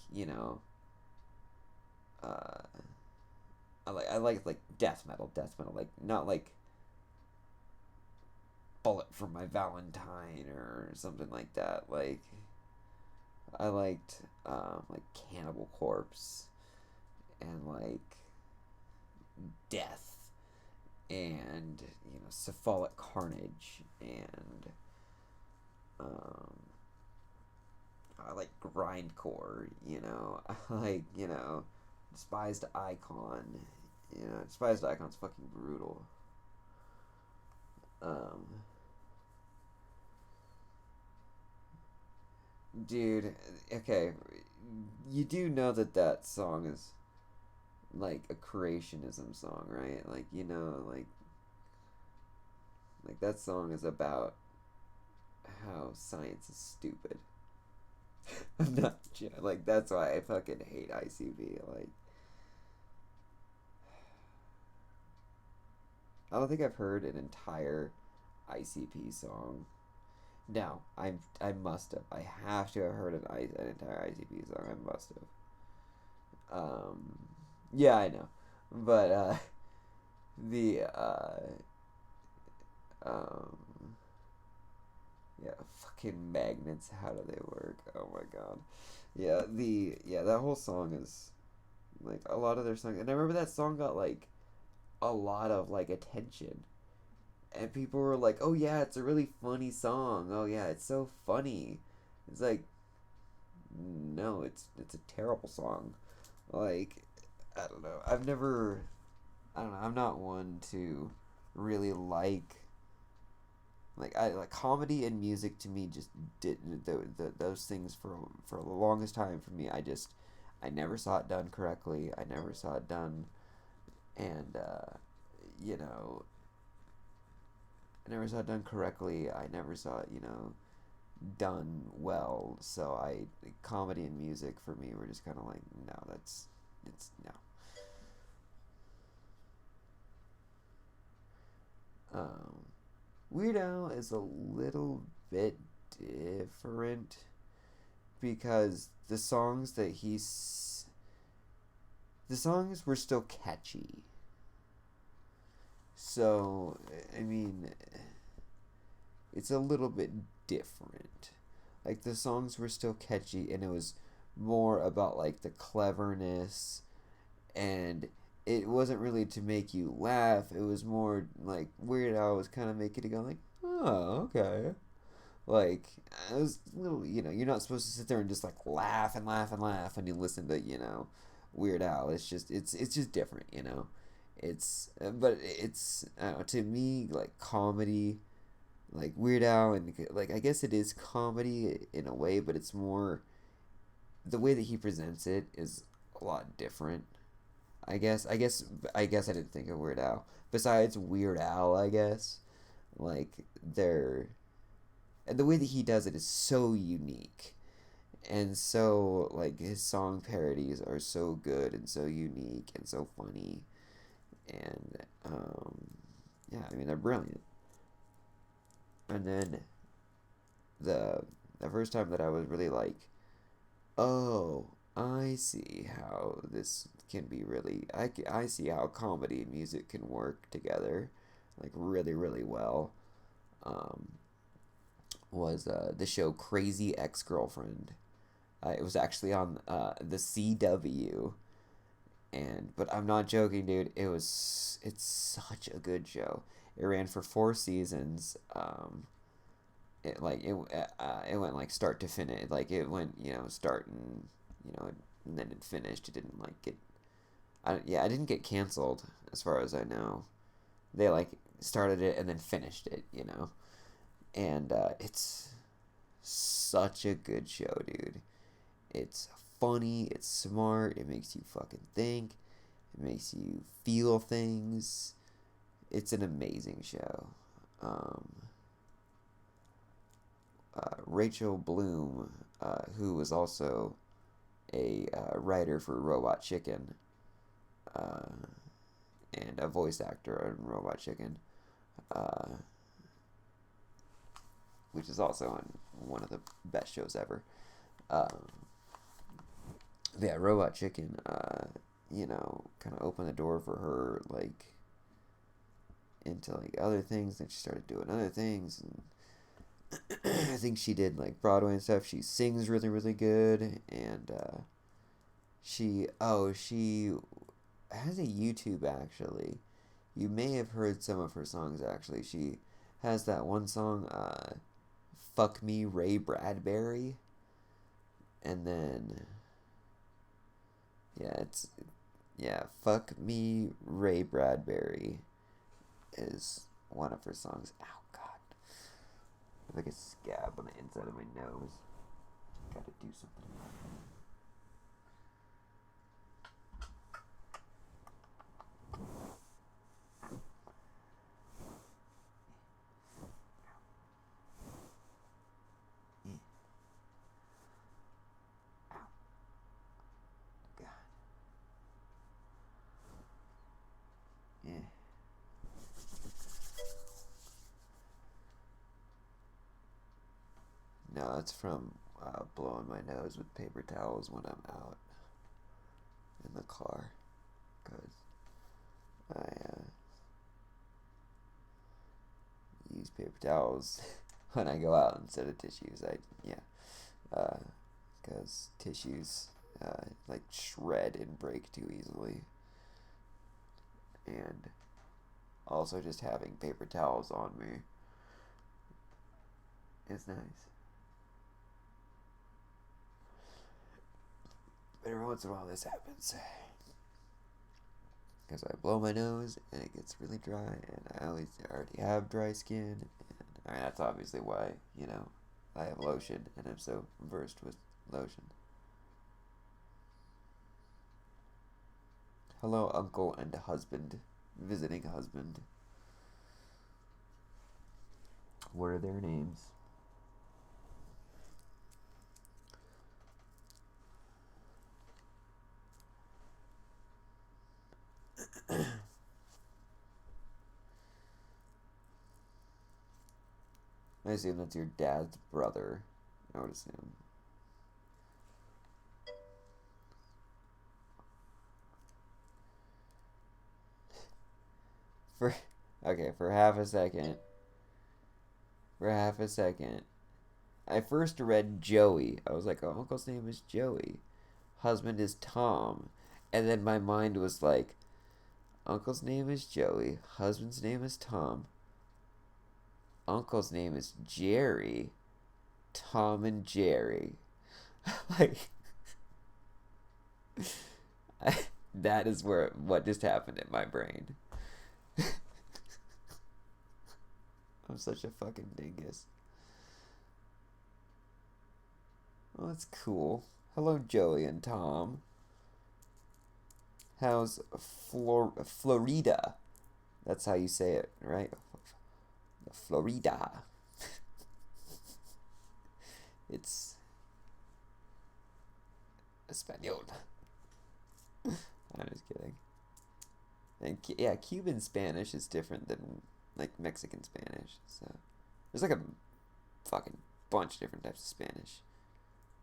I like death metal, like, not like, Bullet for My Valentine or something like that. Like, I liked like Cannibal Corpse and like Death and, you know, Cephalic Carnage and I like grindcore, you know. I like, you know, Despised Icon. You know, Despised Icon's fucking brutal. Dude, okay, you do know that that song is like a creationism song, right? Like, you know, like that song is about how science is stupid. I'm not like that's why I fucking hate ICB. Like, I don't think I've heard an entire ICP song. No, I must have. I have to have heard an entire ICP song. I must have. Yeah, I know, but the um, yeah, fucking magnets. How do they work? Oh my god. Yeah, that whole song is like a lot of their songs, and I remember that song got like a lot of like attention, and people were like, "Oh yeah, it's a really funny song. Oh yeah, it's so funny." It's like, no, it's a terrible song. Like, I don't know. I don't know. I'm not one to really like I like comedy and music to me just did those things for the longest time for me. I never saw it done correctly. I never saw it done, and you know, I never saw it done correctly. I never saw it, you know, done well. So comedy and music for me were just kind of like, no, it's no. Um, Weird Al is a little bit different because the songs were still catchy. So, I mean, it's a little bit different. Like, the songs were still catchy, and it was more about like the cleverness, and it wasn't really to make you laugh. It was more like Weird Al was kind of making it go like, oh, okay. Like, it was a little, you know, you're not supposed to sit there and just like laugh and laugh and laugh when you listen to, you know, Weird Al. It's just different, you know. But it's to me like comedy, like Weird Al, and like I guess it is comedy in a way, but it's more the way that he presents it is a lot different. I didn't think of Weird Al. Besides Weird Al, I guess like they're and the way that he does it is so unique, and so like his song parodies are so good and so unique and so funny, and yeah, I mean they're brilliant. And then the first time that I was really like, oh, I see how this can be really. I see how comedy and music can work together, like really really well. Um, was the show Crazy Ex Girlfriend. It was actually on the CW, and but I'm not joking, dude. It's such a good show. It ran for 4 seasons. It went like start to finish. Like it went, you know, start and then it finished. It didn't like get. I didn't get canceled as far as I know. They like started it and then finished it, you know, and it's such a good show, dude. It's funny. It's smart. It makes you fucking think. It makes you feel things. It's an amazing show. Um, Rachel Bloom, who was also a writer for Robot Chicken uh, and a voice actor on Robot Chicken, uh, which is also on one of the best shows ever. Um, yeah, Robot Chicken, you know, kind of opened the door for her, like, into like other things, then she started doing other things, and I think she did like Broadway and stuff. She sings really, really good, and she has a YouTube actually. You may have heard some of her songs actually. She has that one song, "Fuck Me, Ray Bradbury," and then "Fuck Me, Ray Bradbury" is one of her songs. Ow, God. I have like a scab on the inside of my nose. Gotta do something about that. Yeah. No, it's from blowing my nose with paper towels when I'm out in the car. Because I use paper towels when I go out instead of tissues. Because tissues like shred and break too easily. And also just having paper towels on me is nice. But every once in a while this happens. Because I blow my nose and it gets really dry, and I already have dry skin. And I mean, that's obviously why, I have lotion and I'm so versed with lotion. Hello, uncle and husband. Visiting husband. What are their names? I assume that's your dad's brother. I would assume. For half a second. I first read Joey. I was like, oh, uncle's name is Joey. Husband is Tom. And then my mind was like, uncle's name is Joey. Husband's name is Tom. Uncle's name is Jerry. Tom and Jerry. Like, that is what just happened in my brain. I'm such a fucking dingus. Oh, that's cool. Hello, Joey and Tom. How's Florida? That's how you say it, right? Florida. It's Espanol. I'm just kidding. And yeah, Cuban Spanish is different than like Mexican Spanish. So there's like a fucking bunch of different types of Spanish.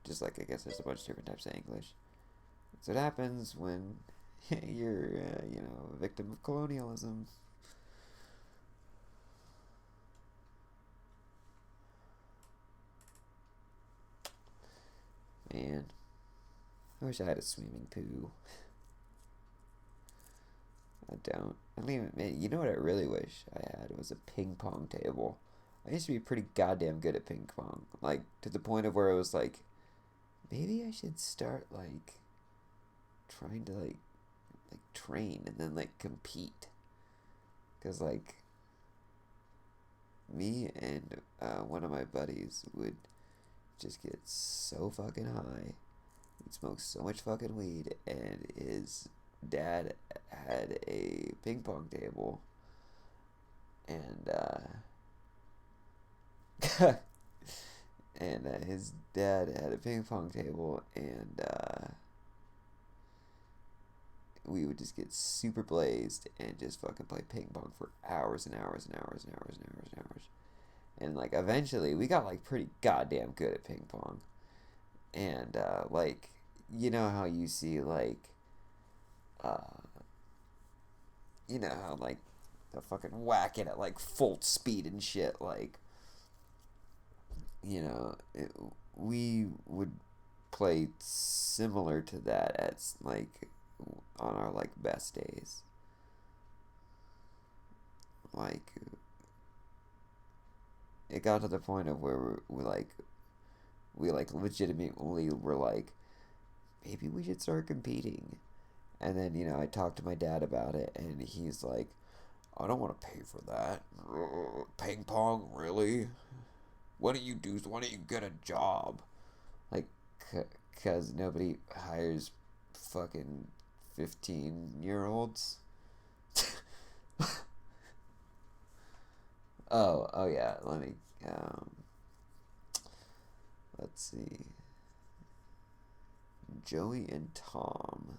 Just like I guess there's a bunch of different types of English. That's what happens when you're a victim of colonialism. Man, I wish I had a swimming pool. I don't. I don't even. Man, you know what I really wish I had was a ping pong table. I used to be pretty goddamn good at ping pong, like to the point of where I was like, maybe I should start like trying to like train and then like compete, because like me and one of my buddies would just get so fucking high. We'd smoke so much fucking weed, and his dad had a ping pong table, and his dad had a ping pong table, and we would just get super blazed and just fucking play ping pong for hours and hours and hours and hours and hours and hours. And like eventually we got like pretty goddamn good at ping pong. And like, you know how you see like how like they'll fucking whack it at like full speed and shit. Like, you know, we would play similar to that at like on our like best days. Like, it got to the point of where we legitimately were like, maybe we should start competing. And then, you know, I talked to my dad about it, and he's like, I don't want to pay for that. Ping pong, really? Why don't you get a job? Like, because nobody hires fucking 15-year-olds. Oh yeah, let me, let's see. Joey and Tom.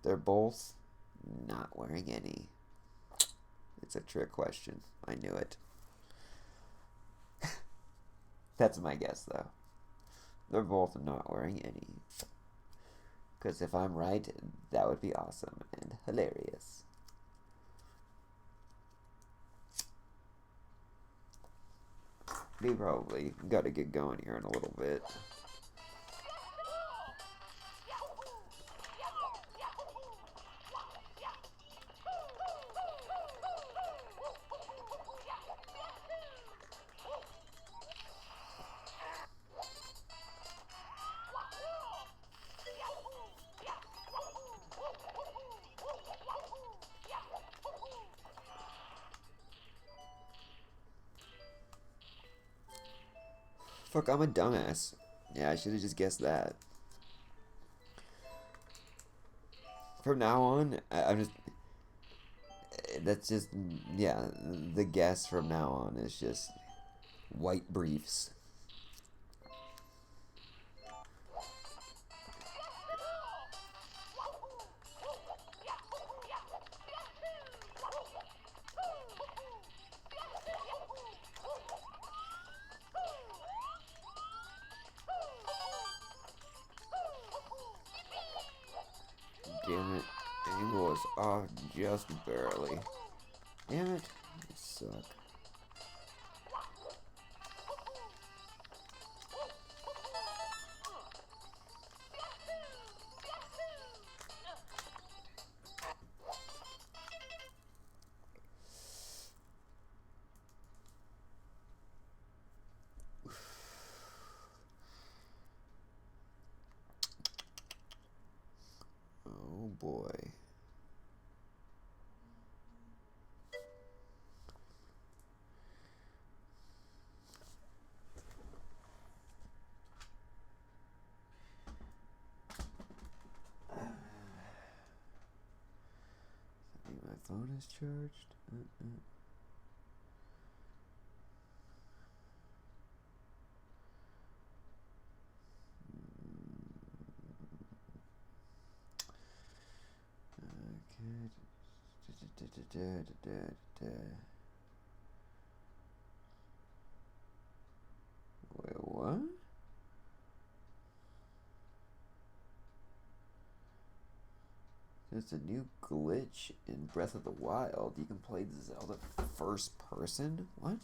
They're both not wearing any. It's a trick question. I knew it. That's my guess, though. They're both not wearing any. Because if I'm right, that would be awesome and hilarious. We probably gotta get going here in a little bit. Fuck, I'm a dumbass. Yeah, I should have just guessed that. From now on, I'm just... That's just... Yeah, the guess from now on is just... white briefs. Damn it, angle is off just barely. Damn it, you suck. Oh boy. My phone is charged. Wait, what? There's a new glitch in Breath of the Wild. You can play Zelda first person? What?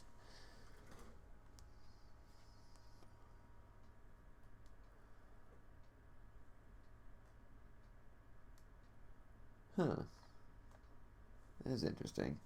Huh. That is interesting.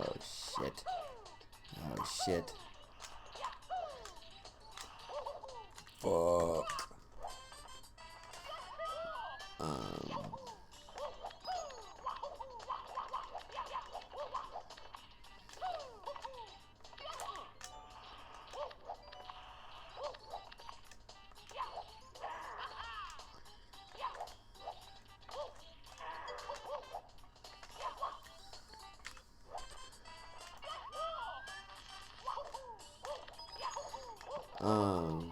Oh shit. Oh shit. Fuck. I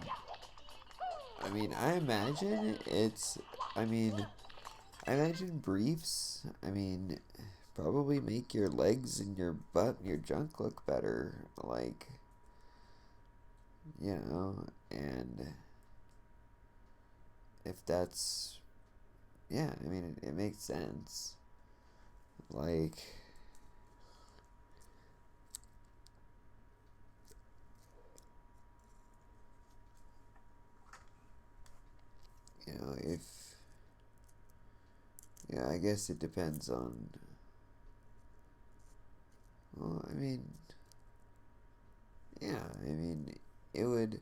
mean, I imagine it's, I mean, I imagine briefs, I mean, probably make your legs and your butt and your junk look better, like, you know, and if that's, yeah, I mean, it makes sense, like, you know, if, yeah, I guess it depends on, well, I mean, yeah, I mean, it would,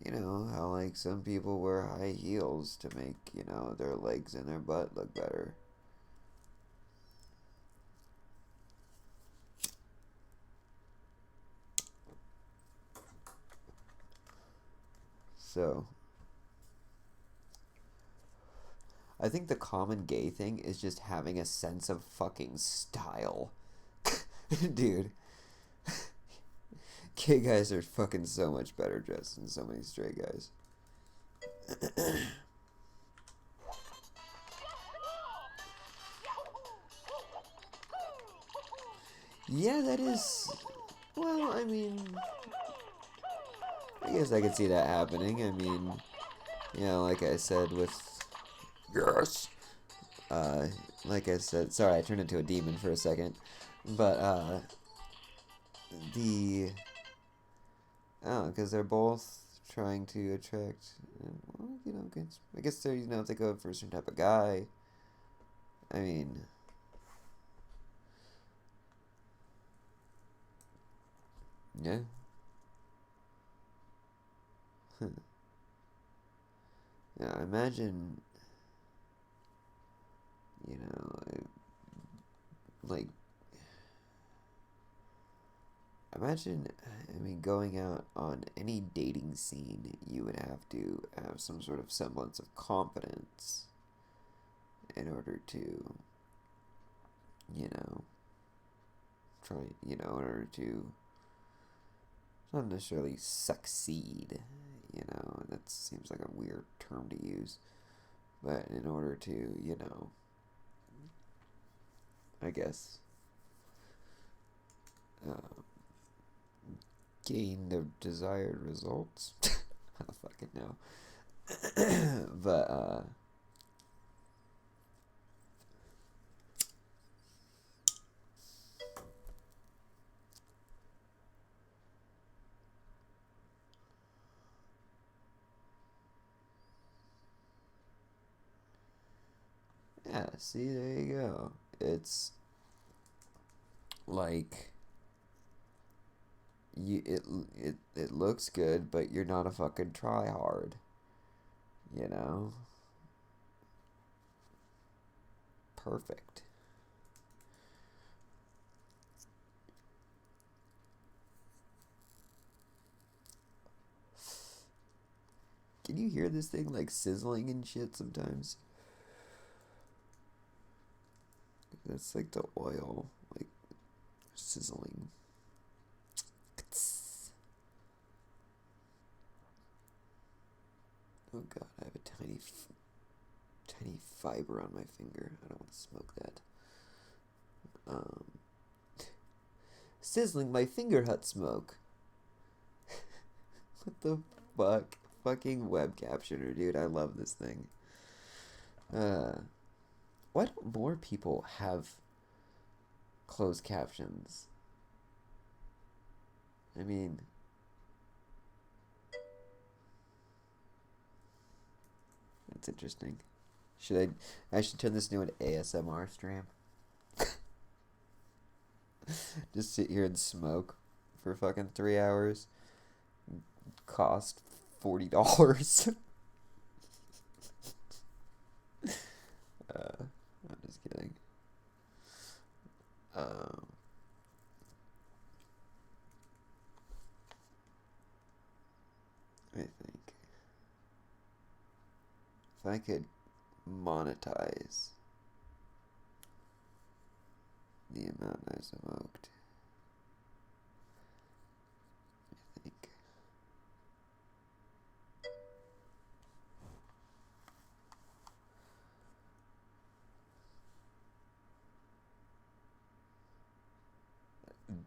you know, how like some people wear high heels to make, you know, their legs and their butt look better. So, I think the common gay thing is just having a sense of fucking style. Dude, gay guys are fucking so much better dressed than so many straight guys. Yeah, that is. Well, I mean, I guess I could see that happening. I mean, you know, like I said with. Yes! Like I said, sorry, I turned into a demon for a second. But, the. Oh, because they're both trying to attract. Well, you know, I guess they're, you know, if they go for a certain type of guy. I mean. Yeah. Yeah, I imagine, you know, like, imagine, I mean, going out on any dating scene, you would have to have some sort of semblance of confidence in order to, you know, try, you know, in order to not necessarily succeed, you know, that seems like a weird term to use, but in order to, you know, I guess, gain the desired results. I don't fucking know. But, yeah, see, there you go. It's like it looks good, but you're not a fucking tryhard, you know? Perfect. Can you hear this thing like sizzling and shit sometimes? That's like the oil, like sizzling. Oh god, I have a tiny fiber on my finger. I don't want to smoke that. Sizzling my finger hut smoke. What the fuck? Fucking web captioner, dude. I love this thing. Why don't more people have closed captions? I mean, that's interesting. I should turn this into an ASMR stream. Just sit here and smoke for fucking 3 hours. Cost $40. I'm just kidding. I think if I could monetize the amount I smoked, I think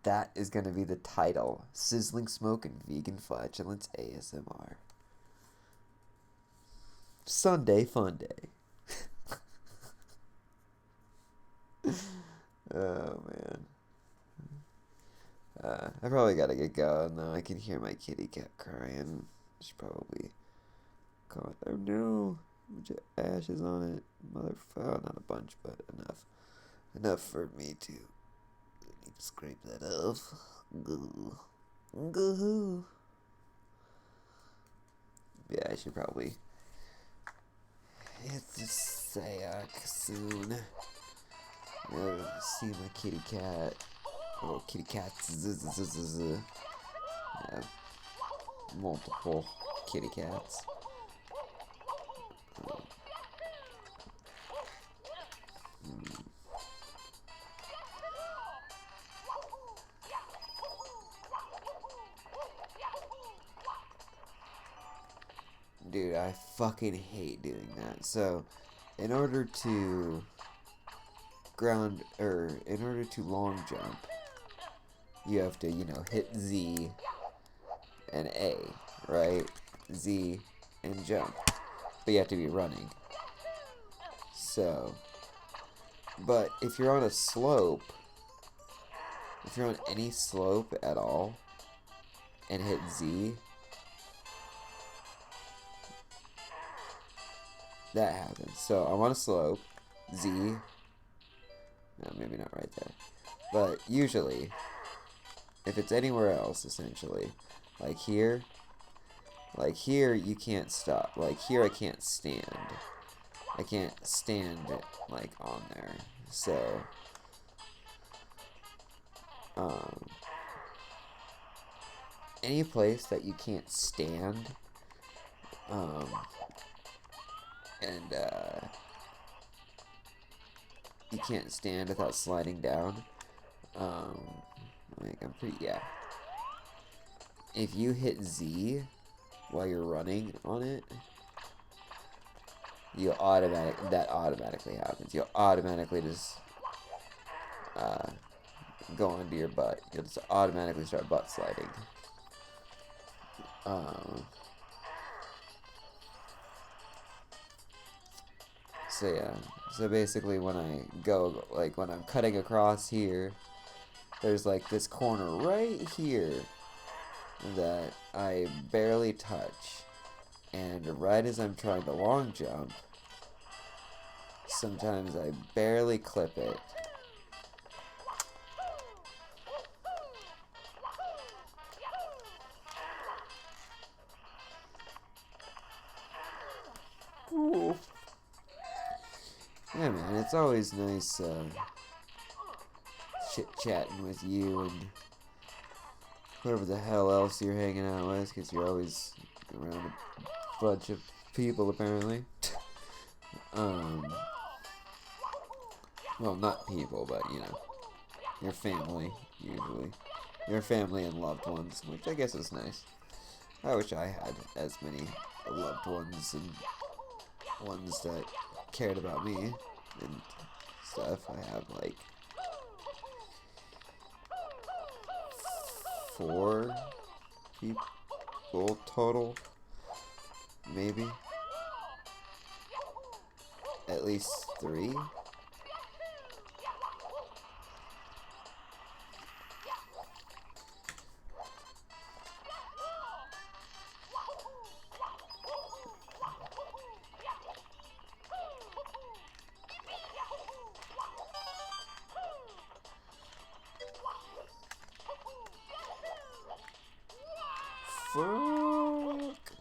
that is gonna be the title. Sizzling smoke and vegan flatulence ASMR. Sunday fun day. Oh man. I probably gotta get going though. I can hear my kitty cat crying. She's probably going, oh no, a bunch of ashes on it. Motherfucker, not a bunch, but enough. Enough for me to need to scrape that off. Goo. Goo. Yeah, I should probably hit the sack soon. See my kitty cat. Little kitty cats. Yeah. Multiple kitty cats. Dude, I fucking hate doing that. So, in order to long jump, you have to, hit Z and A, right? Z and jump. But you have to be running. So, but if you're on a slope, if you're on any slope at all, and hit Z, that happens. So I'm on a slope, Z, no, maybe not right there, but usually, if it's anywhere else, essentially, like here you can't stop, like here I can't stand like on there, so, any place that you can't stand, and you can't stand without sliding down, like if you hit Z while you're running on it, that automatically happens. You'll automatically just go onto your butt. You'll just automatically start butt sliding. So yeah, so basically when I go, like when I'm cutting across here, there's like this corner right here that I barely touch, and right as I'm trying to long jump, sometimes I barely clip it. Ooh. Yeah, man, it's always nice chit-chatting with you and whoever the hell else you're hanging out with, because you're always around a bunch of people, apparently. Well, not people, but, your family, usually. Your family and loved ones, which I guess is nice. I wish I had as many loved ones and ones that cared about me and stuff. I have like 4 people total, maybe at least 3. Fuck.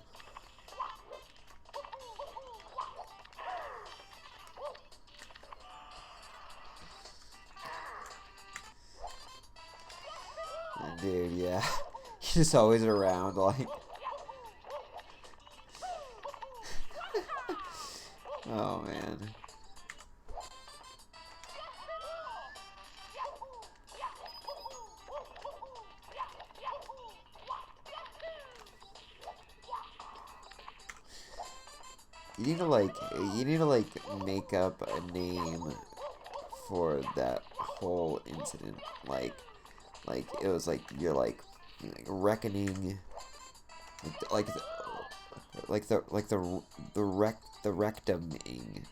Dude, yeah. He's just always around, like. Oh, man. You need to make up a name for that whole incident. Like like it was like you're like reckoning, like the rectuming.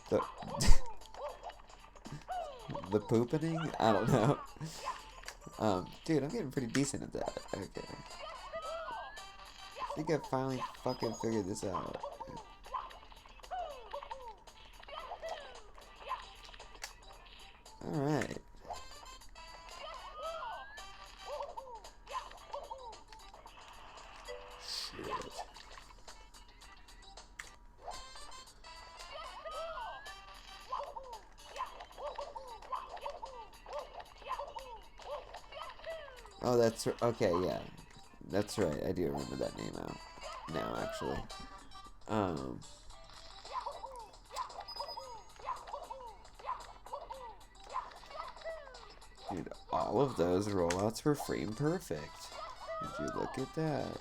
the the poopening? I don't know. Dude, I'm getting pretty decent at that. Okay. I think I finally fucking figured this out. Alright. Shit. Oh, that's okay, yeah. That's right. I do remember that name out now, actually. Dude, all of those rollouts were frame perfect. Would you look at that?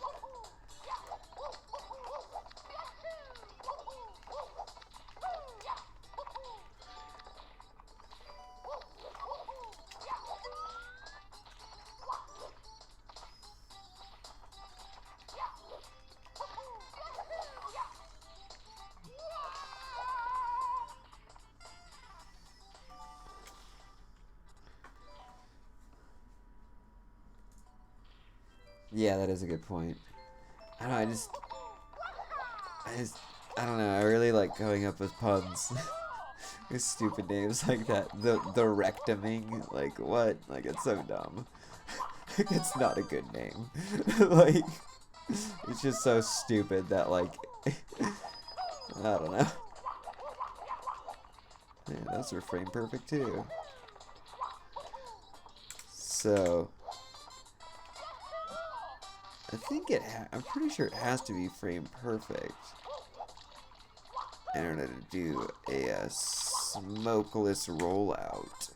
Yeah, that is a good point. I don't know, I don't know, I really like coming up with puns. With stupid names like that. The rectuming, like what? Like it's so dumb. Like it's not a good name. Like it's just so stupid that like I don't know. Man, those are frame perfect too. So I think I'm pretty sure it has to be frame perfect in order to do a smokeless rollout.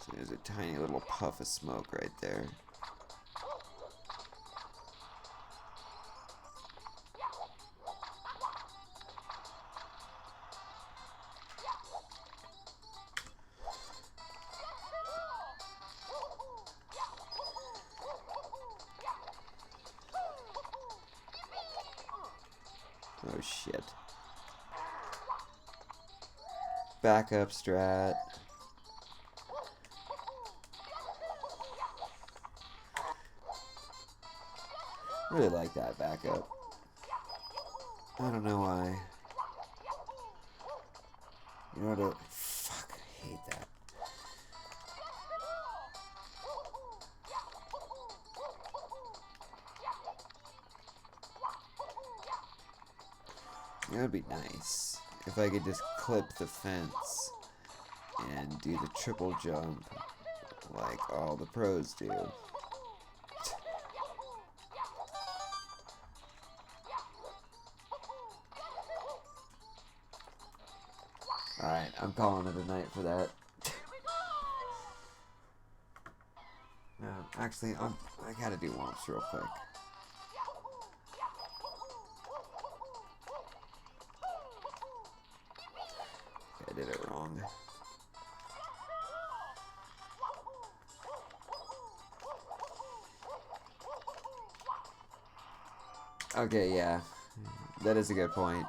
So there's a tiny little puff of smoke right there. Oh shit. Backup strat. Really like that backup. I don't know why. You know what? Fuck, I hate that. It would be nice if I could just clip the fence and do the triple jump like all the pros do. Alright, I'm calling it a night for that. No, actually, I gotta do womps real quick. I did it wrong. Okay, yeah. That is a good point.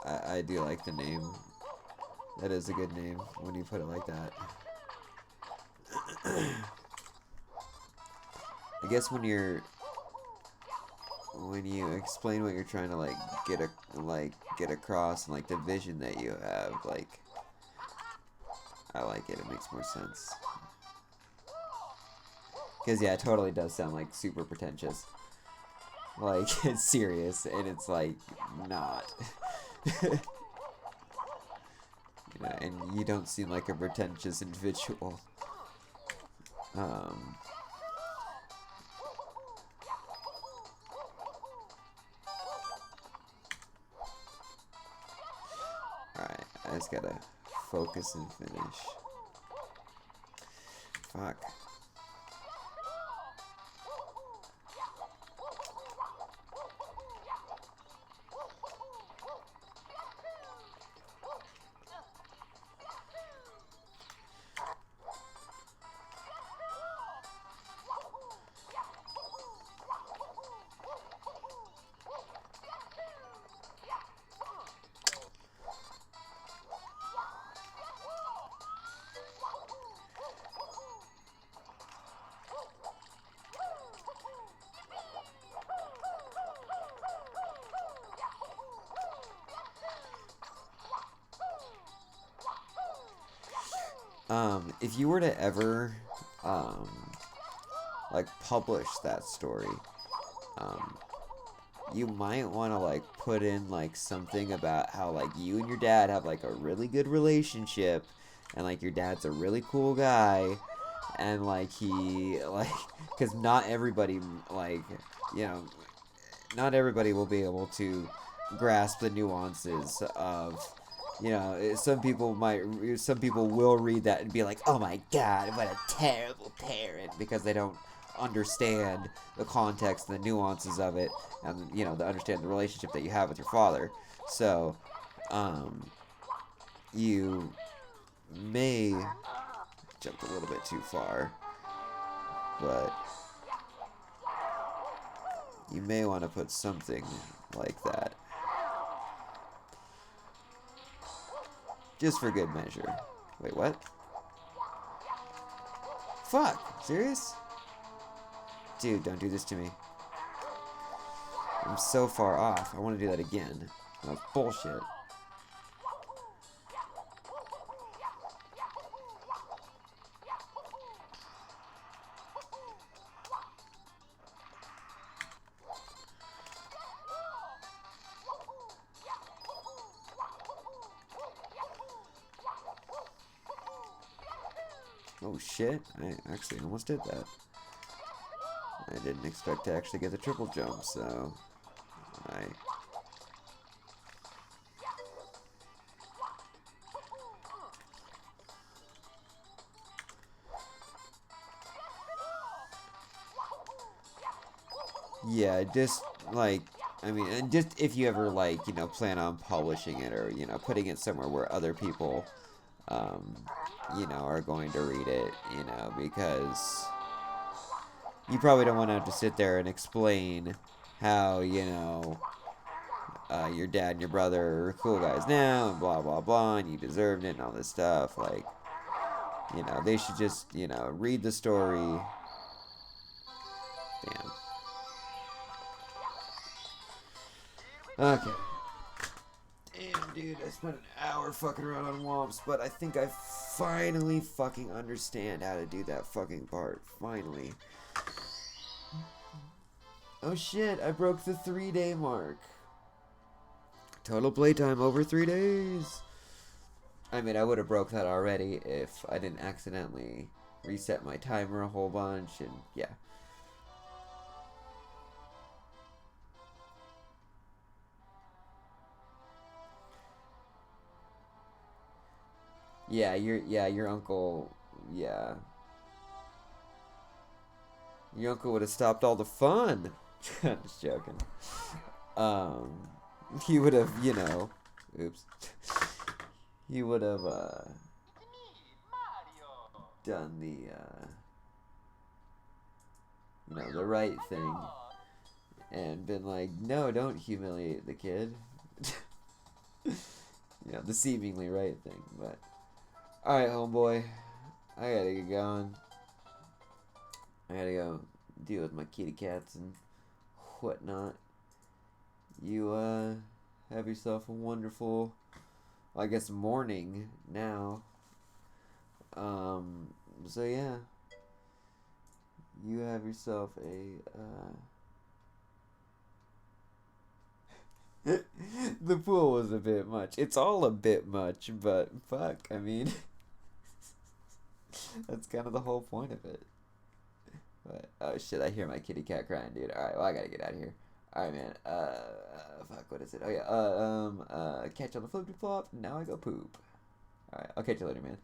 I do like the name. That is a good name when you put it like that. I guess when you explain what you're trying to get across and like the vision that you have, like I like it. It makes more sense. Because yeah, it totally does sound like super pretentious. Like it's serious and it's like not. You know, and you don't seem like a pretentious individual. Alright, I just gotta focus and finish. Fuck. if you were to ever, like, publish that story, you might want to, like, put in, like, something about how, like, you and your dad have, like, a really good relationship, and, like, your dad's a really cool guy, and, like, he, like, because not everybody, like, you know, not everybody will be able to grasp the nuances of, you know, some people will read that and be like, oh my god, what a terrible parent, because they don't understand the context and the nuances of it, and, you know, to understand the relationship that you have with your father. So, you may jump a little bit too far, but you may want to put something like that. Just for good measure. Wait, what? Fuck! Serious? Dude, don't do this to me. I'm so far off. I want to do that again. That's bullshit. Oh shit, I actually almost did that. I didn't expect to actually get the triple jump, so yeah, just like, I mean, and just if you ever, like, you know, plan on publishing it, or, you know, putting it somewhere where other people, you know, are going to read it, you know, because you probably don't want to have to sit there and explain how, you know, your dad and your brother are cool guys now, and blah, blah, blah, and you deserved it, and all this stuff. Like, you know, they should just, you know, read the story. Damn. Okay. Damn, dude, I spent an hour fucking around on Womps, but I think I finally fucking understand how to do that fucking part. Finally. Oh shit, I broke the 3-day mark. Total playtime over 3 days. I mean, I would have broke that already if I didn't accidentally reset my timer a whole bunch, and yeah. Yeah, your uncle, yeah. Your uncle would have stopped all the fun. Just joking. He would have, you know, oops. He would have, done the, you know, the right thing. And been like, no, don't humiliate the kid. You know, the seemingly right thing, but. Alright, homeboy. I gotta get going. I gotta go deal with my kitty cats and whatnot. You, have yourself a wonderful, I guess, morning now. So yeah. You have yourself a, the pool was a bit much. It's all a bit much, but fuck, I mean, that's kind of the whole point of it. But, oh shit, I hear my kitty cat crying, dude. Alright, well, I gotta get out of here. Alright, man. Fuck, what is it? Oh, yeah, catch on the flip flop. Now I go poop. Alright, I'll catch you later, man.